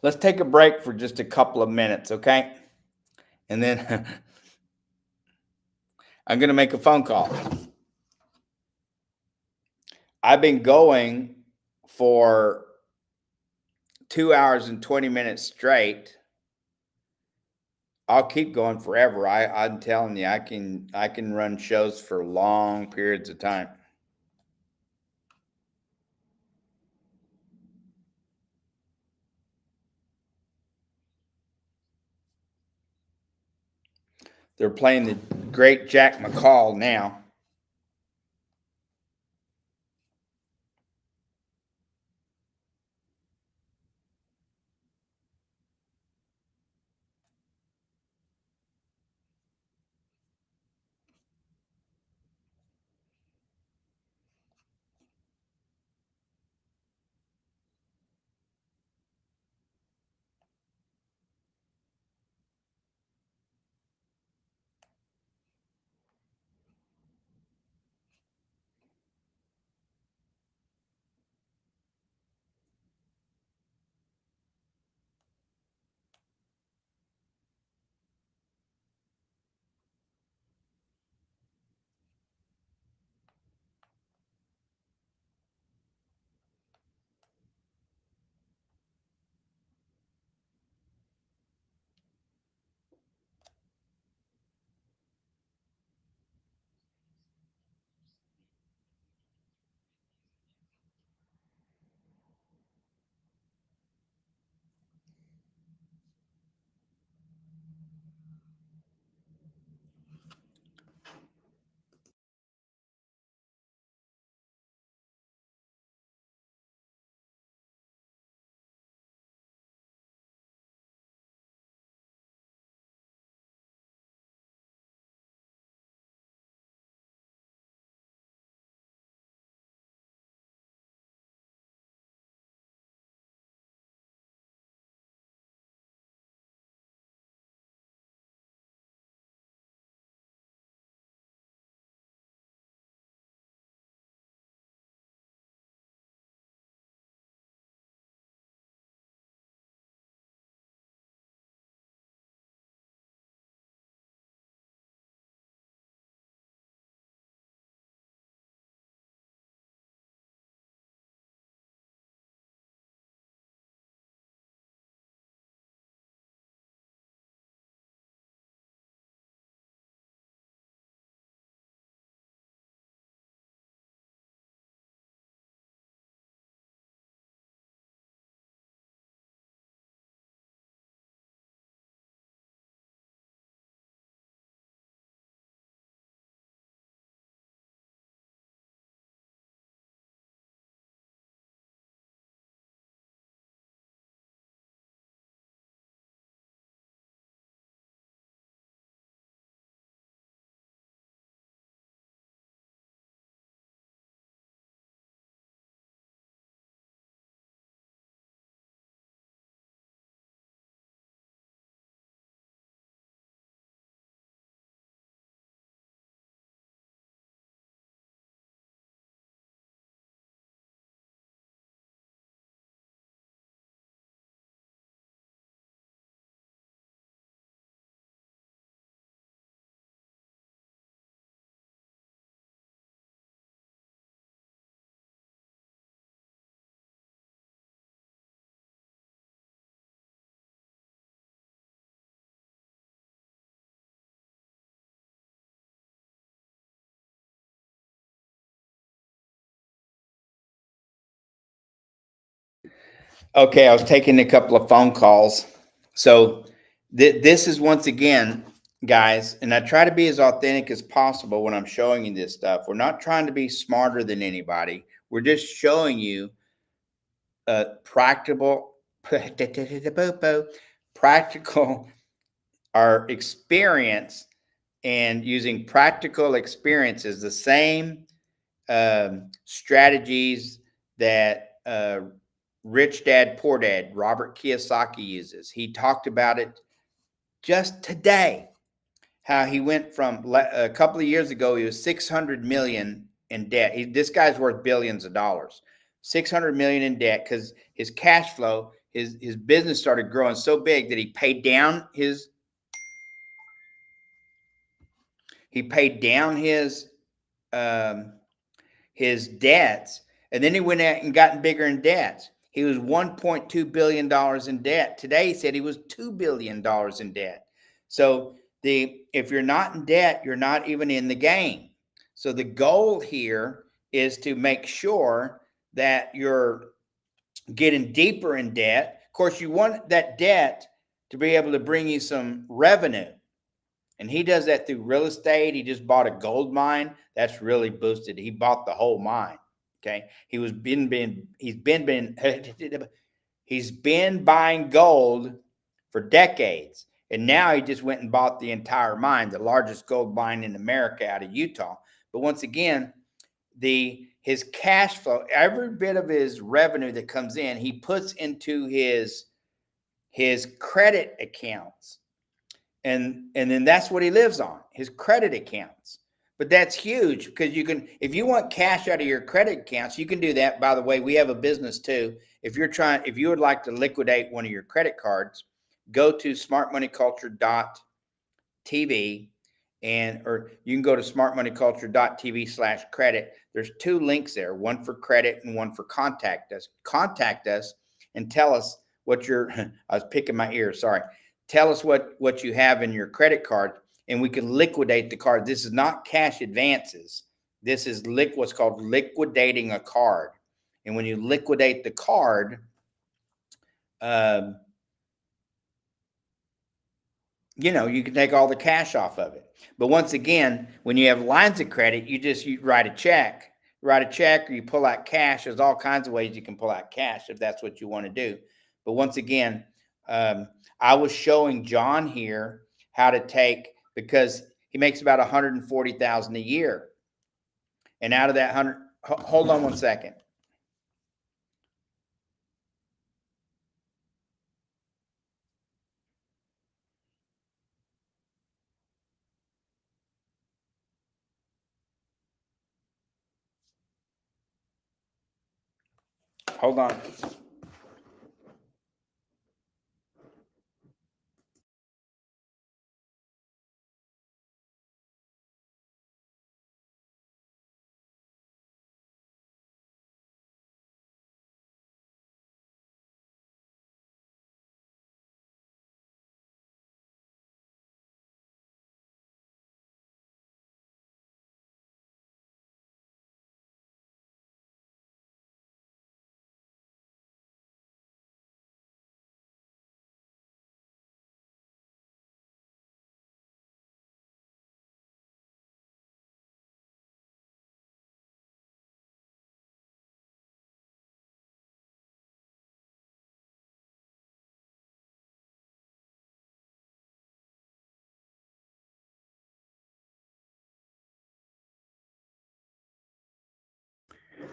Let's take a break for just a couple of minutes, okay? And then I'm going to make a phone call. I've been going for 2 hours and 20 minutes straight. I'll keep going forever. I'm telling you, I can run shows for long periods of time. They're playing the great Jack McCall now. Okay, I was taking a couple of phone calls. So this is once again, guys, and I try to be as authentic as possible when I'm showing you this stuff. We're not trying to be smarter than anybody. We're just showing you practical, practical, our experience, and using practical experiences, the same strategies that Rich Dad Poor Dad Robert Kiyosaki uses. He talked about it just today. How he went from a couple of years ago, he was 600 million in debt. This guy's worth billions of dollars. 600 million in debt because his cash flow, his business started growing so big that he paid down um, his debts, And then he went out and gotten bigger in debt. He was $1.2 billion in debt. Today he said he was $2 billion in debt. So if you're not in debt, you're not even in the game. So the goal here is to make sure that you're getting deeper in debt. Of course, you want that debt to be able to bring you some revenue. And he does that through real estate. He just bought a gold mine. That's really boosted. He bought the whole mine. Okay. He's been buying gold for decades. And now he just went and bought the entire mine, the largest gold mine in America out of Utah. But once again, his cash flow, every bit of his revenue that comes in, he puts into his credit accounts. And then that's what he lives on, his credit accounts. But that's huge because if you want cash out of your credit accounts, you can do that. By the way, we have a business too. If you would like to liquidate one of your credit cards, go to smartmoneyculture.tv or you can go to smartmoneyculture.tv/credit. There's 2 links there, one for credit and one for contact us. Contact us and tell us what I was picking my ears, sorry. Tell us what you have in your credit card, and we can liquidate the card. This is not cash advances. This is what's called liquidating a card. And when you liquidate the card, you can take all the cash off of it. But once again, when you have lines of credit, you write a check. Or you pull out cash. There's all kinds of ways you can pull out cash if that's what you want to do. But once again, I was showing John here how to take, because he makes about $140,000 a year. And out of that hold on one second. Hold on.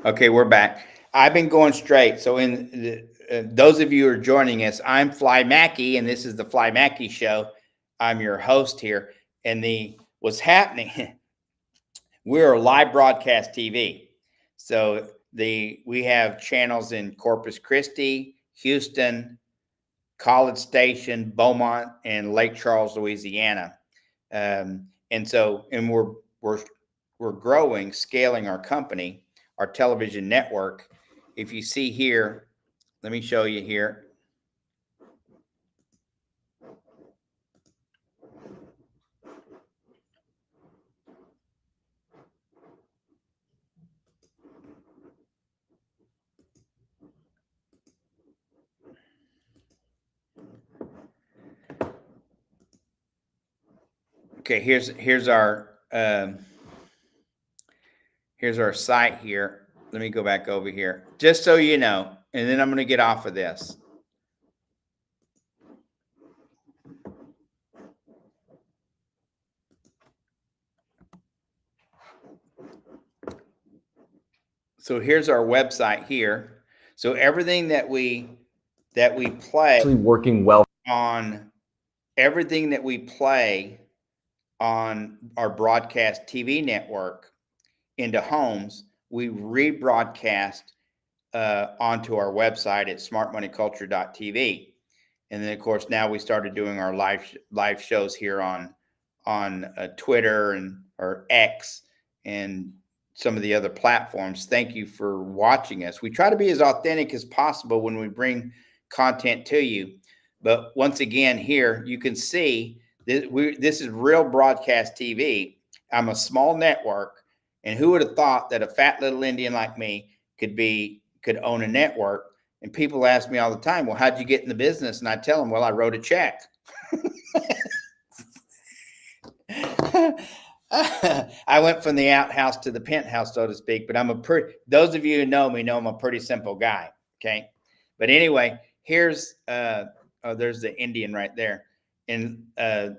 Okay, we're back. I've been going straight. So those of you who are joining us, I'm Fly Mackey, and this is the Fly Mackey Show. I'm your host here. And what's happening, we're a live broadcast TV. So we have channels in Corpus Christi, Houston, College Station, Beaumont, and Lake Charles, Louisiana. And we're growing, scaling our company, our television network. If you see here, let me show you here. Okay, here's our site here. Let me go back over here, just so you know, and then I'm going to get off of this. So here's our website here. So everything that we play actually working well on, everything that we play on our broadcast TV network into homes, we rebroadcast onto our website at smartmoneyculture.tv. And then, of course, now we started doing our live shows here on Twitter or X, and some of the other platforms. Thank you for watching us. We try to be as authentic as possible when we bring content to you. But once again, here you can see this is real broadcast TV. I'm a small network, and who would have thought that a fat little Indian like me could own a network? And people ask me all the time, "Well, how'd you get in the business?" And I tell them, "Well, I wrote a check." I went from the outhouse to the penthouse, so to speak. But those of you who know me know I'm a pretty simple guy. Okay. But anyway, here's there's the Indian right there. And I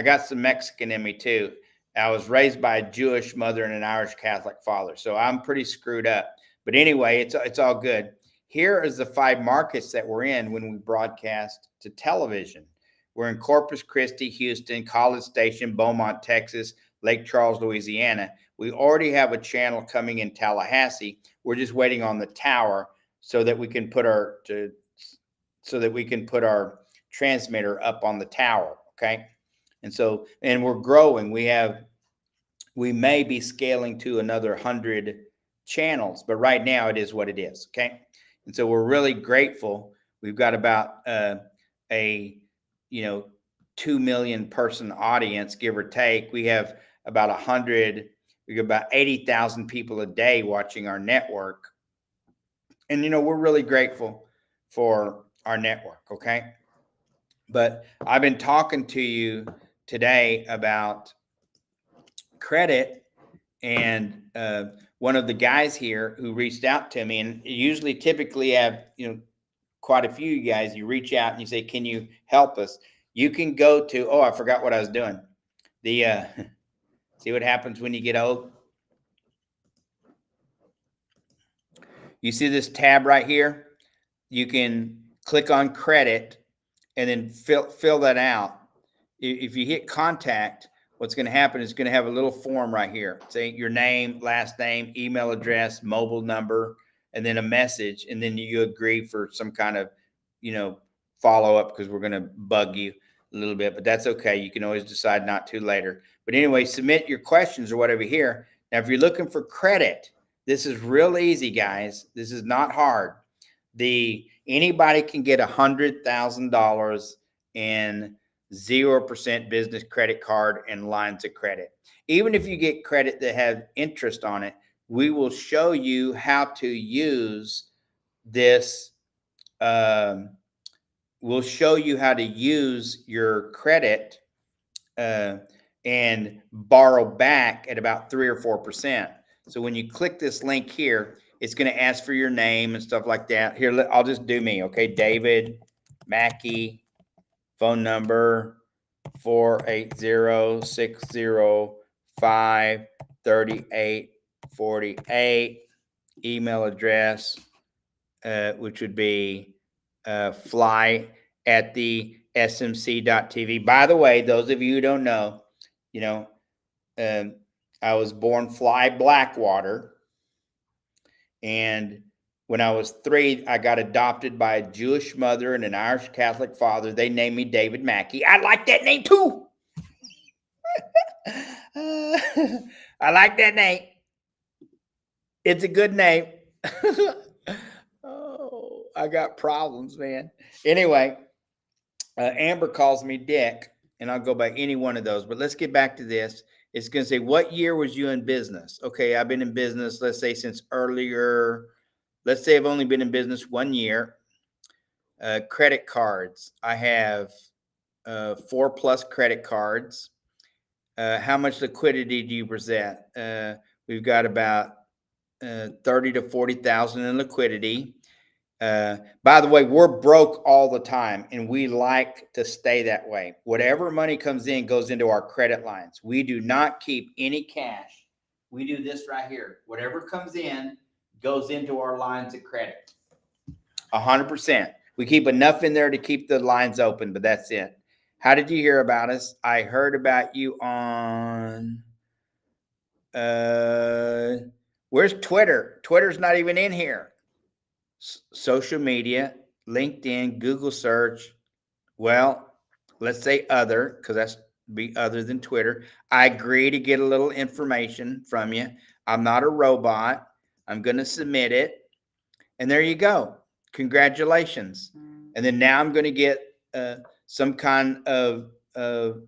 got some Mexican in me too. I was raised by a Jewish mother and an Irish Catholic father, so I'm pretty screwed up. But anyway, it's all good. Here is the 5 markets that we're in when we broadcast to television. We're in Corpus Christi, Houston, College Station, Beaumont, Texas, Lake Charles, Louisiana. We already have a channel coming in Tallahassee. We're just waiting on the tower so that we can put our transmitter up on the tower. Okay. And we're growing. We may be scaling to another 100 channels, but right now it is what it is. Okay. And so we're really grateful. We've got about a 2 million person audience, give or take. We have about 80,000 people a day watching our network. And, we're really grateful for our network. Okay. But I've been talking to you today about credit, and one of the guys here who reached out to me, and typically have, quite a few of you guys, you reach out and you say, "Can you help us?" You can go to, I forgot what I was doing. See what happens when you get old? You see this tab right here? You can click on credit and then fill that out. If you hit contact, what's going to happen is going to have a little form right here. Say your name, last name, email address, mobile number, and then a message. And then you agree for some kind of, follow up, because we're going to bug you a little bit, but that's okay. You can always decide not to later. But anyway, submit your questions or whatever here. Now, if you're looking for credit, this is real easy, guys. This is not hard. Anybody can get $100,000 in 0% business credit card and lines of credit. Even if you get credit that has interest on it, we will show you how to use this. We'll show you how to use your credit and borrow back at about 3 or 4%. So when you click this link here, it's going to ask for your name and stuff like that. Here, I'll just do me. Okay. David Mackey, phone number 480-605-3848, email address, which would be fly@the smc.tv. By the way, those of you who don't know, I was born Fly Blackwater, and when I was 3, I got adopted by a Jewish mother and an Irish Catholic father. They named me David Mackey. I like that name too. I like that name. It's a good name. Oh, I got problems, man. Anyway, Amber calls me Dick, and I'll go by any one of those. But let's get back to this. It's going to say, what year was you in business? Okay, I've been in business, let's say, since earlier. Let's say I've only been in business 1 year. Credit cards. I have 4+ credit cards. How much liquidity do you present? We've got about 30 to 40,000 in liquidity. By the way, we're broke all the time, and we like to stay that way. Whatever money comes in goes into our credit lines. We do not keep any cash. We do this right here. Whatever comes in goes into our lines of credit. 100%. We keep enough in there to keep the lines open, but that's it. How did you hear about us? I heard about you on where's Twitter? Twitter's not even in here. Social media, LinkedIn, Google search. Well, let's say other, because that's be other than Twitter. I agree to get a little information from you. I'm not a robot. I'm going to submit it. And there you go. Congratulations. And then now I'm going to get some kind of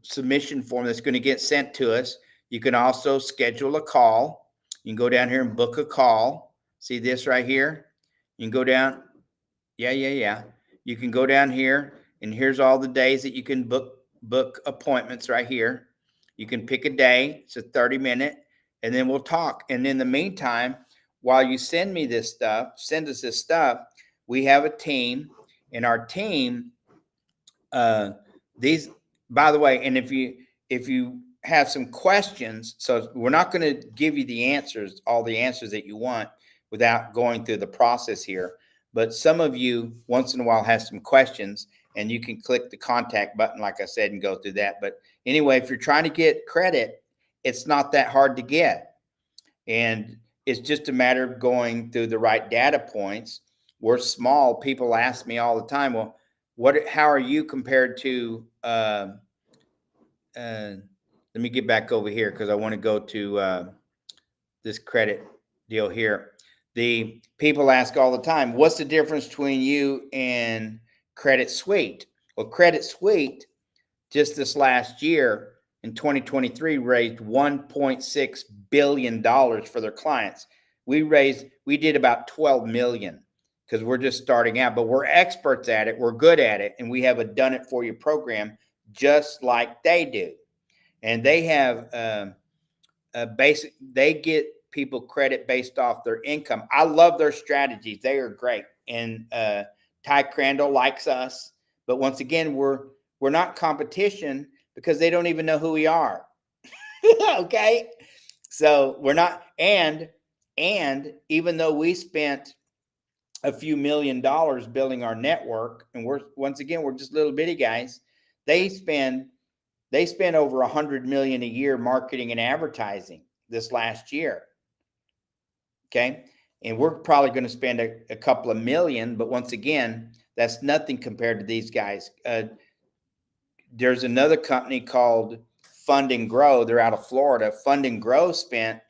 submission form that's going to get sent to us. You can also schedule a call. You can go down here and book a call. See this right here? You can go down. Yeah. You can go down here, and here's all the days that you can book appointments right here. You can pick a day. It's a 30-minute, and then we'll talk. And in the meantime, while you send us this stuff, we have a team, and our team, these, by the way, and if you have some questions, so we're not going to give you all the answers that you want without going through the process here. But some of you once in a while have some questions, and you can click the contact button, like I said, and go through that. But anyway, if you're trying to get credit, it's not that hard to get. And it's just a matter of going through the right data points. We're small. People ask me all the time, well, how are you compared to, let me get back over here because I want to go to this credit deal here. The people ask all the time, what's the difference between you and Credit Suite? Well, Credit Suite just this last year in 2023 raised $1.6 billion for their clients. We did about 12 million because we're just starting out, but we're experts at it. We're good at it. And we have a done it for you program just like they do. And they have they get people credit based off their income. I love their strategies. They are great. And Ty Crandall likes us. But once again, we're not competition because they don't even know who we are. Okay. So we're not, and even though we spent a few $1 million building our network, and we're just little bitty guys, they spend over $100 million a year marketing and advertising this last year. Okay. And we're probably going to spend a couple of million, but once again, that's nothing compared to these guys. There's another company called Fund and Grow. They're out of Florida. Fund and Grow spent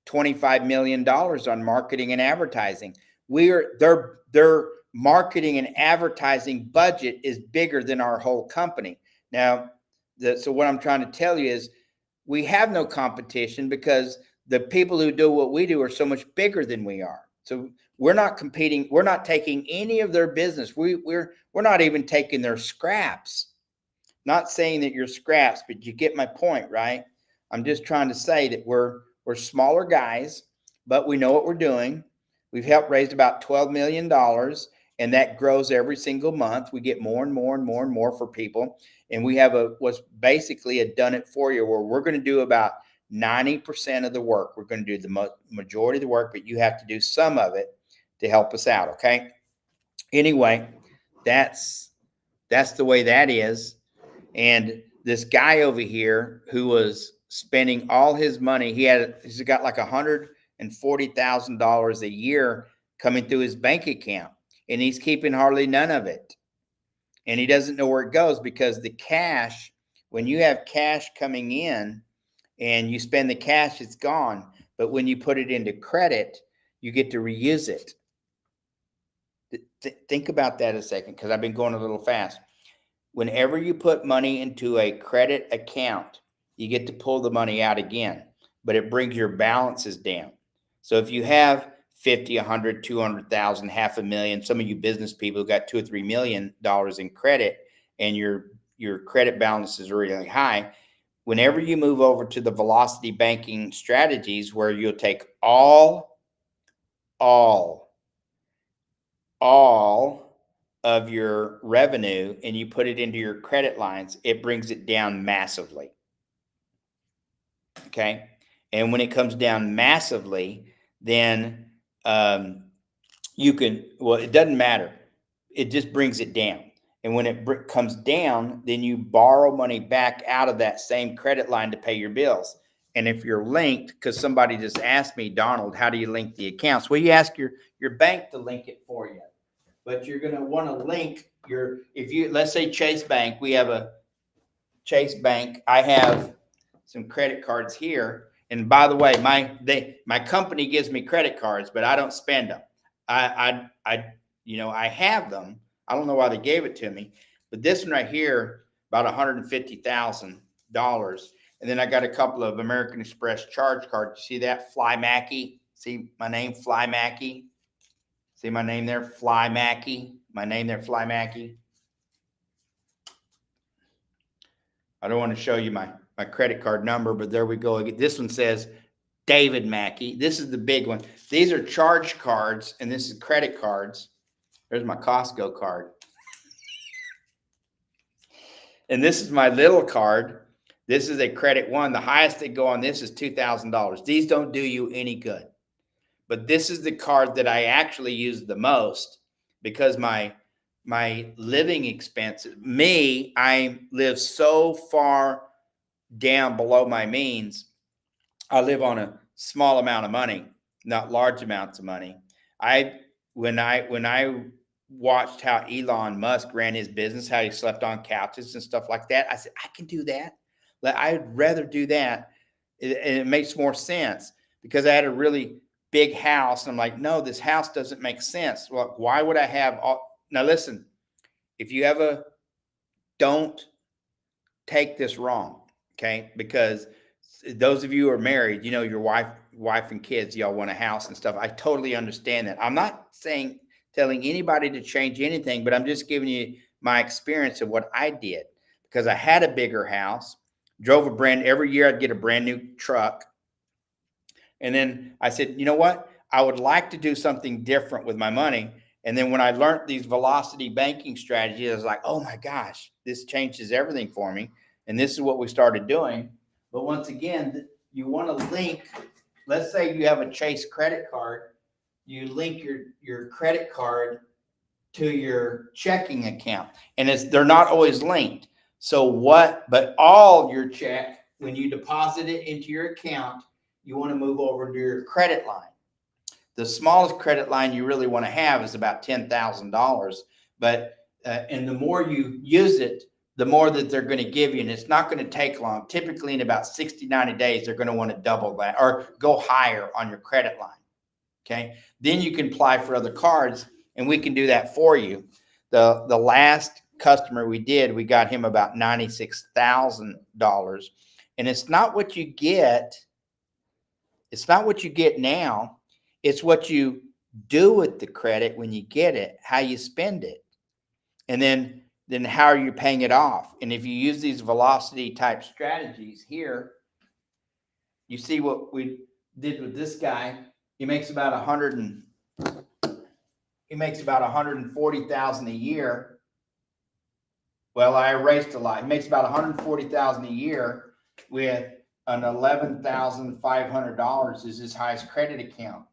$25 million on marketing and advertising. Their marketing and advertising budget is bigger than our whole company. Now, so what I'm trying to tell you is we have no competition because the people who do what we do are so much bigger than we are. So we're not competing. We're not taking any of their business. We're not even taking their scraps. Not saying that you're scraps, but you get my point, right? I'm just trying to say that we're smaller guys, but we know what we're doing. We've helped raise about $12 million, and that grows every single month. We get more and more and more and more for people. And we have what's basically a done it for you, where we're going to do about 90% of the work. We're going to do the majority of the work, but you have to do some of it to help us out. Okay. Anyway, that's the way that is. And this guy over here who was spending all his money, he's got like $140,000 a year coming through his bank account, and he's keeping hardly none of it. And he doesn't know where it goes because the cash, when you have cash coming in and you spend the cash, it's gone. But when you put it into credit, you get to reuse it. Think about that a second, because I've been going a little fast. Whenever you put money into a credit account, you get to pull the money out again, but it brings your balances down. So if you have 50, 100, 200,000, $500,000, some of you business people got $2 or $3 million in credit, and your credit balance is really high. Whenever you move over to the velocity banking strategies, where you'll take all of your revenue and you put it into your credit lines, it brings it down massively. Okay. And when it comes down massively, then it doesn't matter. It just brings it down. And when it comes down, then you borrow money back out of that same credit line to pay your bills. And if you're linked, because somebody just asked me, Donald, how do you link the accounts? Well, you ask your bank to link it for you. But you're going to want to link let's say Chase Bank, we have a Chase Bank. I have some credit cards here, And by the way, my company gives me credit cards, but I don't spend them. I have them. I don't know why they gave it to me, but this one right here, about $150,000. And then I got a couple of American Express charge cards. You see that? Fly Mackey. See my name, Fly Mackey. See my name there, Fly Mackey. My name there, Fly Mackey. I don't want to show you my credit card number, but there we go. This one says David Mackey. This is the big one. These are charge cards, and this is credit cards. There's my Costco card. And this is my little card. This is a credit one. The highest they go on this is $2,000. These don't do you any good. But this is the card that I actually use the most because my living expenses, I live so far down below my means. I live on a small amount of money, not large amounts of money. When I watched how Elon Musk ran his business, how he slept on couches and stuff like that, I said, I can do that. I'd rather do that. It makes more sense because I had a really big house. And I'm like, no, this house doesn't make sense. Well, why would I have all? Now listen, if you ever don't take this wrong, okay? Because those of you who are married, you know, your wife and kids, y'all want a house and stuff. I totally understand that. I'm not telling anybody to change anything, but I'm just giving you my experience of what I did because I had a bigger house, drove every year I'd get a brand new truck. And then I said, you know what? I would like to do something different with my money. And then when I learned these velocity banking strategies, I was like, oh my gosh, this changes everything for me. And this is what we started doing. But once again, you want to link, let's say you have a Chase credit card, you link your credit card to your checking account. And they're not always linked. But all your check, when you deposit it into your account, you want to move over to your credit line. The smallest credit line you really want to have is about $10,000. But and the more you use it, the more that they're going to give you. And it's not going to take long. Typically in about 60, 90 days, they're going to want to double that or go higher on your credit line. Okay. Then you can apply for other cards and we can do that for you. The last customer we got him about $96,000. And it's not what you get. It's not what you get now. It's what you do with the credit when you get it, how you spend it. And then how are you paying it off? And if you use these velocity type strategies here, you see what we did with this guy. He makes about $140,000 a year. Well, I erased a lot. He makes about $140,000 a year with an $11,500 is his highest credit account.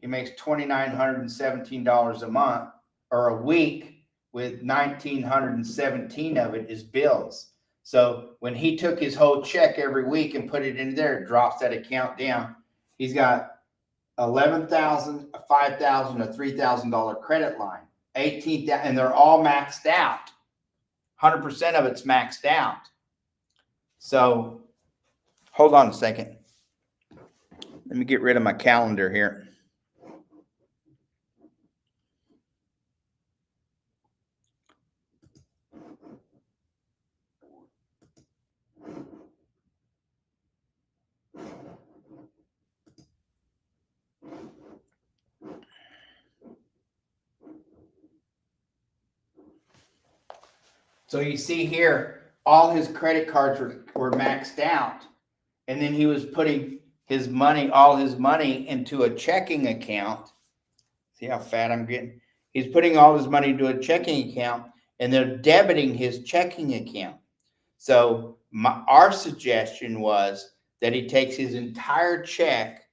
He makes $2,917 a month or a week with $1,917 of it is bills. So when he took his whole check every week and put it in there, it drops that account down. He's got $11,000, a $5,000, a $3,000 credit line, $18,000, and they're all maxed out. 100% of it's maxed out. So hold on a second. Let me get rid of my calendar here. So you see here, all his credit cards were maxed out. And then he was putting all his money into a checking account. See how fat I'm getting? He's putting all his money into a checking account and they're debiting his checking account. So our suggestion was that he takes his entire check,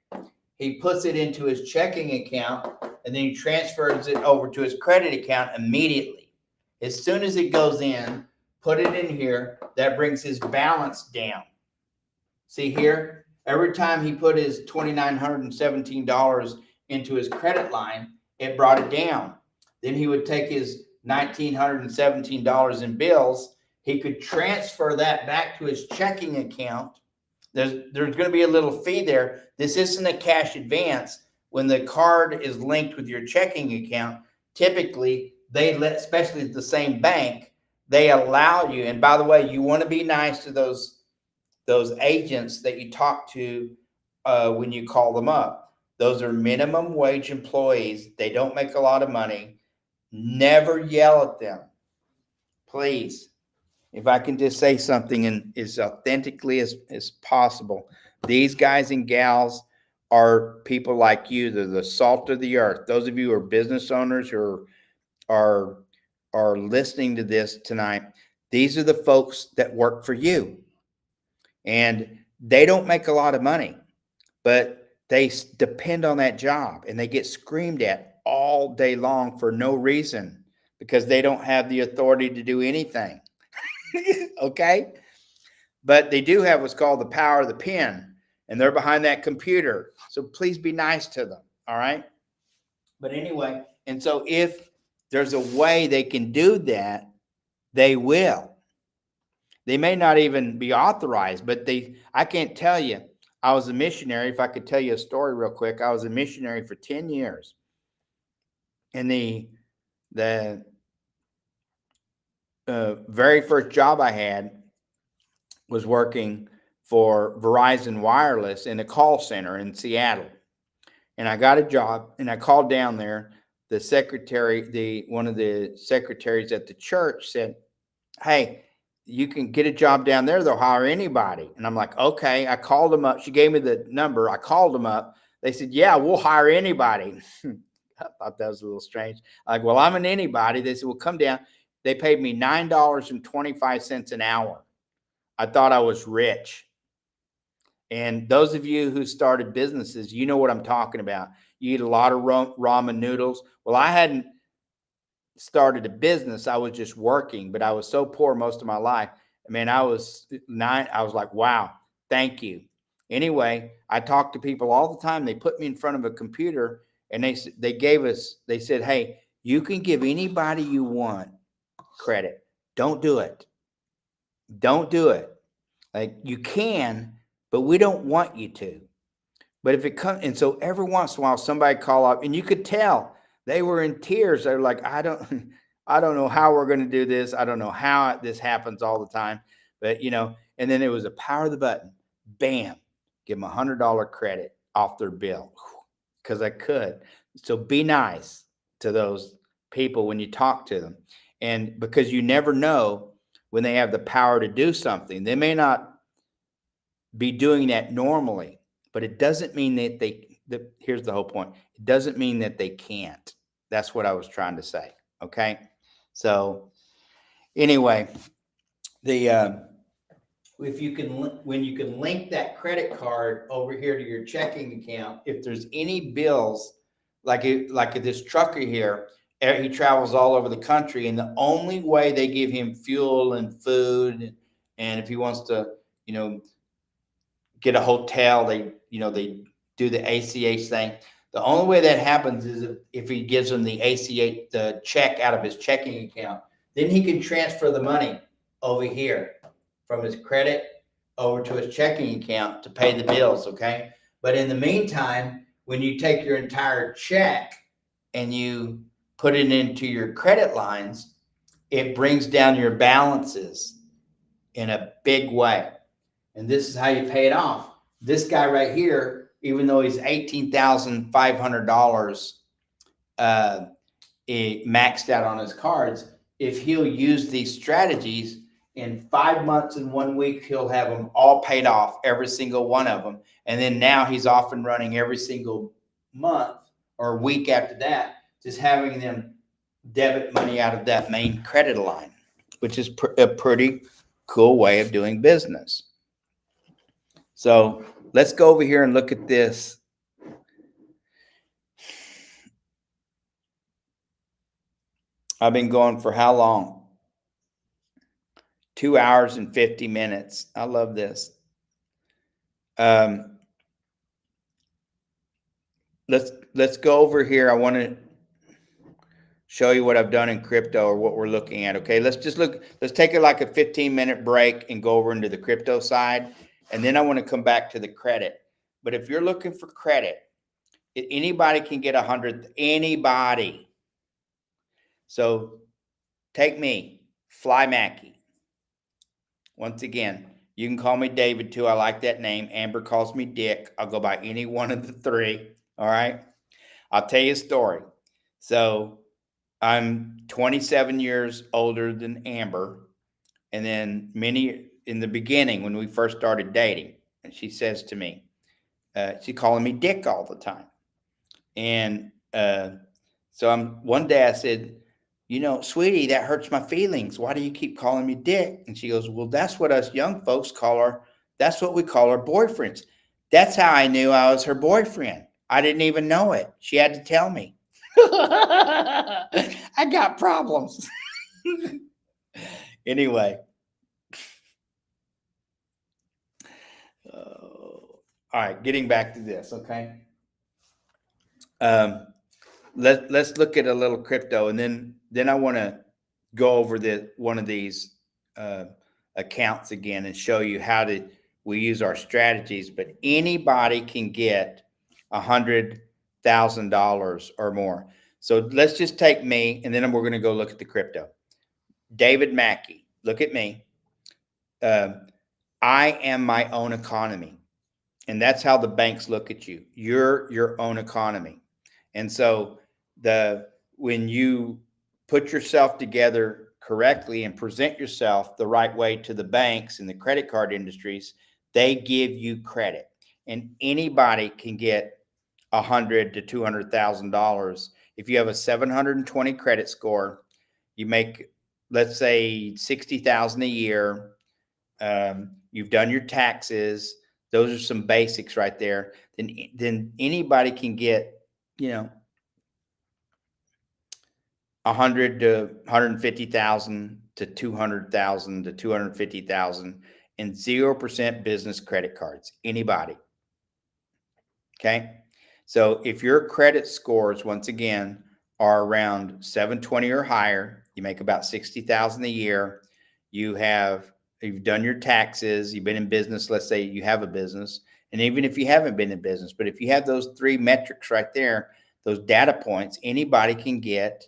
he puts it into his checking account, and then he transfers it over to his credit account immediately. As soon as it goes in, put it in here, that brings his balance down. See here, every time he put his $2,917 into his credit line, it brought it down. Then he would take his $1,917 in bills. He could transfer that back to his checking account There's going to be a little fee there. This isn't a cash advance. When the card is linked with your checking account, typically they let, especially at the same bank, they allow you. And by the way, you want to be nice to those agents that you talk to when you call them up. Those are minimum wage employees. They don't make a lot of money. Never yell at them, please. If I can just say something in as authentically as possible, these guys and gals are people like you. They're the salt of the earth. Those of you who are business owners who are are listening to this tonight, these are the folks that work for you. And they don't make a lot of money, but they depend on that job and they get screamed at all day long for no reason because they don't have the authority to do anything. Okay? But they do have what's called the power of the pen, and they're behind that computer. So please be nice to them. All right? But anyway, and so if there's a way they can do that, they will. They may not even be authorized, but I can't tell you. I was a missionary. If I could tell you a story real quick, I was a missionary for 10 years. And the very first job I had was working for Verizon Wireless in a call center in Seattle. And I got a job and I called down there. The secretary, one of the secretaries at the church said, "Hey, you can get a job down there. They'll hire anybody." And I'm like, okay. I called them up. She gave me the number. I called them up. They said, "Yeah, we'll hire anybody." I thought that was a little strange. Like, well, I'm an anybody. They said, "Well, come down." They paid me $9.25 an hour. I thought I was rich. And those of you who started businesses, you know what I'm talking about. You eat a lot of ramen noodles. Well, I hadn't started a business. I was just working, but I was so poor most of my life. I mean, I was like, wow, thank you. Anyway, I talked to people all the time. They put me in front of a computer and they said, "Hey, you can give anybody you want credit. Don't do it. Don't do it. Like, you can, but we don't want you to." But if it comes, and so every once in a while, somebody call up, and you could tell they were in tears. They're like, I don't know how we're going to do this. I don't know how this happens all the time, but and then it was a power of the button, bam, give them $100 credit off their bill because I could. So be nice to those people when you talk to them, and because you never know when they have the power to do something. They may not be doing that normally, but it doesn't mean that here's the whole point. It doesn't mean that they can't. That's what I was trying to say. Okay. So anyway, when you can link that credit card over here to your checking account, if there's any bills, like this trucker here, he travels all over the country, and the only way they give him fuel and food, and if he wants to, get a hotel, they do the ACH thing. The only way that happens is if he gives them the ACH, the check out of his checking account. Then he can transfer the money over here from his credit over to his checking account to pay the bills, okay? But in the meantime, when you take your entire check and you put it into your credit lines, it brings down your balances in a big way. And this is how you pay it off. This guy right here, even though he's $18,500 maxed out on his cards, if he'll use these strategies, in 5 months and 1 week, he'll have them all paid off, every single one of them. And then now he's off and running every single month or week after that, just having them debit money out of that main credit line, which is a pretty cool way of doing business. So let's go over here and look at this. I've been going for how long? 2 hours and 50 minutes. I love this. Let's go over here. I want to show you what I've done in crypto, or what we're looking at. Okay, let's take it like a 15-minute break and go over into the crypto side. And then I want to come back to the credit. But if you're looking for credit, anybody can get 100, anybody. So take me, Fly Mackey. Once again, you can call me David too. I like that name. Amber calls me Dick. I'll go by any one of the three. All right. I'll tell you a story. So I'm 27 years older than Amber. And then in the beginning, when we first started dating, and she says to me, she's calling me Dick all the time. And so one day I said, sweetie, that hurts my feelings. Why do you keep calling me Dick? And she goes, well, that's what us young folks that's what we call our boyfriends. That's how I knew I was her boyfriend. I didn't even know it. She had to tell me. I got problems. Anyway. All right, getting back to this, okay? Let's look at a little crypto, and then I want to go over one of these accounts again and show you how we use our strategies. But anybody can get $100,000 or more. So let's just take me, and then we're going to go look at the crypto. David Mackey, look at me. I am my own economy. And that's how the banks look at you. You're your own economy. And so when you put yourself together correctly and present yourself the right way to the banks and the credit card industries, they give you credit. And anybody can get $100,000 to $200,000. If you have a 720 credit score, you make, let's say, $60,000 a year. You've done your taxes. Those are some basics right there. Then anybody can get, 100 to 150,000 to 200,000 to 250,000 and 0% business credit cards. Anybody. Okay. So if your credit scores, once again, are around 720 or higher, you make about 60,000 a year. You've done your taxes, you've been in business, let's say you have a business, and even if you haven't been in business, but if you have those three metrics right there, those data points, anybody can get,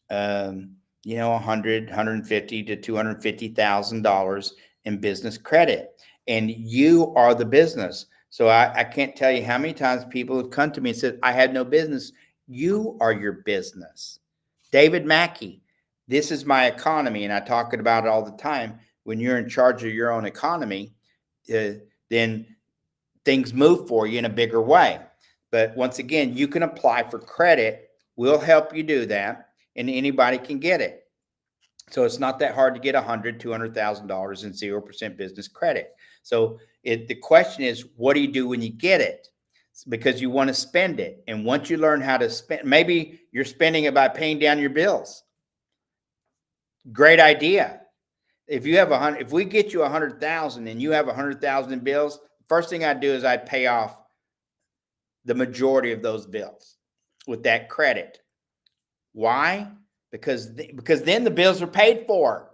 100, 150 to $250,000 in business credit, and you are the business. So I can't tell you how many times people have come to me and said, I had no business. You are your business. David Mackey, this is my economy, and I talk about it all the time. When you're in charge of your own economy, then things move for you in a bigger way. But once again, you can apply for credit. We'll help you do that, and anybody can get it. So it's not that hard to get $100,000, $200,000 in 0% business credit. So the question is, what do you do when you get it? It's because you want to spend it. And once you learn how to spend, maybe you're spending it by paying down your bills. Great idea. If we get you 100,000 and you have 100,000 in bills, first thing I'd do is I'd pay off the majority of those bills with that credit. Why? Because then the bills are paid for.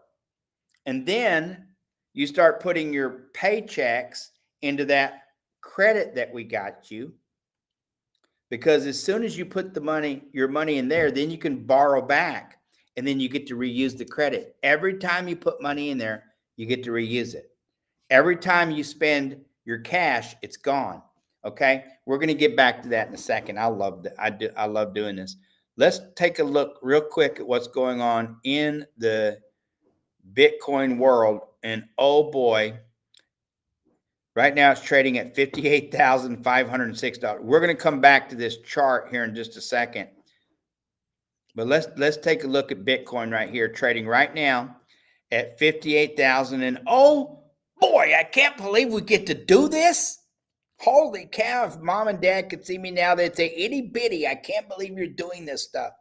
And then you start putting your paychecks into that credit that we got you. Because as soon as you put your money in there, then you can borrow back. And then you get to reuse the credit. Every time you put money in there, you get to reuse it. Every time you spend your cash, it's gone. Okay, we're going to get back to that in a second. I love doing this. Let's take a look real quick at what's going on in the Bitcoin world. And oh boy, right now it's trading at $58,506. We're going to come back to this chart here in just a second. But let's take a look at Bitcoin right here, trading right now at 58,000. And oh boy, I can't believe we get to do this. Holy cow, if mom and dad could see me now, they'd say, itty bitty, I can't believe you're doing this stuff.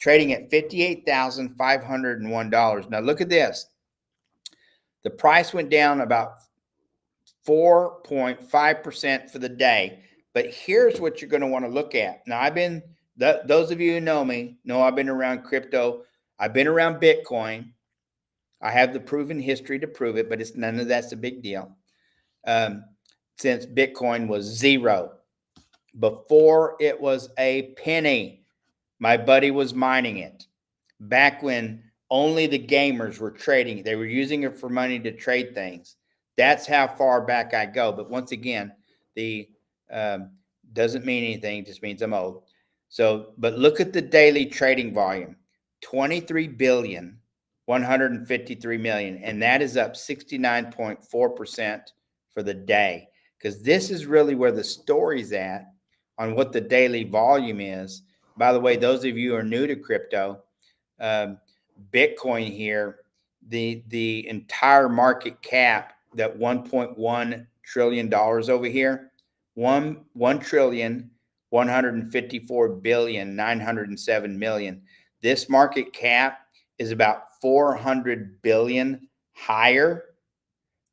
Trading at $58,501. Now look at this. The price went down about 4.5% for the day. But here's what you're going to want to look at. Now, those of you who know me know I've been around crypto. I've been around Bitcoin. I have the proven history to prove it, but none of that's a big deal. since Bitcoin was zero. Before it was a penny, my buddy was mining it. Back when only the gamers were trading, they were using it for money to trade things. That's how far back I go. But once again, the doesn't mean anything, it just means I'm old. So, but look at the daily trading volume, 23 billion, 153 million, and that is up 69.4% for the day. Because this is really where the story's at on what the daily volume is. By the way, those of you who are new to crypto, Bitcoin here, the entire market cap, that 1.1 trillion dollars over here, 1 trillion 154 billion 907 million. This market cap is about 400 billion higher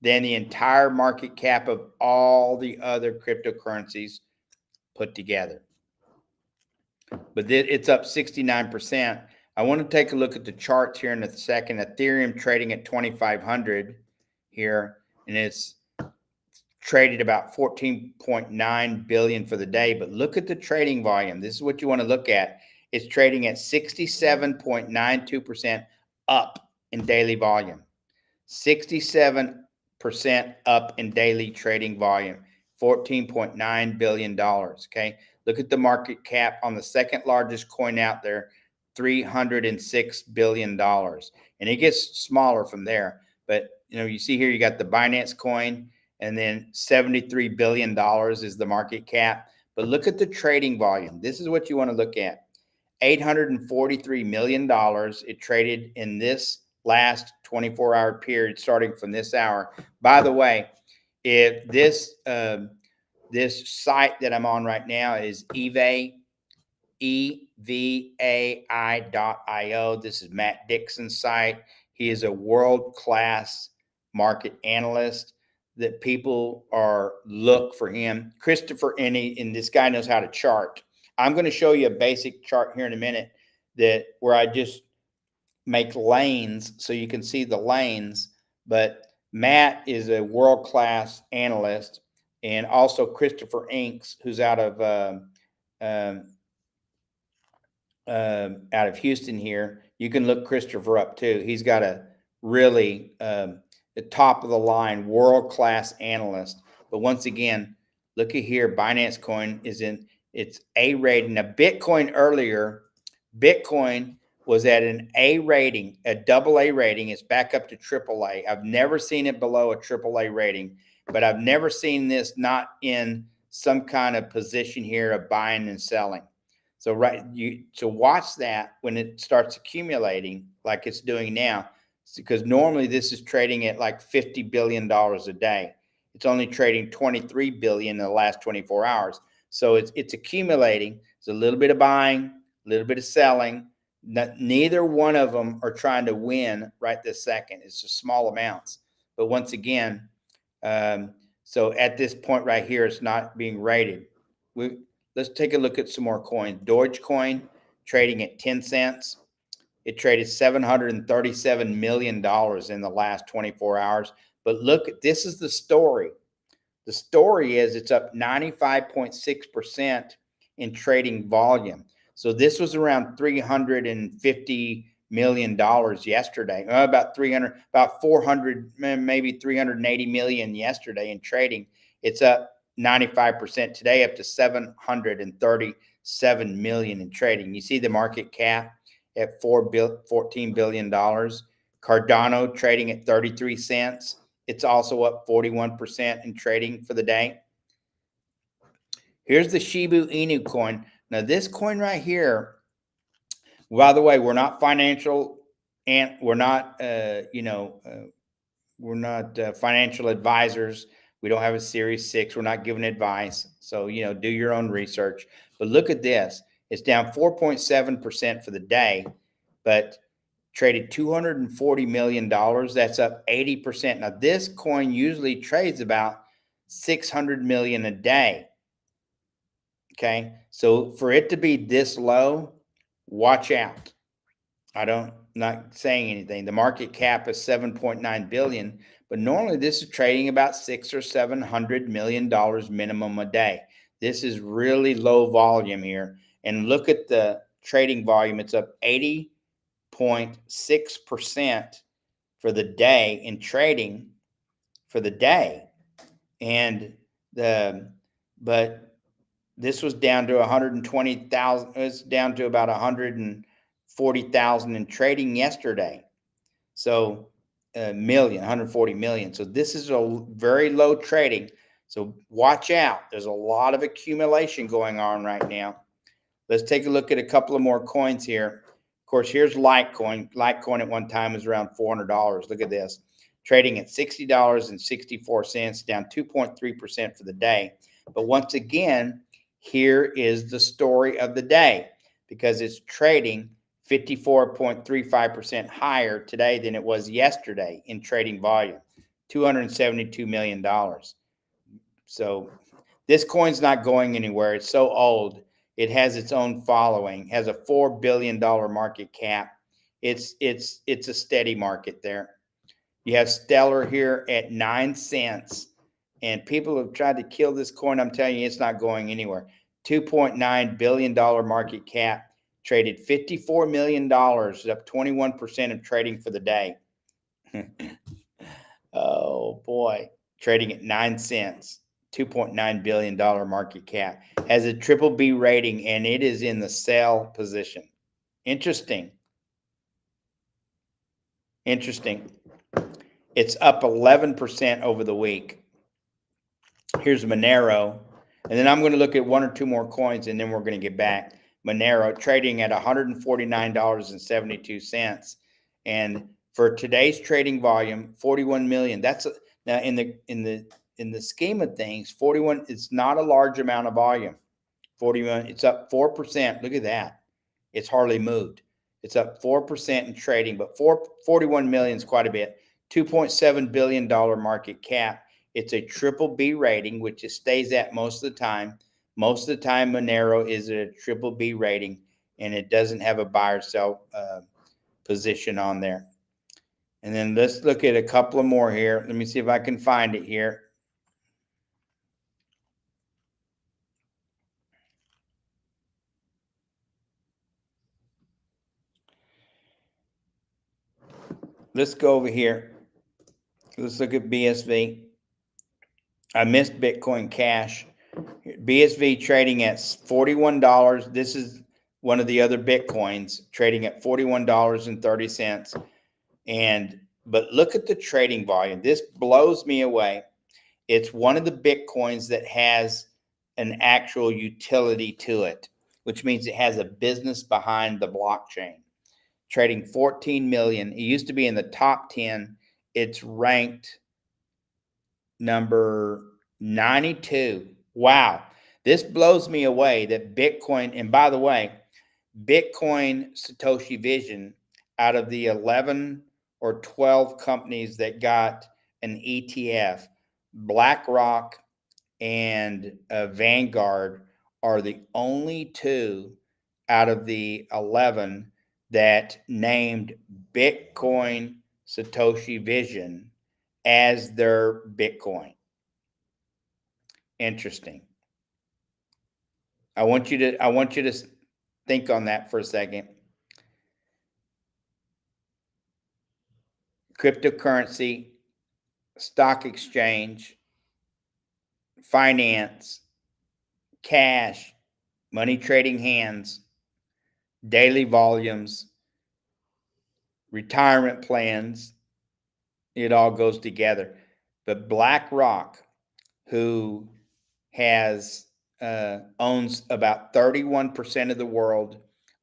than the entire market cap of all the other cryptocurrencies put together. But it's up 69%. I want to take a look at the charts here in a second. Ethereum trading at 2,500 here, and it's traded about 14.9 billion for the day. But look at the trading volume. This is what you want to look at. It's trading at 67.92% up in daily volume. 67% up in daily trading volume. $14.9 billion. Okay. Look at the market cap on the second largest coin out there, $306 billion. And it gets smaller from there. But, you see here, you got the Binance coin, and then $73 billion is the market cap. But look at the trading volume. This is what you want to look at. $843 million it traded in this last 24-hour period, starting from this hour. By the way, if this site that I'm on right now is evai.io. This is Matt Dixon's site. He is a world-class market analyst that people look for him. Christopher, and this guy knows how to chart. I'm going to show you a basic chart here in a minute where I just make lanes so you can see the lanes. But Matt is a world-class analyst, and also Christopher Inks, who's out of Houston here. You can look Christopher up too. He's got a really the top of the line world-class analyst. But once again, look at here. Binance coin is in its A rating. Now, Bitcoin earlier, Bitcoin was at an A rating, a double A rating. It's back up to triple A. I've never seen it below a triple A rating, but I've never seen this not in some kind of position here of buying and selling. So watch that when it starts accumulating like it's doing now, because normally this is trading at like $50 billion a day. It's only trading 23 billion in the last 24 hours. So it's accumulating. It's a little bit of buying, a little bit of selling. Neither one of them are trying to win right this second. It's just small amounts. But once again, so at this point right here, it's not being rated. Let's take a look at some more coins. Dogecoin trading at 10 cents. It traded $737 million in the last 24 hours. But look, this is the story. The story is it's up 95.6% in trading volume. So this was around $350 million yesterday. About 400, maybe 380 million yesterday in trading. It's up 95% today, up to 737 million in trading. You see the market cap at $14 billion. Cardano trading at 33 cents. It's also up 41% in trading for the day. Here's the Shiba Inu coin. Now, this coin right here, by the way, we're not financial, and we're not, financial advisors. We don't have a Series 6. We're not giving advice. So, do your own research. But look at this. It's down 4.7% for the day, but traded $240 million. That's up 80%. Now, this coin usually trades about 600 million a day. Okay. So for it to be this low, watch out. Not saying anything. The market cap is 7.9 billion, but normally this is trading about $600 or $700 million minimum a day. This is really low volume here. And look at the trading volume. It's up 80.6% for the day in trading for the day. And but this was down to 120,000. It's down to about 140,000 in trading yesterday. So million, 140 million. So this is a very low trading. So watch out. There's a lot of accumulation going on right now. Let's take a look at a couple of more coins here. Of course, here's Litecoin. Litecoin at one time was around $400. Look at this. Trading at $60.64, down 2.3% for the day. But once again, here is the story of the day, because it's trading 54.35% higher today than it was yesterday in trading volume, $272 million. So this coin's not going anywhere. It's so old. It has its own following, has a $4 billion market cap. It's a steady market there. You have Stellar here at 9 cents, and people have tried to kill this coin. I'm telling you, it's not going anywhere. $2.9 billion market cap, traded $54 million, up 21% of trading for the day. Oh boy, trading at 9 cents. $2.9 billion market cap, has a triple B rating, and it is in the sell position. Interesting. It's up 11% over the week. Here's Monero, and then I'm going to look at one or two more coins, and then we're going to get back. Monero trading at $149.72, and for today's trading volume, 41 million. That's now in the scheme of things, 41. It's not a large amount of volume. 41. It's up 4%. Look at that. It's hardly moved. It's up 4% in trading, but 41 million is quite a bit. $2.7 billion market cap. It's a triple B rating, which it stays at most of the time. Most of the time, Monero is a triple B rating, and it doesn't have a buy or sell position on there. And then let's look at a couple of more here. Let me see if I can find it here. Let's go over here. Let's look at BSV. I missed Bitcoin Cash. BSV trading at $41. This is one of the other Bitcoins trading at $41.30. But look at the trading volume. This blows me away. It's one of the Bitcoins that has an actual utility to it, which means it has a business behind the blockchain. Trading 14 million. It used to be in the top 10. It's ranked number 92. Wow. This blows me away that Bitcoin, and by the way, Bitcoin Satoshi Vision, out of the 11 or 12 companies that got an ETF, BlackRock and Vanguard are the only two out of the 11 that named Bitcoin Satoshi Vision as their Bitcoin. Interesting. I want you to think on that for a second. Cryptocurrency, stock exchange, finance, cash, money trading hands, daily volumes, retirement plans, it all goes together. But BlackRock, who has owns about 31% of the world,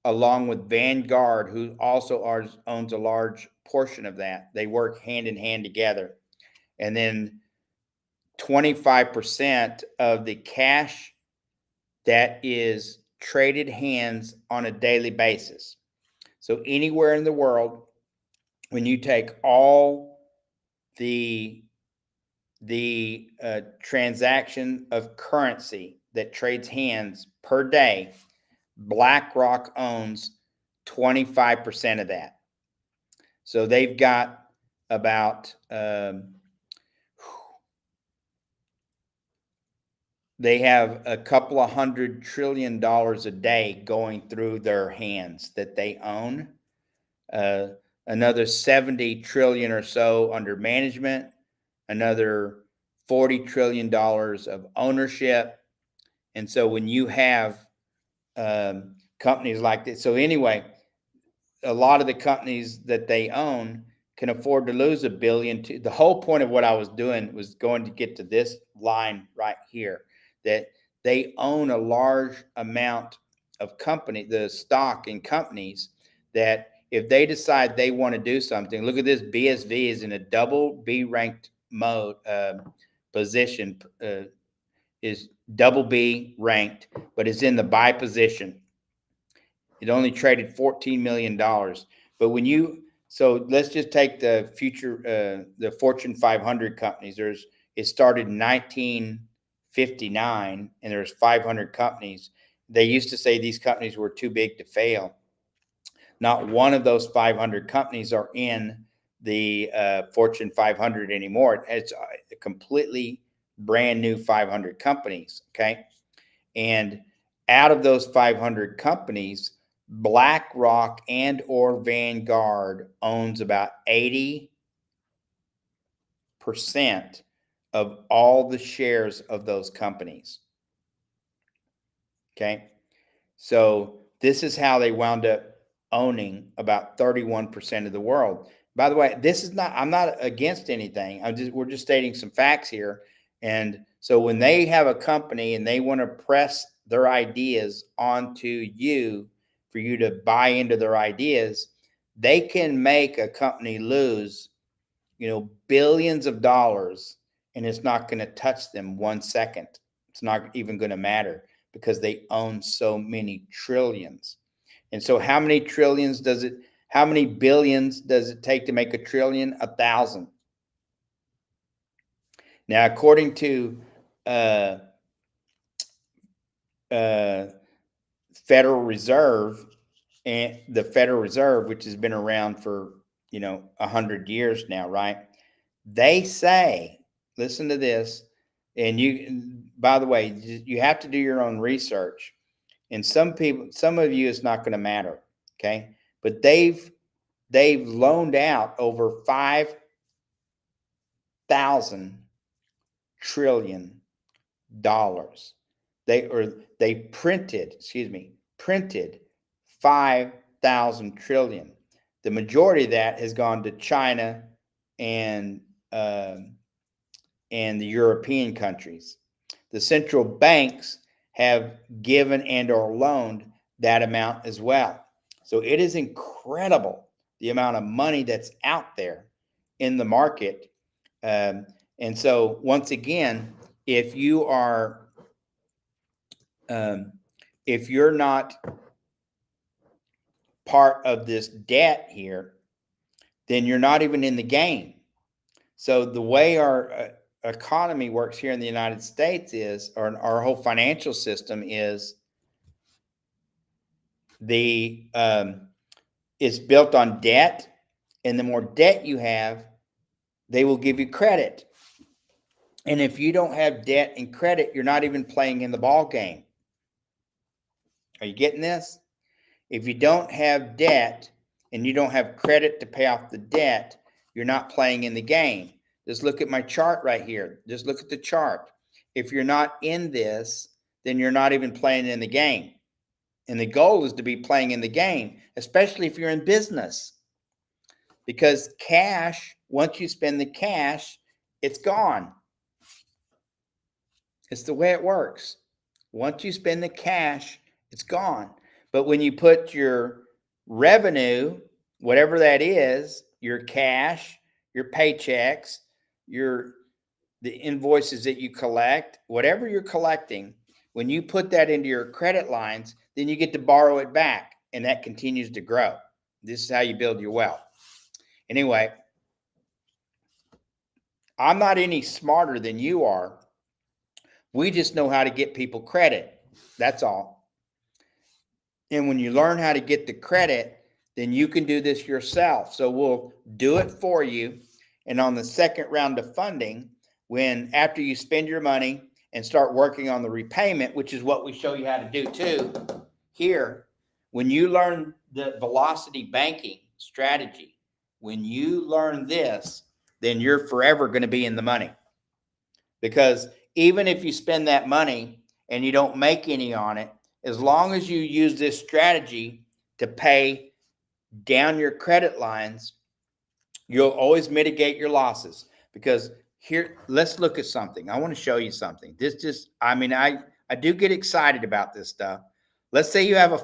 along with Vanguard, who also owns a large portion of that. They work hand in hand together. And then 25% of the cash that is traded hands on a daily basis. So anywhere in the world, when you take all the transaction of currency that trades hands per day, BlackRock owns 25% of that. So they've got about they have a couple of $100 trillion a day going through their hands that they own. Another 70 trillion or so under management, another $40 trillion of ownership. And so when you have companies like this, so anyway, a lot of the companies that they own can afford to lose $1 billion. The whole point of what I was doing was going to get to this line right here, that they own a large amount of the stock in companies that if they decide they want to do something, look at this, BSV is in a double B ranked position, is double B ranked, but is in the buy position. It only traded $14 million. But so let's just take the the Fortune 500 companies. It started in 1959 and there's 500 companies. They used to say these companies were too big to fail. Not one of those 500 companies are in the Fortune 500 anymore. It's a completely brand new 500 companies. Okay. And out of those 500 companies, BlackRock and or Vanguard owns about 80% of all the shares of those companies. Okay. So this is how they wound up owning about 31% of the world. By the way, I'm not against anything. We're just stating some facts here. And so when they have a company and they want to press their ideas onto you for you to buy into their ideas, they can make a company lose, billions of dollars, and it's not going to touch them 1 second. It's not even going to matter because they own so many trillions. And so how many billions does it take to make a trillion? 1,000. Now, according to Federal Reserve, and the Federal Reserve, which has been around for 100 years now, right? They say, listen to this, and by the way, you have to do your own research. And some of you, it's not going to matter, okay? But they've loaned out over $5,000 trillion. They printed 5,000 trillion. The majority of that has gone to China and the European countries. The central banks have given and or loaned that amount as well. So it is incredible the amount of money that's out there in the market. And so once again, if you're not part of this debt here, then you're not even in the game. So the way our economy works here in the United States or our whole financial system is it's built on debt, and the more debt you have, they will give you credit. And if you don't have debt and credit, you're not even playing in the ball game. Are you getting this? If you don't have debt and you don't have credit to pay off the debt, you're not playing in the game. Just look at my chart right here. Just look at the chart. If you're not in this, then you're not even playing in the game. And the goal is to be playing in the game, especially if you're in business. Because cash, once you spend the cash, it's gone. It's the way it works. Once you spend the cash, it's gone. But when you put your revenue, whatever that is, your cash, your paychecks, the invoices that you collect, whatever you're collecting, when you put that into your credit lines, then you get to borrow it back, and that continues to grow. This is how you build your wealth. Anyway, I'm not any smarter than you are. We just know how to get people credit. That's all. And when you learn how to get the credit, then you can do this yourself. So we'll do it for you. And on the second round of funding, when after you spend your money and start working on the repayment, which is what we show you how to do too here, when you learn the velocity banking strategy, when you learn this, then you're forever going to be in the money. Because even if you spend that money and you don't make any on it, as long as you use this strategy to pay down your credit lines, you'll always mitigate your losses. Because here, let's look at something. I want to show you something. This just, I do get excited about this stuff. Let's say you have a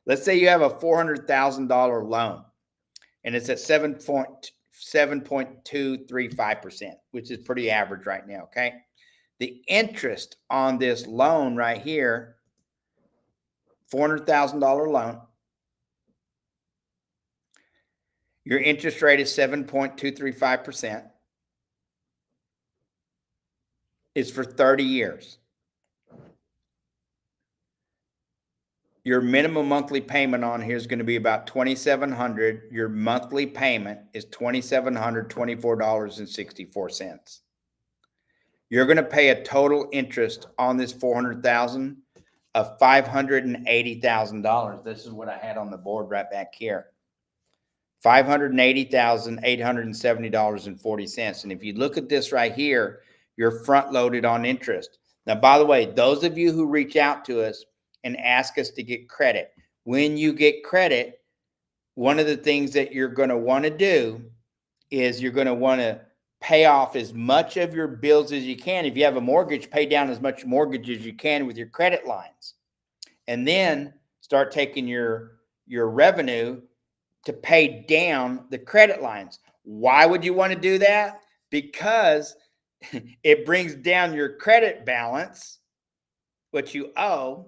let's say you have a $400,000 loan, and it's at 7.235%, which is pretty average right now. Okay, the interest on this loan right here, $400,000 loan, your interest rate is 7.235%. It's for 30 years. Your minimum monthly payment on here is going to be about $2,700. Your monthly payment is $2,724.64. You're going to pay a total interest on this $400,000 of $580,000. This is what I had on the board right back here. $580,870.40. And if you look at this right here, you're front loaded on interest. Now, by the way, those of you who reach out to us and ask us to get credit, when you get credit, one of the things that you're going to want to do is you're going to want to pay off as much of your bills as you can. If you have a mortgage, pay down as much mortgage as you can with your credit lines, and then start taking your revenue to pay down the credit lines. Why would you want to do that? Because it brings down your credit balance, what you owe,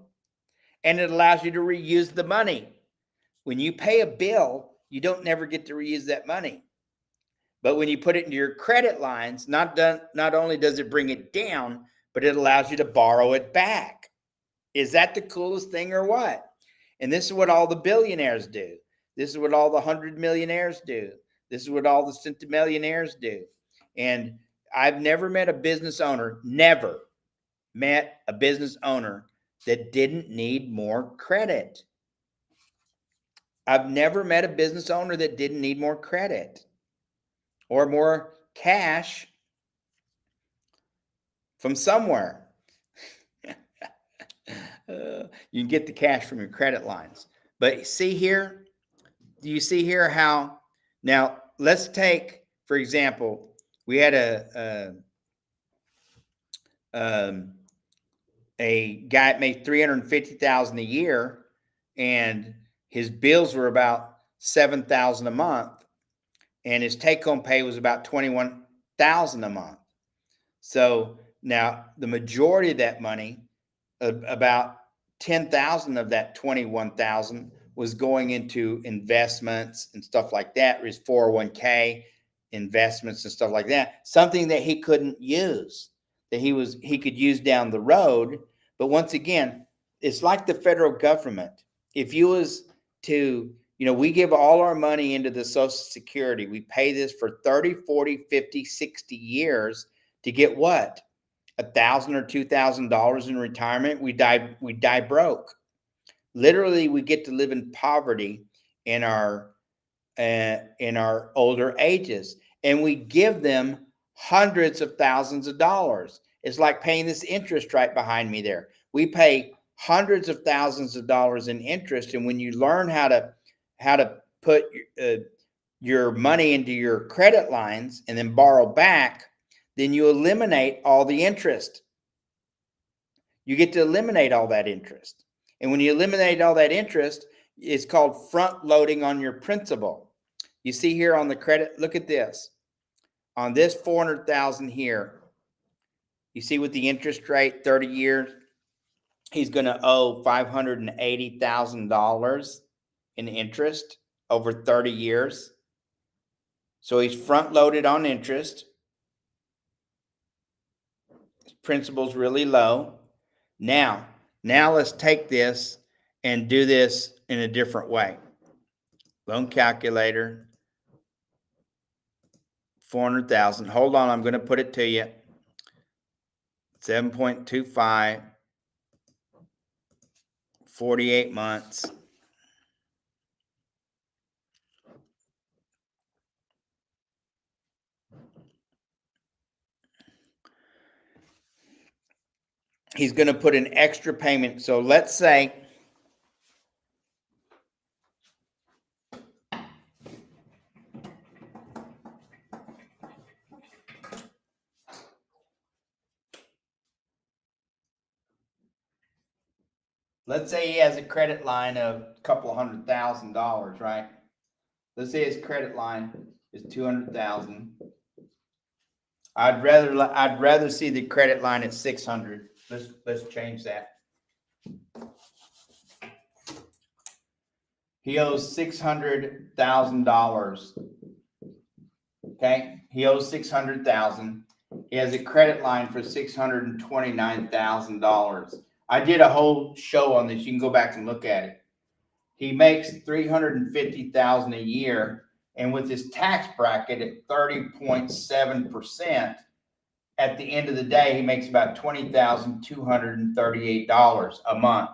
and it allows you to reuse the money. When you pay a bill, you don't never get to reuse that money. But when you put it into your credit lines, not only does it bring it down, but it allows you to borrow it back. Is that the coolest thing or what? And this is what all the billionaires do. This is what all the 100 millionaires do. This is what all the centimillionaires do. And I've never met a business owner that didn't need more credit. I've never met a business owner that didn't need more credit or more cash from somewhere. You can get the cash from your credit lines. But see here, do you see here how, now let's take, for example, we had a guy that made $350,000 a year, and his bills were about $7,000 a month, and his take-home pay was about $21,000 a month. So now the majority of that money, about $10,000 of that $21,000 was going into investments and stuff like that, his 401k investments and stuff like that, something that he couldn't use, that he could use down the road. But once again, it's like the federal government. If you was to, we give all our money into the Social Security. We pay this for 30, 40, 50, 60 years to get what? $1,000 or $2,000 in retirement. We die broke. Literally, we get to live in poverty in our older ages, and we give them hundreds of thousands of dollars. It's like paying this interest right behind me there. We pay hundreds of thousands of dollars in interest, and when you learn how to put your money into your credit lines and then borrow back, then you eliminate all the interest. You get to eliminate all that interest. And when you eliminate all that interest, it's called front loading on your principal. You see here on the credit, look at this. On this 400,000 here, you see with the interest rate, 30 years, he's going to owe $580,000 in interest over 30 years. So he's front loaded on interest. His principal's really low. Now let's take this and do this in a different way. Loan calculator, 400,000. Hold on, I'm going to put it to you. 7.25, 48 months. He's going to put an extra payment. So let's say he has a credit line of a couple of $100,000, right? Let's say his credit line is 200,000. I'd rather see the credit line at 600. Let's change that. He owes $600,000. Okay, he owes 600,000. He has a credit line for $629,000. I did a whole show on this. You can go back and look at it. He makes $350,000 a year, and with his tax bracket at 30.7%, at the end of the day, he makes about $20,238 a month.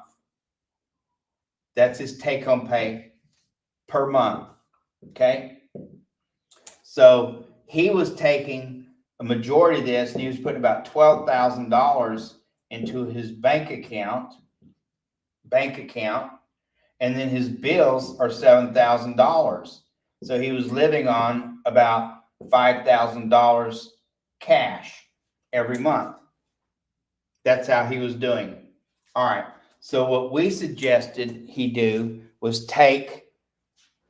That's his take-home pay per month. Okay, so he was taking a majority of this, and he was putting about $12,000 into his bank account, and then his bills are $7,000. So he was living on about $5,000 cash every month. That's how he was doing. All right. So what we suggested he do was take,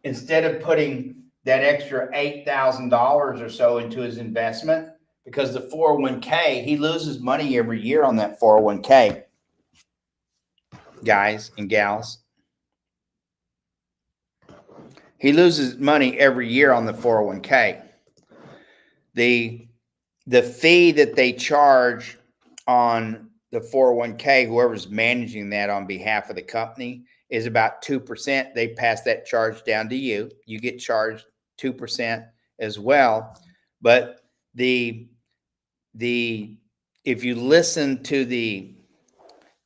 instead of putting that extra $8,000 or so into his investment, because the 401k, he loses money every year on that 401k, guys and gals. He loses money every year on the 401k. The fee that they charge on the 401k, whoever's managing that on behalf of the company, is about 2%. They pass that charge down to you. You get charged 2% as well. But if you listen to the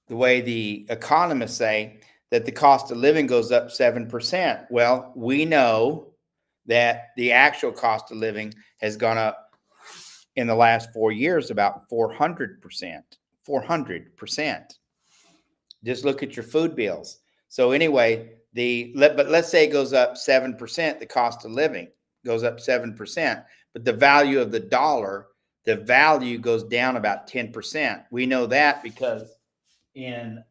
way the economists say that the cost of living goes up 7%, well, we know that the actual cost of living has gone up in the last 4 years about 400%. 400%. Just look at your food bills. So anyway, but let's say it goes up 7%, the cost of living goes up 7%, but the value of the dollar, the value goes down about 10%. We know that because in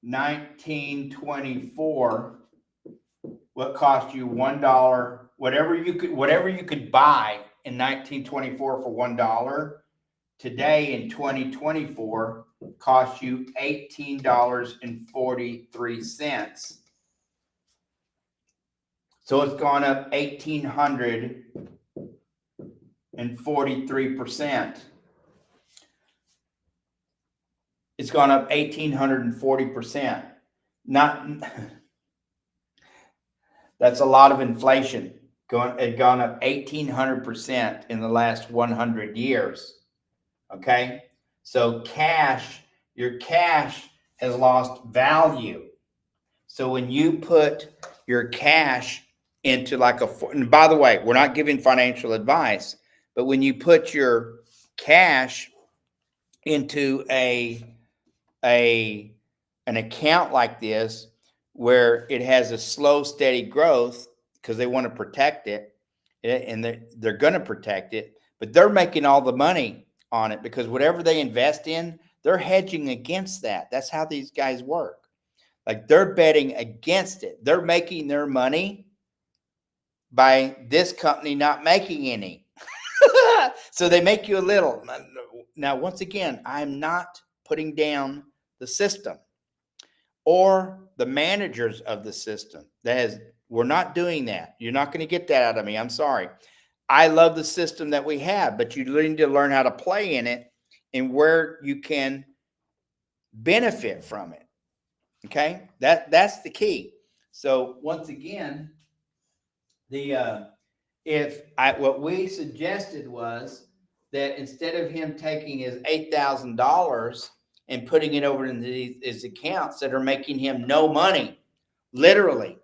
1924, what cost you $1, whatever you could buy in 1924 for $1, today in 2024 costs you $18.43. So it's gone up 1,843%. It's gone up 1,840%. That's a lot of inflation. It gone up 1,800% in the last 100 years. Okay, so your cash has lost value. So when you put your cash into and by the way, we're not giving financial advice, but when you put your cash into an account like this, where it has a slow, steady growth, because they want to protect it, and they're going to protect it, but they're making all the money on it, because whatever they invest in, they're hedging against that. That's how these guys work. Like, they're betting against it. They're making their money by this company not making any. So they make you a little. Now, once again, I'm not putting down the system or the managers of the system. We're not doing that. You're not going to get that out of me. I'm sorry. I love the system that we have, but you need to learn how to play in it and where you can benefit from it. Okay, that's the key. So once again, what we suggested was that instead of him taking his $8,000 and putting it over in his accounts that are making him no money, literally,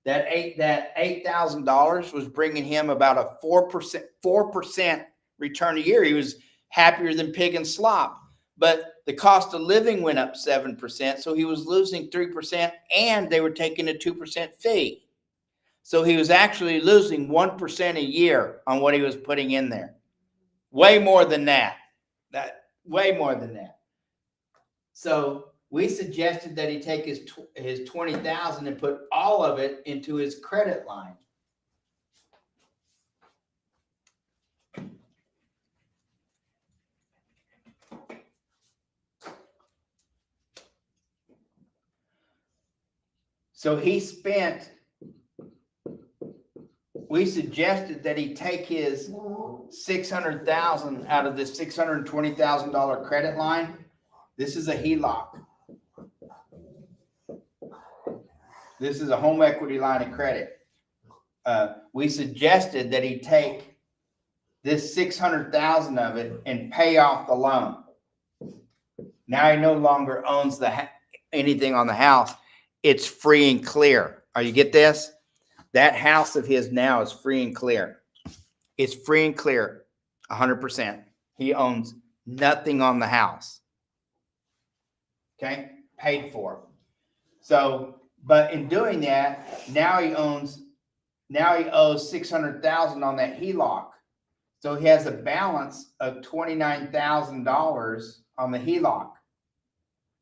that $8,000 was bringing him about a 4% return a year. He was happier than pig and slop. But the cost of living went up 7%, so he was losing 3%, and they were taking a 2% fee. So he was actually losing 1% a year on what he was putting in there. Way more than that. Way more than that. So we suggested that he take his $20,000 and put all of it into his credit line. So we suggested that he take his $600,000 out of this $620,000 credit line. This is a HELOC. This is a home equity line of credit. We suggested that he take this $600,000 of it and pay off the loan. Now he no longer owns anything on the house. It's free and clear. You get this? That house of his now is free and clear. It's free and clear, 100%. He owns nothing on the house. Okay, paid for. So, but in doing that, now he owes $600,000 on that HELOC. So he has a balance of $29,000 on the HELOC.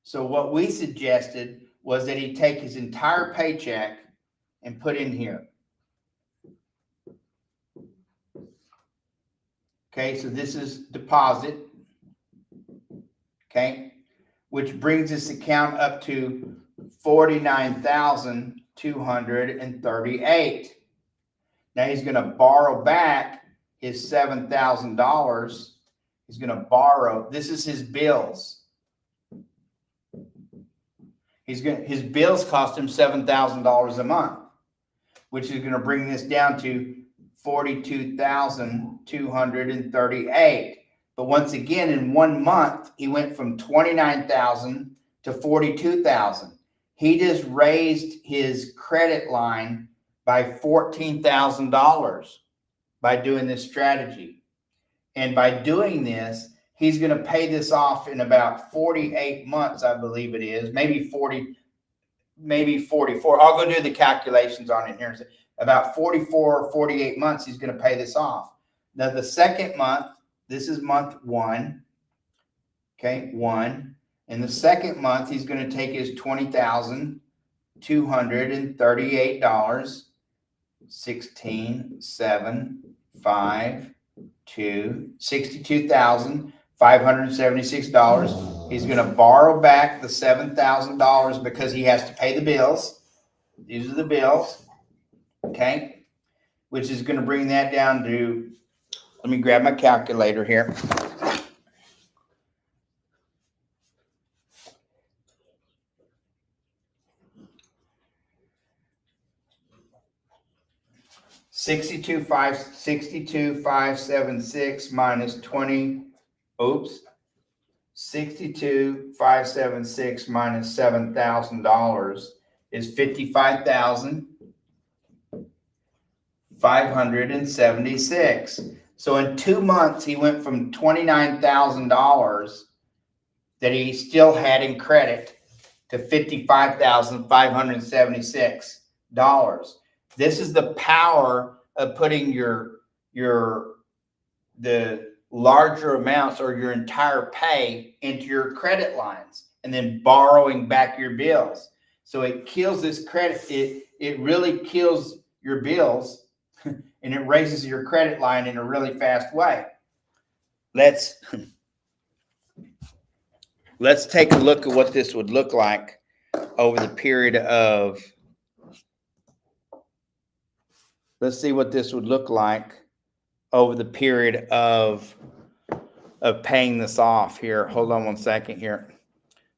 So what we suggested was that he take his entire paycheck and put in here. Okay, so this is deposit. Okay, which brings this account up to $49,238. Now he's going to borrow back his $7,000. He's going to borrow. This is his bills. His bills cost him $7,000 a month, which is going to bring this down to $42,238. But once again, in 1 month, he went from $29,000 to $42,000. He just raised his credit line by $14,000 by doing this strategy. And by doing this, he's going to pay this off in about 48 months, I believe it is, maybe 40, maybe 44. I'll go do the calculations on it here. About 44 or 48 months, he's going to pay this off. Now, the second month, this is month 1. Okay, 1. In the second month, he's going to take his $20,238, 16, 7, 5, 2, $62,576. He's going to borrow back the $7,000 because he has to pay the bills. These are the bills. Okay, which is going to bring that down to, let me grab my calculator here. $62,576 minus 20. Oops. $62,576 minus $7,000 is $55,576. So in 2 months, he went from $29,000 that he still had in credit to $55,576. This is the power of putting the larger amounts or your entire pay into your credit lines and then borrowing back your bills. So it kills this credit. It really kills your bills and it raises your credit line in a really fast way. Let's take a look at what this would look like over the period of, let's see what this would look like over the period of paying this off here. Hold on one second here.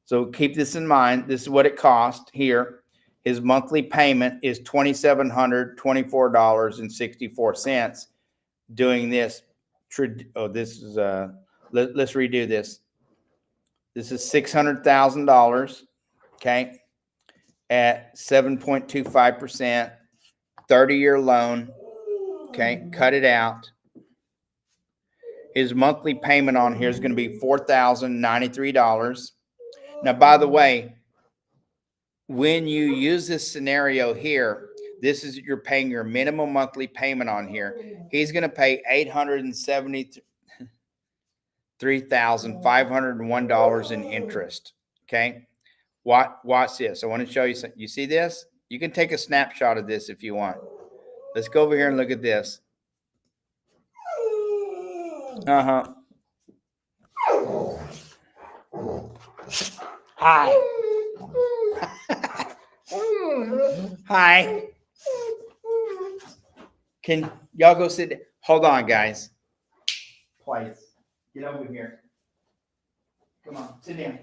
So keep this in mind. This is what it cost here. His monthly payment is $2,724.64. Doing this. This is let's redo this. This is $600,000. Okay, at 7.25%, 30-year loan. Okay, cut it out. His monthly payment on here is going to be $4,093. Now, by the way, when you use this scenario here, this is you're paying your minimum monthly payment on here. He's going to pay $873,501 in interest. Okay, watch this. I want to show you something. You see this? You can take a snapshot of this if you want. Let's go over here and look at this. Hi. Hi. Can y'all go sit? Hold on, guys. Please. Get over here. Come on, sit down.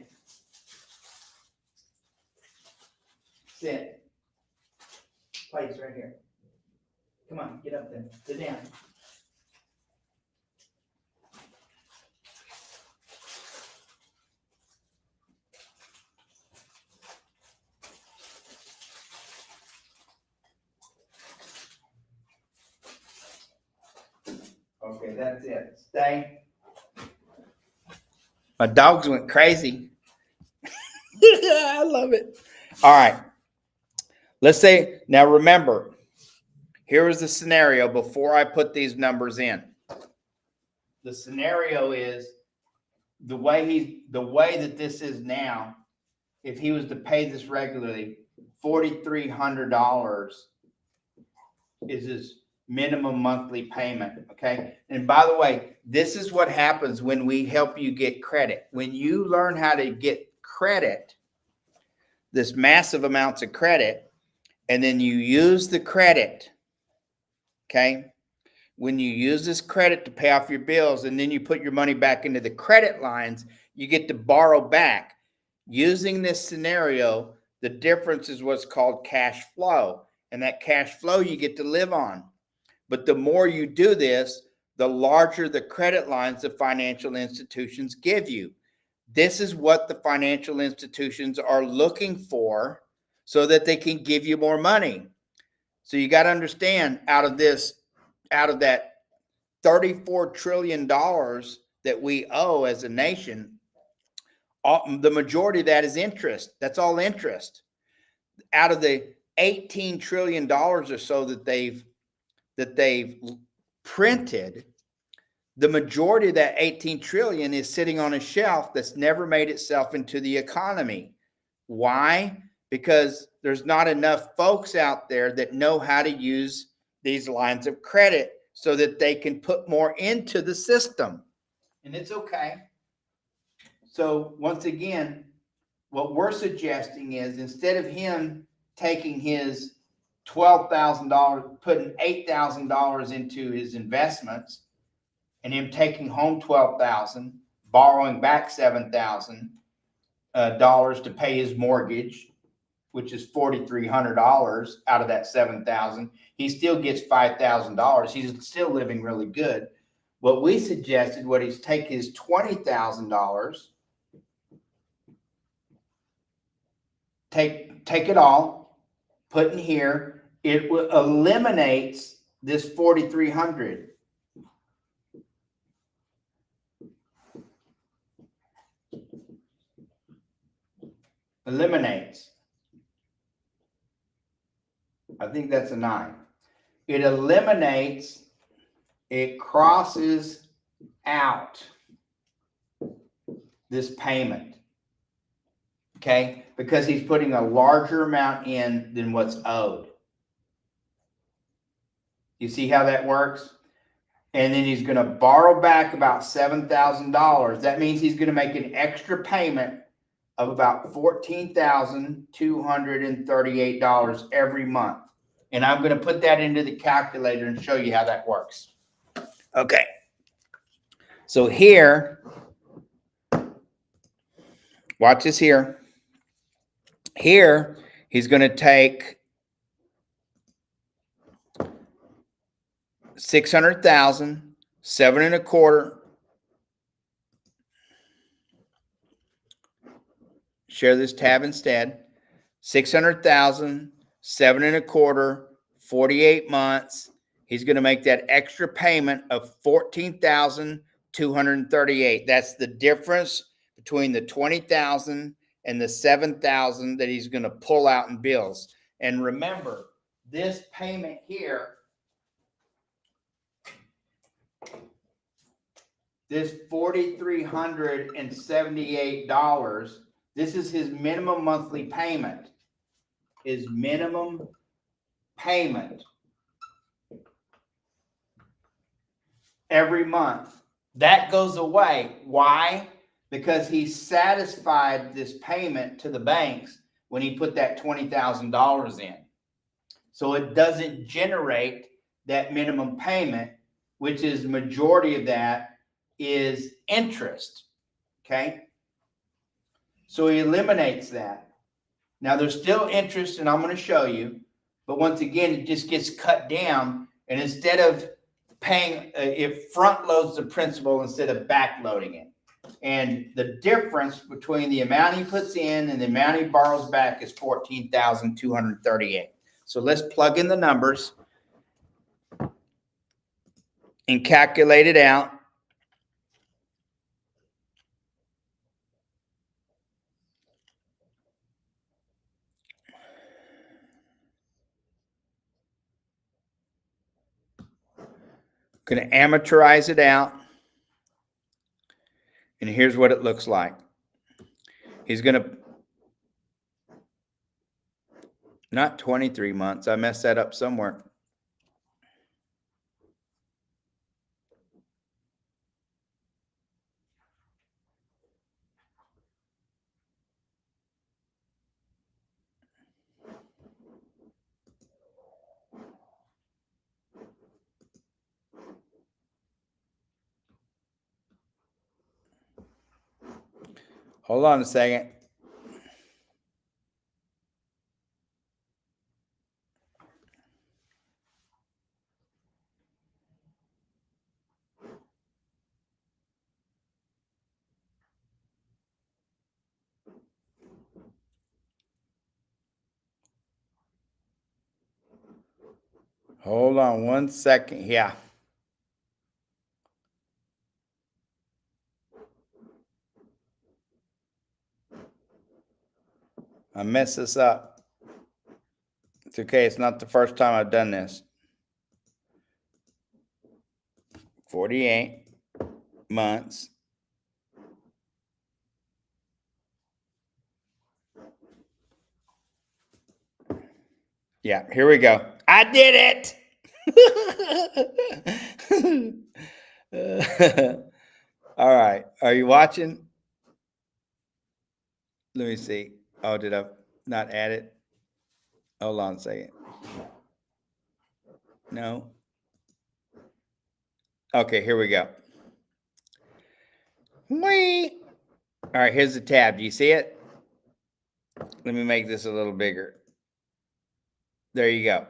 Sit. Place right here. Come on, get up there. Sit down. Okay, that's it. Stay. My dogs went crazy. I love it. All right. Let's say, now remember, here is the scenario before I put these numbers in. The scenario is the way that this is now, if he was to pay this regularly, $4,300 is his minimum monthly payment. Okay. And by the way, this is what happens when we help you get credit. When you learn how to get credit, this massive amounts of credit, and then you use the credit. Okay. When you use this credit to pay off your bills, and then you put your money back into the credit lines, you get to borrow back. Using this scenario, the difference is what's called cash flow. And that cash flow you get to live on. But the more you do this, the larger the credit lines the financial institutions give you. This is what the financial institutions are looking for so that they can give you more money. So you got to understand, out of that $34 trillion that we owe as a nation, the majority of that is interest. That's all interest. Out of the $18 trillion or so that they've printed, the majority of that 18 trillion is sitting on a shelf that's never made itself into the economy. Why? Because there's not enough folks out there that know how to use these lines of credit so that they can put more into the system. And it's okay. So once again, what we're suggesting is, instead of him taking his $12,000, putting $8,000 into his investments, and him taking home $12,000, borrowing back $7,000 to pay his mortgage, which is $4,300 out of that $7,000, he still gets $5,000. He's still living really good. What we suggested, what he's take his $20,000, take it all, put in here. It eliminates this $4,300. Eliminates. I think that's a 9. It eliminates, it crosses out this payment. Okay? Because he's putting a larger amount in than what's owed. You see how that works? And then he's going to borrow back about $7,000. That means he's going to make an extra payment of about $14,238 every month. And I'm going to put that into the calculator and show you how that works. Okay. So here, watch this here. Here, he's going to take 600,000, 7.25. Share this tab instead. 600,000, 7.25, 48 months. He's going to make that extra payment of 14,238. That's the difference between the 20,000 and the 7,000 that he's going to pull out in bills. And remember, this payment here, this $4,378, this is his minimum monthly payment. His minimum payment every month. That goes away. Why? Because he satisfied this payment to the banks when he put that $20,000 in. So it doesn't generate that minimum payment, which is the majority of that is interest. Okay. So he eliminates that. Now there's still interest, and I'm going to show you, but once again, it just gets cut down. And instead of paying, it front loads the principal instead of back loading it. And the difference between the amount he puts in and the amount he borrows back is 14,238. So let's plug in the numbers and calculate it out. Going to amortize it out. And here's what it looks like. He's going to, not 23 months. I messed that up somewhere. Hold on a second. Hold on one second. Yeah. I messed this up. It's okay. It's not the first time I've done this. 48 months. Yeah, here we go. I did it. All right. Are you watching? Let me see. Oh, did I not add it? Hold on a second. No. Okay, here we go. Wait. All right, here's the tab. Do you see it? Let me make this a little bigger. There you go.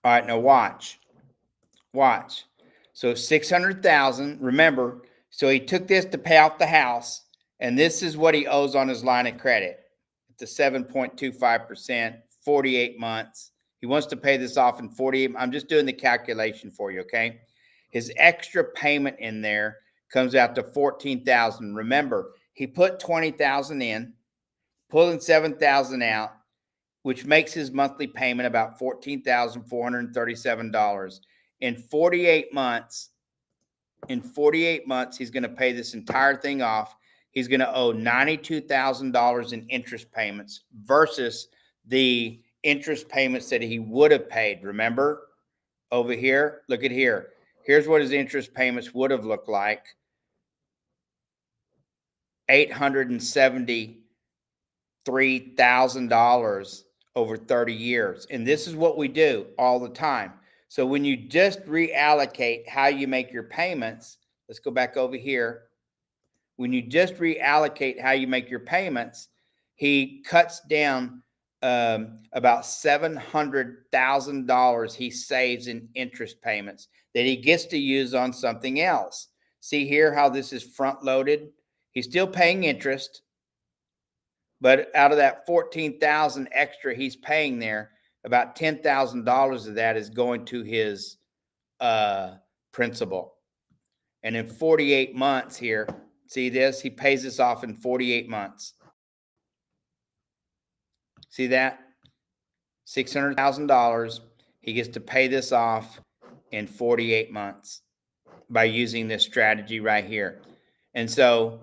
All right, now watch. Watch. So 600,000, remember, so he took this to pay off the house, and this is what he owes on his line of credit. It's a 7.25%, 48 months. He wants to pay this off in 48. I'm just doing the calculation for you, okay? His extra payment in there comes out to 14,000. Remember, he put 20,000 in, pulling 7,000 out, which makes his monthly payment about $14,437. In 48 months, he's going to pay this entire thing off. He's going to owe $92,000 in interest payments versus the interest payments that he would have paid. Remember over here, look at here. Here's what his interest payments would have looked like. $873,000 over 30 years. And this is what we do all the time. So when you just reallocate how you make your payments, let's go back over here. When you just reallocate how you make your payments, he cuts down about $700,000 he saves in interest payments that he gets to use on something else. See here how this is front loaded? He's still paying interest, but out of that 14,000 extra he's paying there, about $10,000 of that is going to his principal. And in 48 months here, see this? He pays this off in 48 months. See that? $600,000. He gets to pay this off in 48 months by using this strategy right here. And so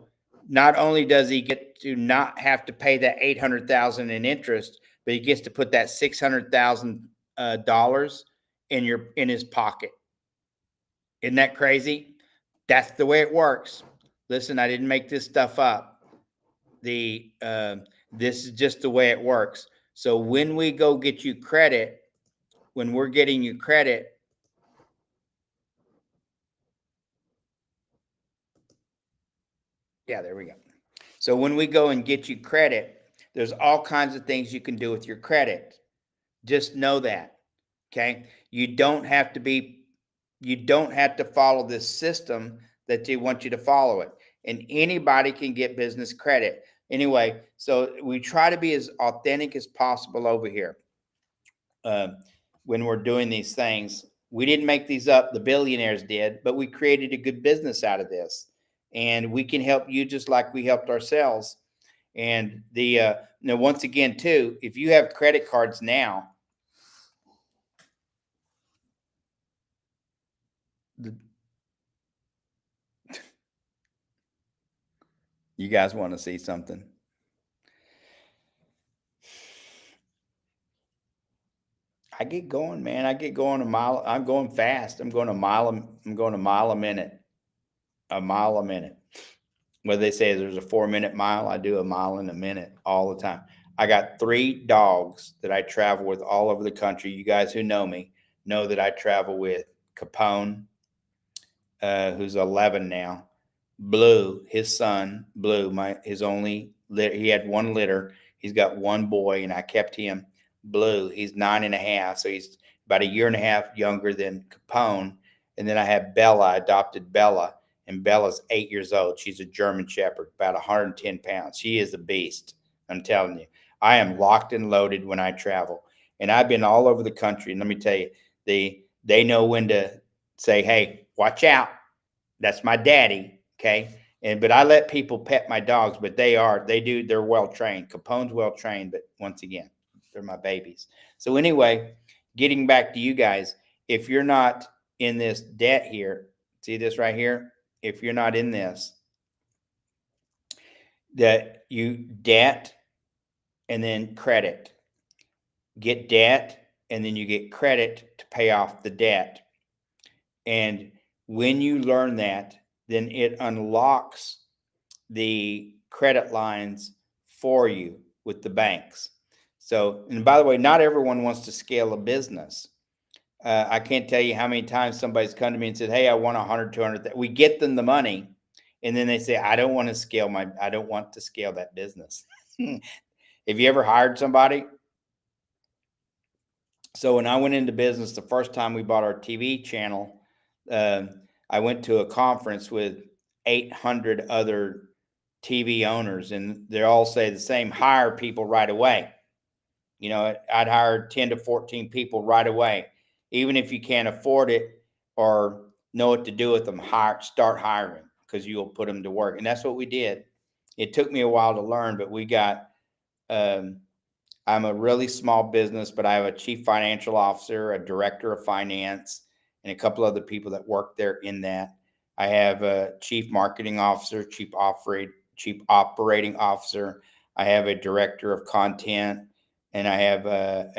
not only does he get to not have to pay that $800,000 in interest, but he gets to put that $600,000 in his pocket. Isn't that crazy? That's the way it works. Listen, I didn't make this stuff up. This is just the way it works. So when we go get you credit, when we're getting you credit, yeah, there we go. So when we go and get you credit, there's all kinds of things you can do with your credit. Just know that, okay? You don't have to follow this system that they want you to follow it. And anybody can get business credit. Anyway, so we try to be as authentic as possible over here when we're doing these things. We didn't make these up, the billionaires did, but we created a good business out of this. And we can help you just like we helped ourselves. And once again, too, if you have credit cards now, you guys want to see something? I get going, man. I get going a mile. I'm going fast. I'm going a mile a minute. A mile a minute. What they say is there's a 4-minute mile. I do a mile in a minute all the time. I got 3 dogs that I travel with all over the country. You guys who know me know that I travel with Capone, who's 11 now. Blue, his son, Blue, his only litter. He had 1 litter. He's got 1 boy, and I kept him. Blue, he's 9.5, so he's about a year and a half younger than Capone. And then I have Bella. I adopted Bella, and Bella's 8 years old. She's a German Shepherd, about 110 pounds. She is a beast. I'm telling you, I am locked and loaded when I travel, and I've been all over the country. And let me tell you, they know when to say, "Hey, watch out. That's my daddy." Okay. But I let people pet my dogs, but they're well trained. Capone's well trained, but once again, they're my babies. So anyway, getting back to you guys, if you're not in this debt here, see this right here? If you're not in this, that you debt and then credit, get debt, and then you get credit to pay off the debt. And when you learn that, then it unlocks the credit lines for you with the banks. So, and by the way, not everyone wants to scale a business. I can't tell you how many times somebody's come to me and said, "Hey, I want 100, 200." We get them the money, and then they say, I don't want to scale that business." Have you ever hired somebody? So when I went into business, the first time we bought our TV channel, I went to a conference with 800 other TV owners, and they all say the same: hire people right away. I'd hire 10 to 14 people right away. Even if you can't afford it or know what to do with them, start hiring, because you'll put them to work. And that's what we did. It took me a while to learn, but we got, I'm a really small business, but I have a chief financial officer, a director of finance, and a couple other people that work there in that. I have a chief marketing officer, chief operating officer. I have a director of content, and I have a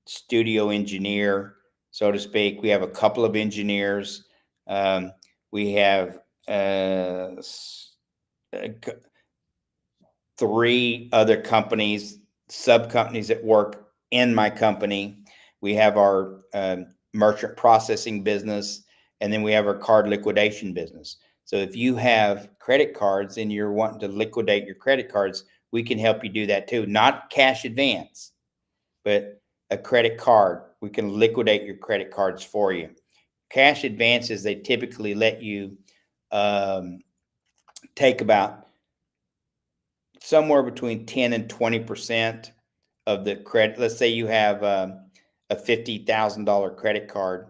studio engineer, so to speak. We have a couple of engineers. We have 3 other companies, sub companies that work in my company. We have our merchant processing business, and then we have our card liquidation business. So if you have credit cards and you're wanting to liquidate your credit cards, we can help you do that too. Not cash advance, but a credit card. We can liquidate your credit cards for you. Cash advances, they typically let you take about somewhere between 10 and 20% of the credit. Let's say you have a $50,000 credit card.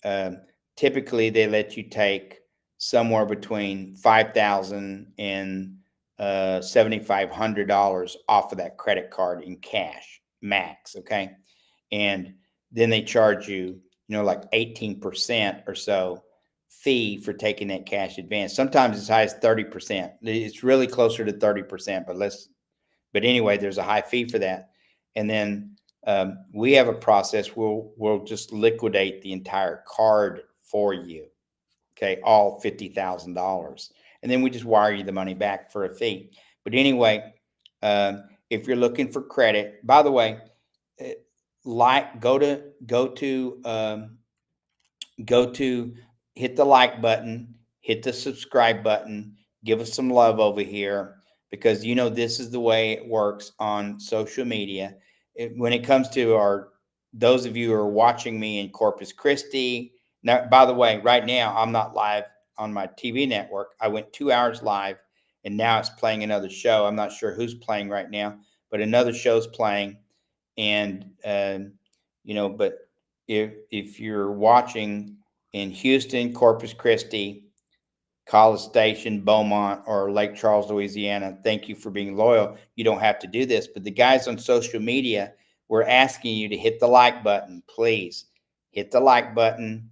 Um, Typically, they let you take somewhere between $5,000 and $7,500 off of that credit card in cash max. Okay, and then they charge you, like 18% or so fee for taking that cash advance. Sometimes as high as 30%. It's really closer to 30%, but anyway, there's a high fee for that. And then we have a process. We'll just liquidate the entire card for you. Okay, all $50,000, and then we just wire you the money back for a fee. But anyway, if you're looking for credit, by the way, go to hit the like button, hit the subscribe button, give us some love over here, because this is the way it works on social media. When it comes to those of you who are watching me in Corpus Christi. Now, by the way, right now I'm not live on my TV network. I went 2 hours live, and now it's playing another show. I'm not sure who's playing right now, but another show's playing. And but if you're watching in Houston, Corpus Christi, College Station, Beaumont, or Lake Charles, Louisiana, thank you for being loyal. You don't have to do this, but the guys on social media, we're asking you to hit the like button. Please hit the like button,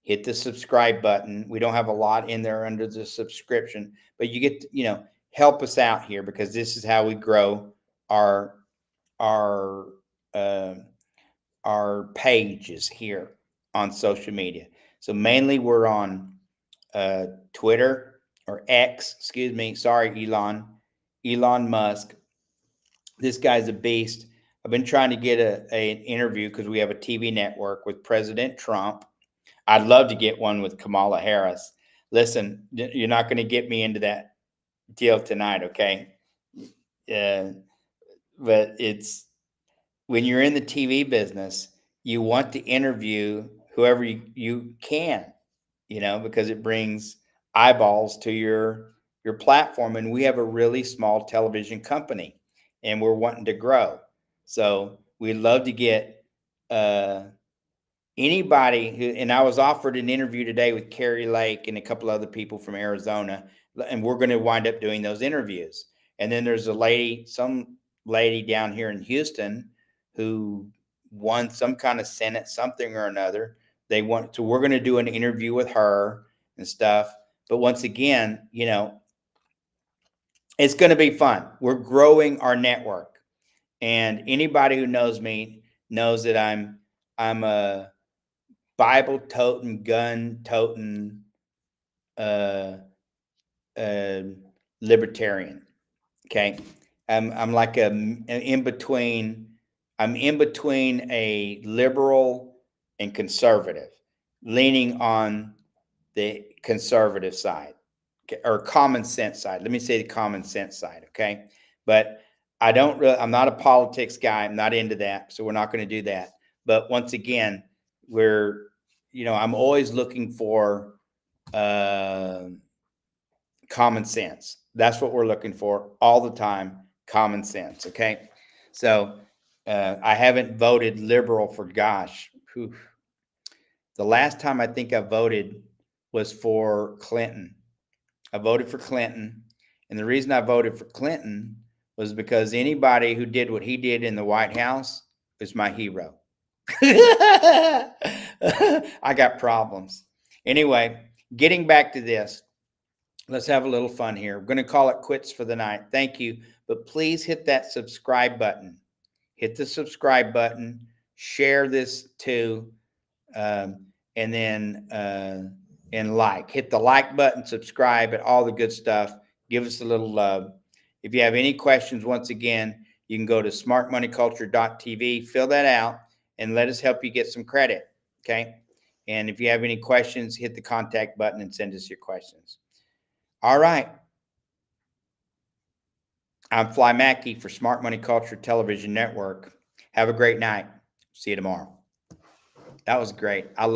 hit the subscribe button. We don't have a lot in there under the subscription, but you get to, help us out here, because this is how we grow our uh, pages here on social media. So mainly we're on Twitter, or X, excuse me. Sorry, Elon Musk. This guy's a beast. I've been trying to get an interview, because we have a TV network with President Trump. I'd love to get one with Kamala Harris. Listen, you're not going to get me into that deal tonight, okay? But it's, when you're in the TV business, you want to interview whoever you can, because it brings eyeballs to your platform. And we have a really small television company, and we're wanting to grow. So we'd love to get anybody who, and I was offered an interview today with Carrie Lake and a couple other people from Arizona, and we're going to wind up doing those interviews. And then there's some lady down here in Houston who won some kind of Senate something or another. So we're going to do an interview with her and stuff. But once again, it's going to be fun. We're growing our network, and anybody who knows me knows that I'm a Bible toting, gun toting, libertarian. Okay, I'm like an in between. I'm in between a liberal and conservative, leaning on the conservative side, or common sense side. Let me say the common sense side. Okay, but I'm not a politics guy. I'm not into that, so we're not going to do that. But once again, I'm always looking for common sense. That's what we're looking for all the time. Common sense. Okay. So I haven't voted liberal for, gosh, the last time I think I voted was for Clinton. I voted for Clinton. And the reason I voted for Clinton was because anybody who did what he did in the White House is my hero. I got problems. Anyway, getting back to this, let's have a little fun here. We're going to call it quits for the night. Thank you. But please hit that subscribe button. Hit the subscribe button. Share this too. And then hit the like button, subscribe, and all the good stuff. Give us a little love. If you have any questions, once again, you can go to smartmoneyculture.tv, fill that out, and let us help you get some credit. Okay. And if you have any questions, hit the contact button and send us your questions. All right. I'm Fly Mackey for Smart Money Culture Television Network. Have a great night. See you tomorrow. That was great. I love